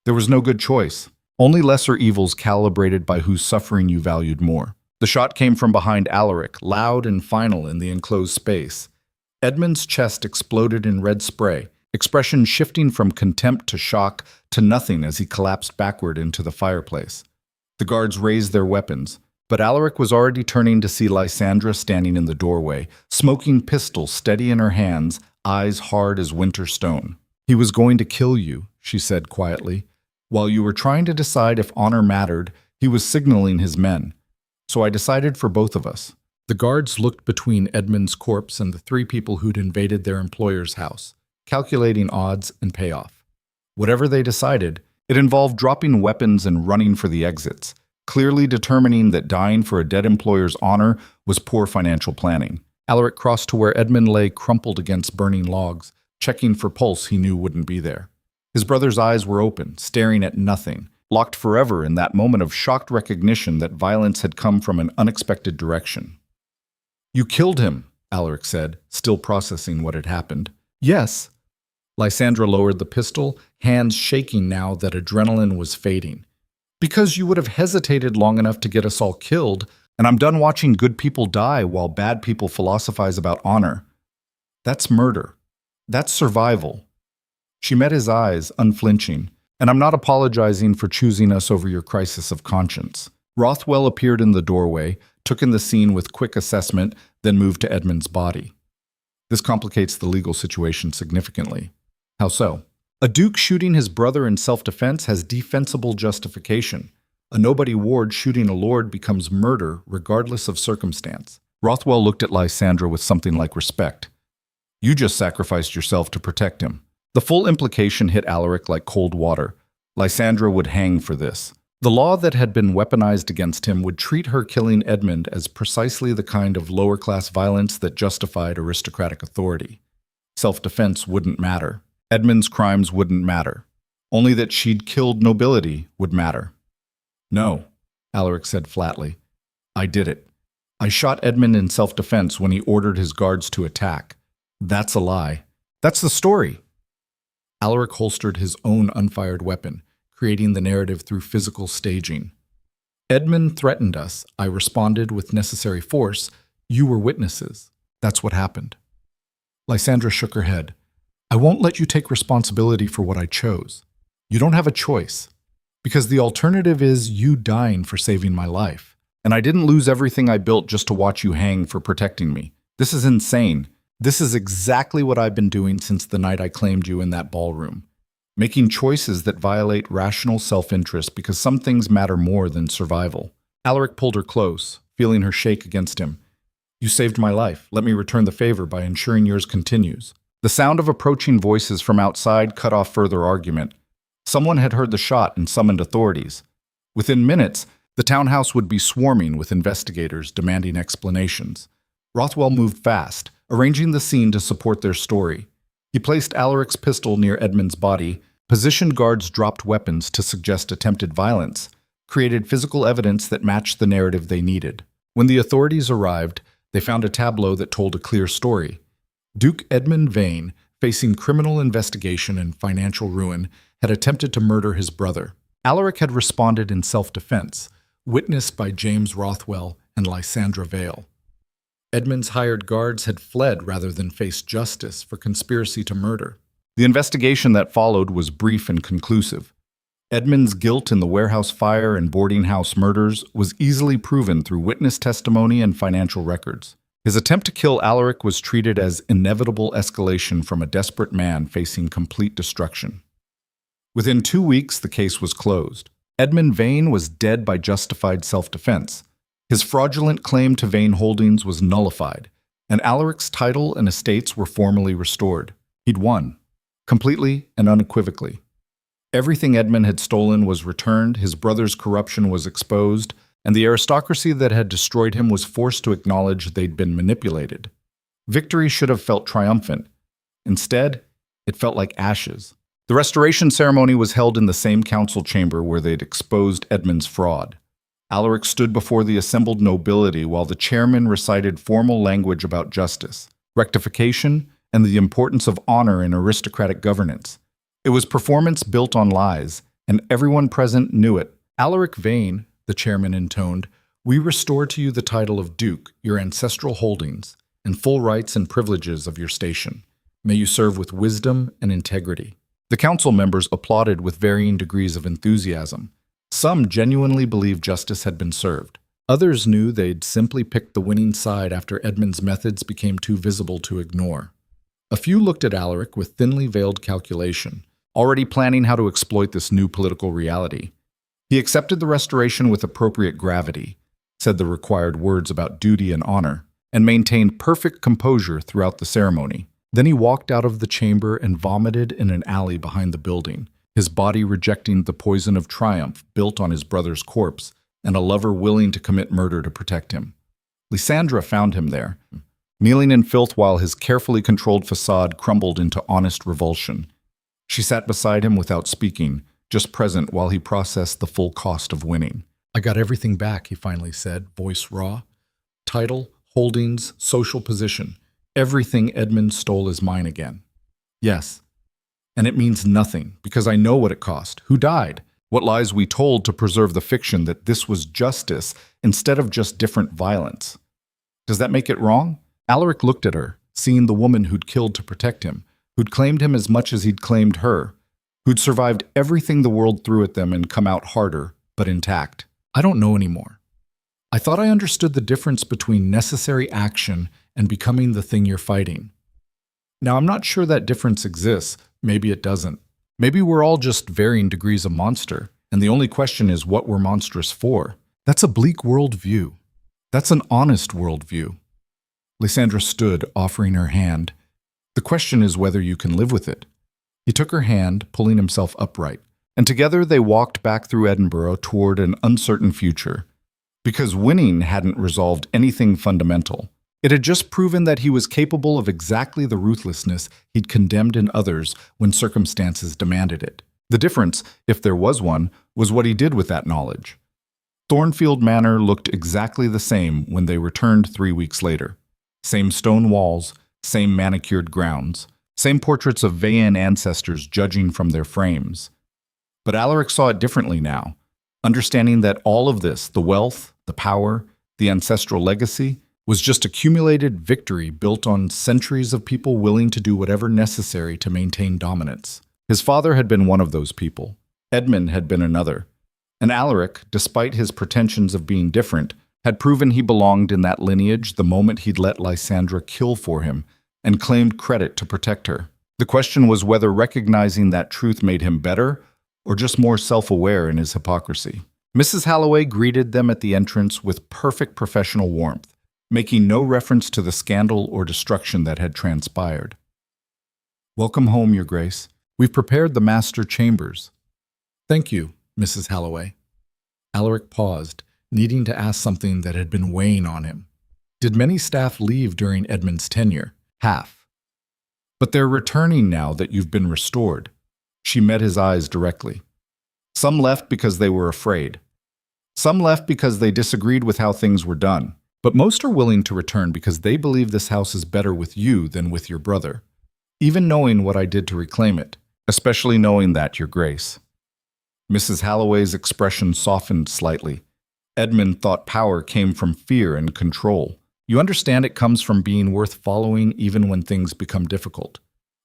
There was no good choice. Only lesser evils calibrated by whose suffering you valued more. The shot came from behind Alaric, loud and final in the enclosed space. Edmund's chest exploded in red spray, expression shifting from contempt to shock to nothing as he collapsed backward into the fireplace. The guards raised their weapons, but Alaric was already turning to see Lysandra standing in the doorway, smoking pistol steady in her hands, eyes hard as winter stone. "He was going to kill you," she said quietly. "While you were trying to decide if honor mattered, he was signaling his men. so I decided for both of us. The guards looked between Edmund's corpse and the three people who'd invaded their employer's house, calculating odds and payoff. Whatever they decided, it involved dropping weapons and running for the exits, clearly determining that dying for a dead employer's honor was poor financial planning. Alaric crossed to where Edmund lay crumpled against burning logs, checking for pulse he knew wouldn't be there. His brother's eyes were open, staring at nothing, locked forever in that moment of shocked recognition that violence had come from an unexpected direction. "You killed him," Alaric said, still processing what had happened. "Yes." Lysandra lowered the pistol, hands shaking now that adrenaline was fading. "Because you would have hesitated long enough to get us all killed, and I'm done watching good people die while bad people philosophize about honor. That's murder. That's survival." She met his eyes, unflinching. "And I'm not apologizing for choosing us over your crisis of conscience." Rothwell appeared in the doorway, took in the scene with quick assessment, then moved to Edmund's body. "This complicates the legal situation significantly." "How so?" "A duke shooting his brother in self-defense has defensible justification. A nobody ward shooting a lord becomes murder regardless of circumstance." Rothwell looked at Lysandra with something like respect. "You just sacrificed yourself to protect him." The full implication hit Alaric like cold water. Lysandra would hang for this. The law that had been weaponized against him would treat her killing Edmund as precisely the kind of lower-class violence that justified aristocratic authority. Self-defense wouldn't matter. Edmund's crimes wouldn't matter. Only that she'd killed nobility would matter. "No," Alaric said flatly. "I did it. I shot Edmund in self-defense when he ordered his guards to attack. That's a lie. That's the story." Alaric holstered his own unfired weapon, creating the narrative through physical staging. "Edmund threatened us. I responded with necessary force. You were witnesses. That's what happened." Lysandra shook her head. "I won't let you take responsibility for what I chose. You don't have a choice. Because the alternative is you dying for saving my life. And I didn't lose everything I built just to watch you hang for protecting me. This is insane. This is exactly what I've been doing since the night I claimed you in that ballroom. Making choices that violate rational self-interest because some things matter more than survival." Alaric pulled her close, feeling her shake against him. "You saved my life. Let me return the favor by ensuring yours continues." The sound of approaching voices from outside cut off further argument. Someone had heard the shot and summoned authorities. Within minutes, the townhouse would be swarming with investigators demanding explanations. Rothwell moved fast, arranging the scene to support their story. He placed Alaric's pistol near Edmund's body, positioned guards dropped weapons to suggest attempted violence, created physical evidence that matched the narrative they needed. When the authorities arrived, they found a tableau that told a clear story. Duke Edmund Vane, facing criminal investigation and financial ruin, had attempted to murder his brother. Alaric had responded in self-defense, witnessed by James Rothwell and Lysandra Vale. Edmund's hired guards had fled rather than face justice for conspiracy to murder. The investigation that followed was brief and conclusive. Edmund's guilt in the warehouse fire and boarding house murders was easily proven through witness testimony and financial records. His attempt to kill Alaric was treated as inevitable escalation from a desperate man facing complete destruction. Within 2 weeks, the case was closed. Edmund Vane was dead by justified self-defense. His fraudulent claim to Vane Holdings was nullified, and Alaric's title and estates were formally restored. He'd won, completely and unequivocally. Everything Edmund had stolen was returned, his brother's corruption was exposed, and the aristocracy that had destroyed him was forced to acknowledge they'd been manipulated. Victory should have felt triumphant. Instead, it felt like ashes. The restoration ceremony was held in the same council chamber where they'd exposed Edmund's fraud. Alaric stood before the assembled nobility while the chairman recited formal language about justice, rectification, and the importance of honor in aristocratic governance. It was performance built on lies, and everyone present knew it. "Alaric Vane," the chairman intoned, "we restore to you the title of Duke, your ancestral holdings, and full rights and privileges of your station. May you serve with wisdom and integrity." The council members applauded with varying degrees of enthusiasm. Some genuinely believed justice had been served. Others knew they'd simply picked the winning side after Edmund's methods became too visible to ignore. A few looked at Alaric with thinly veiled calculation, already planning how to exploit this new political reality. He accepted the restoration with appropriate gravity. said the required words about duty and honor, and maintained perfect composure throughout the ceremony. Then he walked out of the chamber and vomited in an alley behind the building, his body rejecting the poison of triumph built on his brother's corpse and a lover willing to commit murder to protect him. Lysandra found him there, kneeling in filth while his carefully controlled facade crumbled into honest revulsion. She sat beside him without speaking, just present while he processed the full cost of winning. "I got everything back," he finally said, voice raw. "Title, holdings, social position. Everything Edmund stole is mine again." "Yes. And it means nothing, because I know what it cost. Who died? What lies we told to preserve the fiction that this was justice instead of just different violence. Does that make it wrong?" Alaric looked at her, seeing the woman who'd killed to protect him, who'd claimed him as much as he'd claimed her, who'd survived everything the world threw at them and come out harder, but intact. "I don't know anymore. I thought I understood the difference between necessary action and becoming the thing you're fighting. Now, I'm not sure that difference exists. Maybe it doesn't. Maybe we're all just varying degrees of monster, and the only question is what we're monstrous for. That's a bleak worldview. That's an honest worldview." Lysandra stood, offering her hand. "The question is whether you can live with it." He took her hand, pulling himself upright, and together they walked back through Edinburgh toward an uncertain future. Because winning hadn't resolved anything fundamental. It had just proven that he was capable of exactly the ruthlessness he'd condemned in others when circumstances demanded it. The difference, if there was one, was what he did with that knowledge. Thornfield Manor looked exactly the same when they returned 3 weeks later. Same stone walls, same manicured grounds, same portraits of Vayan ancestors judging from their frames. But Alaric saw it differently now, understanding that all of this, the wealth, the power, the ancestral legacy, was just accumulated victory built on centuries of people willing to do whatever necessary to maintain dominance. His father had been one of those people. Edmund had been another. And Alaric, despite his pretensions of being different, had proven he belonged in that lineage the moment he'd let Lysandra kill for him and claimed credit to protect her. The question was whether recognizing that truth made him better or just more self-aware in his hypocrisy. Mrs. Halloway greeted them at the entrance with perfect professional warmth, making no reference to the scandal or destruction that had transpired. "Welcome home, Your Grace. We've prepared the master chambers." "Thank you, Mrs. Halloway." Alaric paused, needing to ask something that had been weighing on him. Did many staff leave during Edmund's tenure? Half. "But they're returning now that you've been restored." She met his eyes directly. "Some left because they were afraid. Some left because they disagreed with how things were done. But most are willing to return because they believe this house is better with you than with your brother, even knowing what I did to reclaim it, especially knowing that, Your Grace." Mrs. Halloway's expression softened slightly. Edmund thought power came from fear and control. You understand it comes from being worth following even when things become difficult.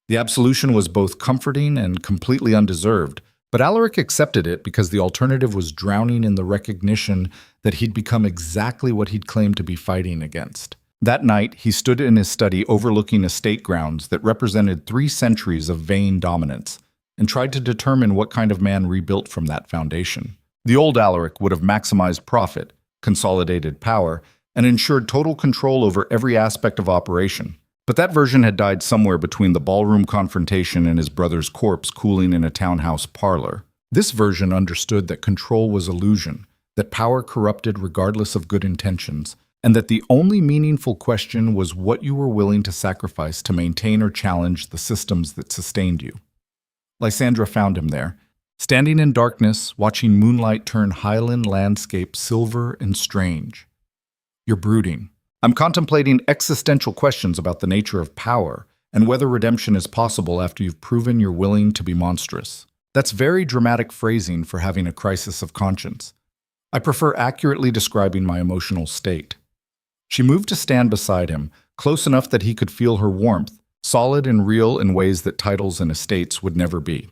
The absolution was both comforting and completely undeserved, but Alaric accepted it because the alternative was drowning in the recognition that he'd become exactly what he'd claimed to be fighting against. That night, he stood in his study overlooking estate grounds that represented 3 centuries of vain dominance, and tried to determine what kind of man rebuilt from that foundation. The old Alaric would have maximized profit, consolidated power, and ensured total control over every aspect of operation. But that version had died somewhere between the ballroom confrontation and his brother's corpse cooling in a townhouse parlor. This version understood that control was illusion, that power corrupted regardless of good intentions, and that the only meaningful question was what you were willing to sacrifice to maintain or challenge the systems that sustained you. Lysandra found him there, standing in darkness, watching moonlight turn highland landscape silver and strange. "You're brooding. I'm contemplating existential questions about the nature of power and whether redemption is possible after you've proven you're willing to be monstrous. That's very dramatic phrasing for having a crisis of conscience. I prefer accurately describing my emotional state." She moved to stand beside him, close enough that he could feel her warmth, solid and real in ways that titles and estates would never be.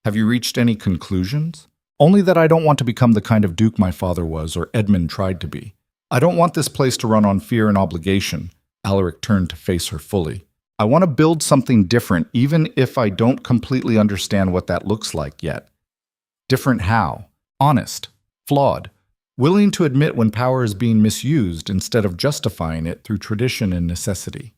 "Have you reached any conclusions?" "Only that I don't want to become the kind of duke my father was or Edmund tried to be. I don't want this place to run on fear and obligation." Alaric turned to face her fully. "I want to build something different, even if I don't completely understand what that looks like yet." "Different how?" "Honest. Flawed. willing to admit when power is being misused instead of justifying it through tradition and necessity.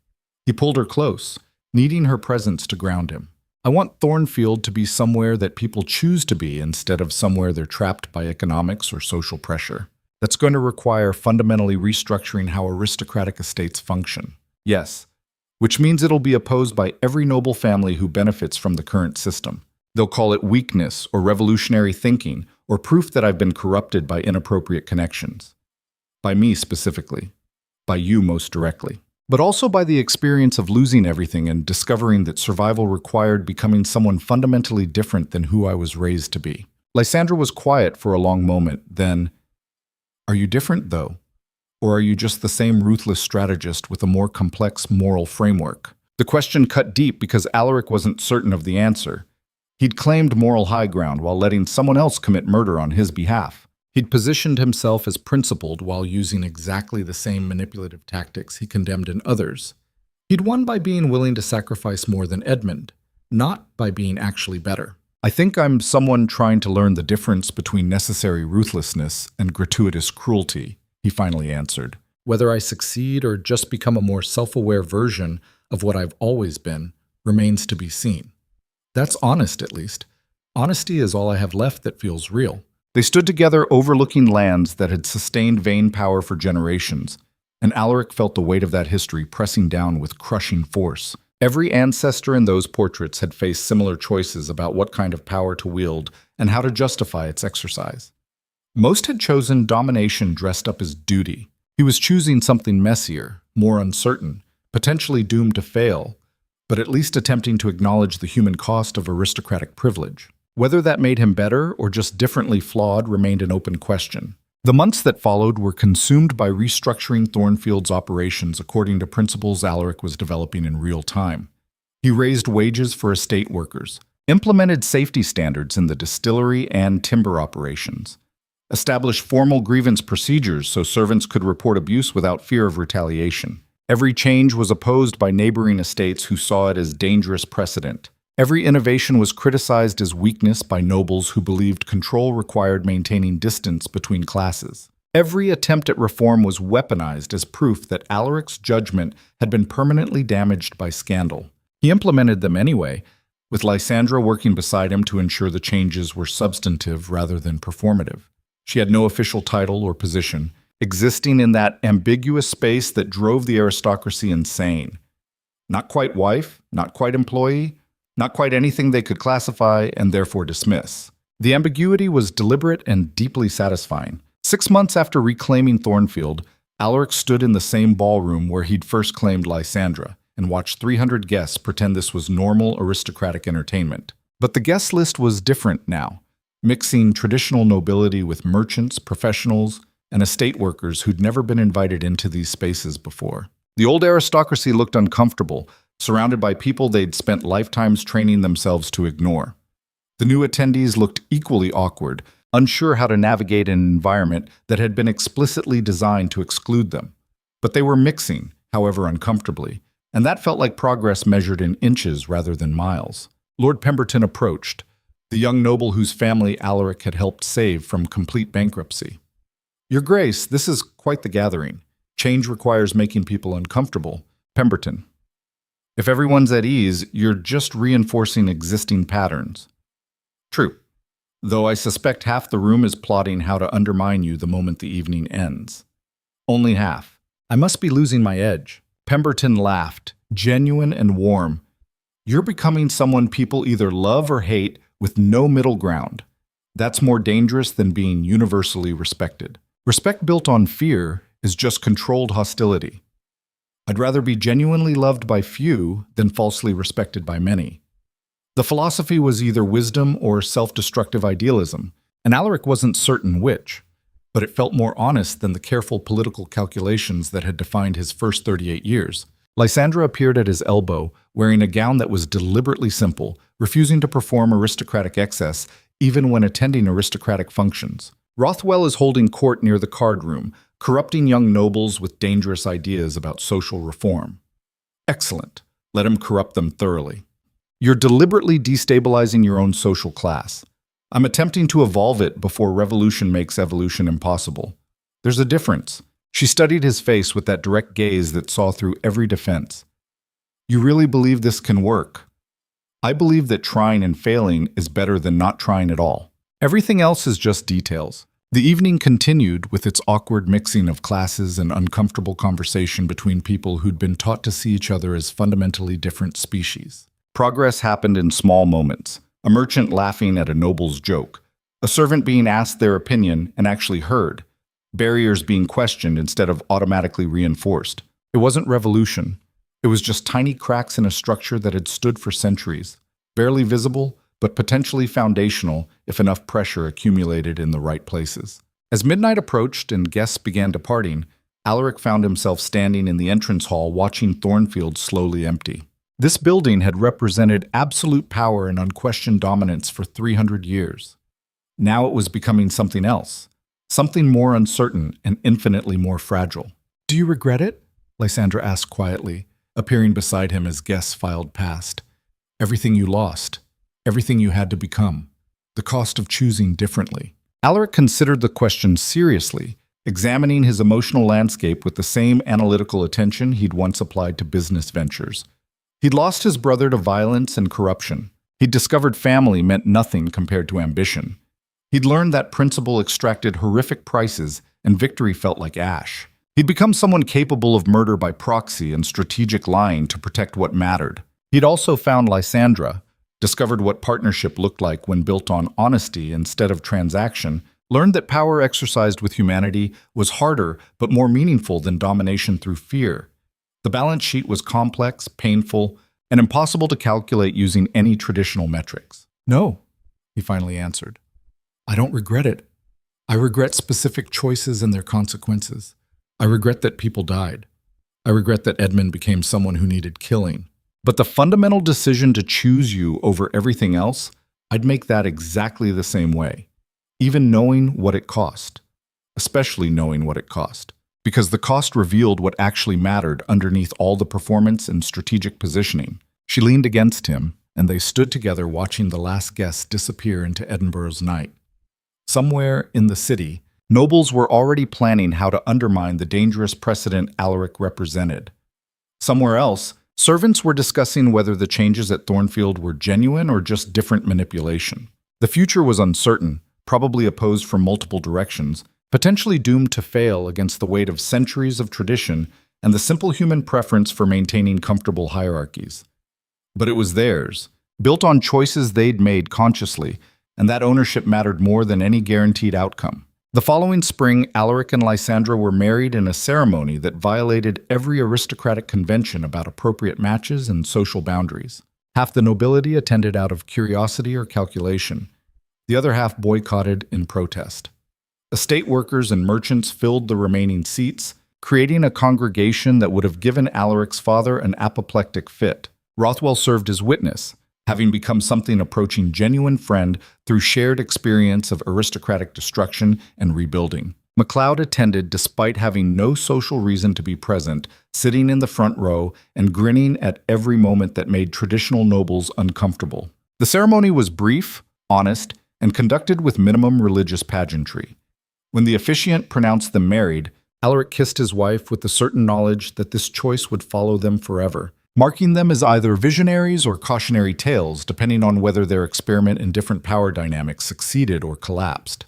He pulled her close, needing her presence to ground him. I want Thornfield to be somewhere that people choose to be instead of somewhere they're trapped by economics or social pressure. That's going to require fundamentally restructuring how aristocratic estates function. Yes, which means it'll be opposed by every noble family who benefits from the current system. They'll call it weakness or revolutionary thinking or proof that I've been corrupted by inappropriate connections. By me specifically. By you most directly. But also by the experience of losing everything and discovering that survival required becoming someone fundamentally different than who I was raised to be. Lysandra was quiet for a long moment, then, "Are you different, though? Or are you just the same ruthless strategist with a more complex moral framework?" The question cut deep because Alaric wasn't certain of the answer. He'd claimed moral high ground while letting someone else commit murder on his behalf. He'd positioned himself as principled while using exactly the same manipulative tactics he condemned in others. He'd won by being willing to sacrifice more than Edmund, not by being actually better. "I think I'm someone trying to learn the difference between necessary ruthlessness and gratuitous cruelty," he finally answered. "Whether I succeed or just become a more self-aware version of what I've always been remains to be seen." That's honest, at least. Honesty is all I have left that feels real. They stood together overlooking lands that had sustained vain power for generations, and Alaric felt the weight of that history pressing down with crushing force. Every ancestor in those portraits had faced similar choices about what kind of power to wield and how to justify its exercise. Most had chosen domination dressed up as duty. He was choosing something messier, more uncertain, potentially doomed to fail, but at least attempting to acknowledge the human cost of aristocratic privilege. Whether that made him better or just differently flawed remained an open question. The months that followed were consumed by restructuring Thornfield's operations according to principles Alaric was developing in real time. He raised wages for estate workers, implemented safety standards in the distillery and timber operations, established formal grievance procedures so servants could report abuse without fear of retaliation. Every change was opposed by neighboring estates who saw it as dangerous precedent. Every innovation was criticized as weakness by nobles who believed control required maintaining distance between classes. Every attempt at reform was weaponized as proof that Alaric's judgment had been permanently damaged by scandal. He implemented them anyway, with Lysandra working beside him to ensure the changes were substantive rather than performative. She had no official title or position, existing in that ambiguous space that drove the aristocracy insane. Not quite wife, not quite employee, not quite anything they could classify and therefore dismiss. The ambiguity was deliberate and deeply satisfying. 6 months after reclaiming Thornfield, Alaric stood in the same ballroom where he'd first claimed Lysandra and watched 300 guests pretend this was normal aristocratic entertainment. But the guest list was different now, mixing traditional nobility with merchants, professionals, and estate workers who'd never been invited into these spaces before. The old aristocracy looked uncomfortable, surrounded by people they'd spent lifetimes training themselves to ignore. The new attendees looked equally awkward, unsure how to navigate an environment that had been explicitly designed to exclude them. But they were mixing, however uncomfortably, and that felt like progress measured in inches rather than miles. Lord Pemberton approached, the young noble whose family Alaric had helped save from complete bankruptcy. "Your Grace, this is quite the gathering. Change requires making people uncomfortable. Pemberton. If everyone's at ease, you're just reinforcing existing patterns." "True. Though I suspect half the room is plotting how to undermine you the moment the evening ends." "Only half. I must be losing my edge." Pemberton laughed, genuine and warm. "You're becoming someone people either love or hate with no middle ground. That's more dangerous than being universally respected. Respect built on fear is just controlled hostility. I'd rather be genuinely loved by few than falsely respected by many." The philosophy was either wisdom or self-destructive idealism, and Alaric wasn't certain which, but it felt more honest than the careful political calculations that had defined his first 38 years. Lysandra appeared at his elbow, wearing a gown that was deliberately simple, refusing to perform aristocratic excess even when attending aristocratic functions. Rothwell is holding court near the card room, corrupting young nobles with dangerous ideas about social reform. Excellent. Let him corrupt them thoroughly. You're deliberately destabilizing your own social class. I'm attempting to evolve it before revolution makes evolution impossible. There's a difference. She studied his face with that direct gaze that saw through every defense. You really believe this can work? I believe that trying and failing is better than not trying at all. Everything else is just details. The evening continued with its awkward mixing of classes and uncomfortable conversation between people who'd been taught to see each other as fundamentally different species. Progress happened in small moments. A merchant laughing at a noble's joke, a servant being asked their opinion and actually heard, barriers being questioned instead of automatically reinforced. It wasn't revolution. It was just tiny cracks in a structure that had stood for centuries, barely visible, but potentially foundational if enough pressure accumulated in the right places. As midnight approached and guests began departing, Alaric found himself standing in the entrance hall watching Thornfield slowly empty. This building had represented absolute power and unquestioned dominance for 300 years. Now it was becoming something else, something more uncertain and infinitely more fragile. "Do you regret it?" Lysandra asked quietly, appearing beside him as guests filed past. "Everything you lost, everything you had to become, the cost of choosing differently." Alaric considered the question seriously, examining his emotional landscape with the same analytical attention he'd once applied to business ventures. He'd lost his brother to violence and corruption. He'd discovered family meant nothing compared to ambition. He'd learned that principle extracted horrific prices and victory felt like ash. He'd become someone capable of murder by proxy and strategic lying to protect what mattered. He'd also found Lysandra, discovered what partnership looked like when built on honesty instead of transaction, learned that power exercised with humanity was harder but more meaningful than domination through fear. The balance sheet was complex, painful, and impossible to calculate using any traditional metrics. "No," he finally answered. "I don't regret it. I regret specific choices and their consequences. I regret that people died. I regret that Edmund became someone who needed killing. But the fundamental decision to choose you over everything else, I'd make that exactly the same way, even knowing what it cost, especially knowing what it cost. Because the cost revealed what actually mattered underneath all the performance and strategic positioning." She leaned against him, and they stood together watching the last guest disappear into Edinburgh's night. Somewhere in the city, nobles were already planning how to undermine the dangerous precedent Alaric represented. Somewhere else, servants were discussing whether the changes at Thornfield were genuine or just different manipulation. The future was uncertain, probably opposed from multiple directions, potentially doomed to fail against the weight of centuries of tradition and the simple human preference for maintaining comfortable hierarchies. But it was theirs, built on choices they'd made consciously, and that ownership mattered more than any guaranteed outcome. The following spring, Alaric and Lysandra were married in a ceremony that violated every aristocratic convention about appropriate matches and social boundaries. Half the nobility attended out of curiosity or calculation. The other half boycotted in protest. Estate workers and merchants filled the remaining seats, creating a congregation that would have given Alaric's father an apoplectic fit. Rothwell served as witness, having become something approaching genuine friend through shared experience of aristocratic destruction and rebuilding. MacLeod attended despite having no social reason to be present, sitting in the front row and grinning at every moment that made traditional nobles uncomfortable. The ceremony was brief, honest, and conducted with minimum religious pageantry. When the officiant pronounced them married, Alaric kissed his wife with the certain knowledge that this choice would follow them forever, marking them as either visionaries or cautionary tales, depending on whether their experiment in different power dynamics succeeded or collapsed.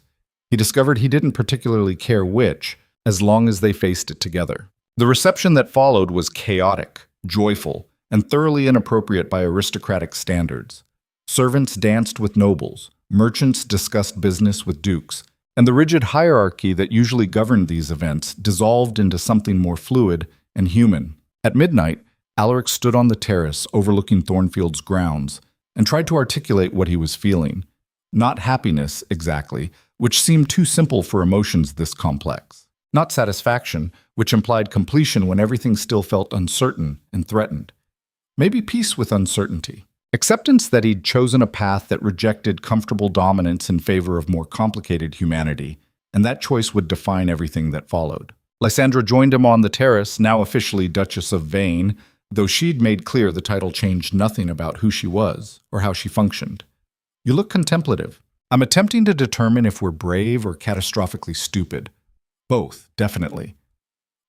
He discovered he didn't particularly care which, as long as they faced it together. The reception that followed was chaotic, joyful, and thoroughly inappropriate by aristocratic standards. Servants danced with nobles, merchants discussed business with dukes, and the rigid hierarchy that usually governed these events dissolved into something more fluid and human. At midnight, Alaric stood on the terrace overlooking Thornfield's grounds and tried to articulate what he was feeling. Not happiness, exactly, which seemed too simple for emotions this complex. Not satisfaction, which implied completion when everything still felt uncertain and threatened. Maybe peace with uncertainty. Acceptance that he'd chosen a path that rejected comfortable dominance in favor of more complicated humanity, and that choice would define everything that followed. Lysandra joined him on the terrace, now officially Duchess of Vane, though she'd made clear the title changed nothing about who she was or how she functioned. "You look contemplative." I'm attempting to determine if we're brave or catastrophically stupid. Both, definitely.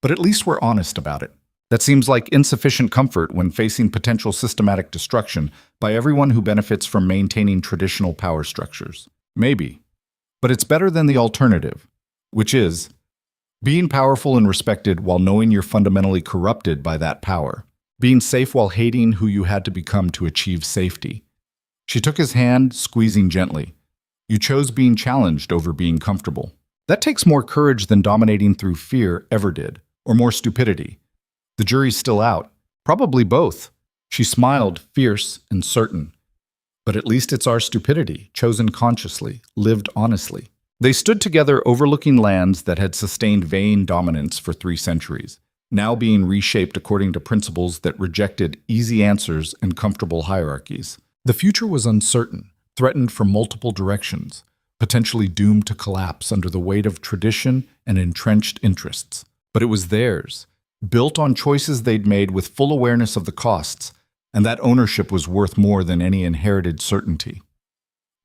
But at least we're honest about it. That seems like insufficient comfort when facing potential systematic destruction by everyone who benefits from maintaining traditional power structures. Maybe. But it's better than the alternative, which is being powerful and respected while knowing you're fundamentally corrupted by that power. Being safe while hating who you had to become to achieve safety. She took his hand, squeezing gently. You chose being challenged over being comfortable. That takes more courage than dominating through fear ever did, or more stupidity. The jury's still out. Probably both. She smiled, fierce and certain. But at least it's our stupidity, chosen consciously, lived honestly. They stood together overlooking lands that had sustained vain dominance for 3 centuries, now being reshaped according to principles that rejected easy answers and comfortable hierarchies. The future was uncertain, threatened from multiple directions, potentially doomed to collapse under the weight of tradition and entrenched interests. But it was theirs, built on choices they'd made with full awareness of the costs, and that ownership was worth more than any inherited certainty.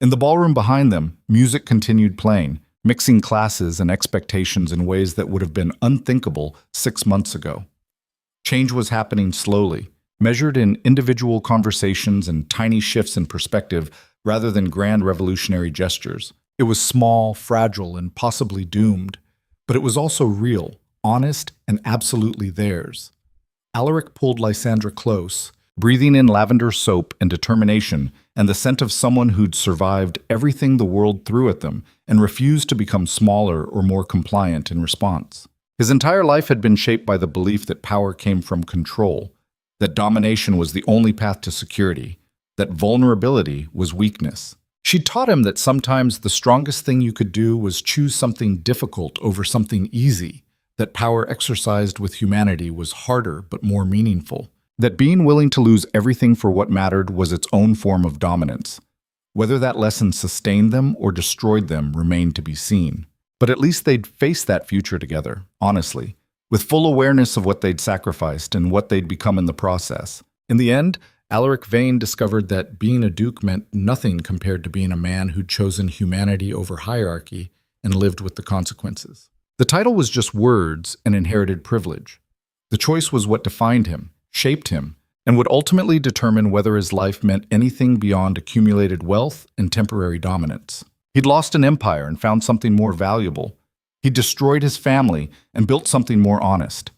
In the ballroom behind them, music continued playing, mixing classes and expectations in ways that would have been unthinkable 6 months ago. Change was happening slowly, measured in individual conversations and tiny shifts in perspective rather than grand revolutionary gestures. It was small, fragile, and possibly doomed, but it was also real, honest, and absolutely theirs. Alaric pulled Lysandra close, breathing in lavender soap and determination and the scent of someone who'd survived everything the world threw at them and refused to become smaller or more compliant in response. His entire life had been shaped by the belief that power came from control, that domination was the only path to security, that vulnerability was weakness. She taught him that sometimes the strongest thing you could do was choose something difficult over something easy, that power exercised with humanity was harder but more meaningful, that being willing to lose everything for what mattered was its own form of dominance. Whether that lesson sustained them or destroyed them remained to be seen. But at least they'd face that future together, honestly, with full awareness of what they'd sacrificed and what they'd become in the process. In the end, Alaric Vane discovered that being a duke meant nothing compared to being a man who'd chosen humanity over hierarchy and lived with the consequences. The title was just words and inherited privilege. The choice was what defined him, shaped him, and would ultimately determine whether his life meant anything beyond accumulated wealth and temporary dominance. He'd lost an empire and found something more valuable. He'd destroyed his family and built something more honest.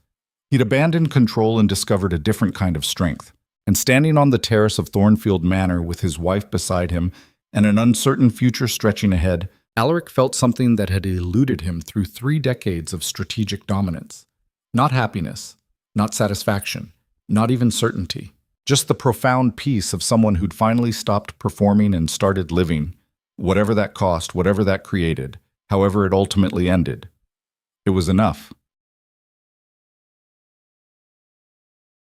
He'd abandoned control and discovered a different kind of strength. And standing on the terrace of Thornfield Manor with his wife beside him and an uncertain future stretching ahead, Alaric felt something that had eluded him through 3 decades of strategic dominance. Not happiness, not satisfaction, not even certainty. Just the profound peace of someone who'd finally stopped performing and started living, whatever that cost, whatever that created, however it ultimately ended. It was enough.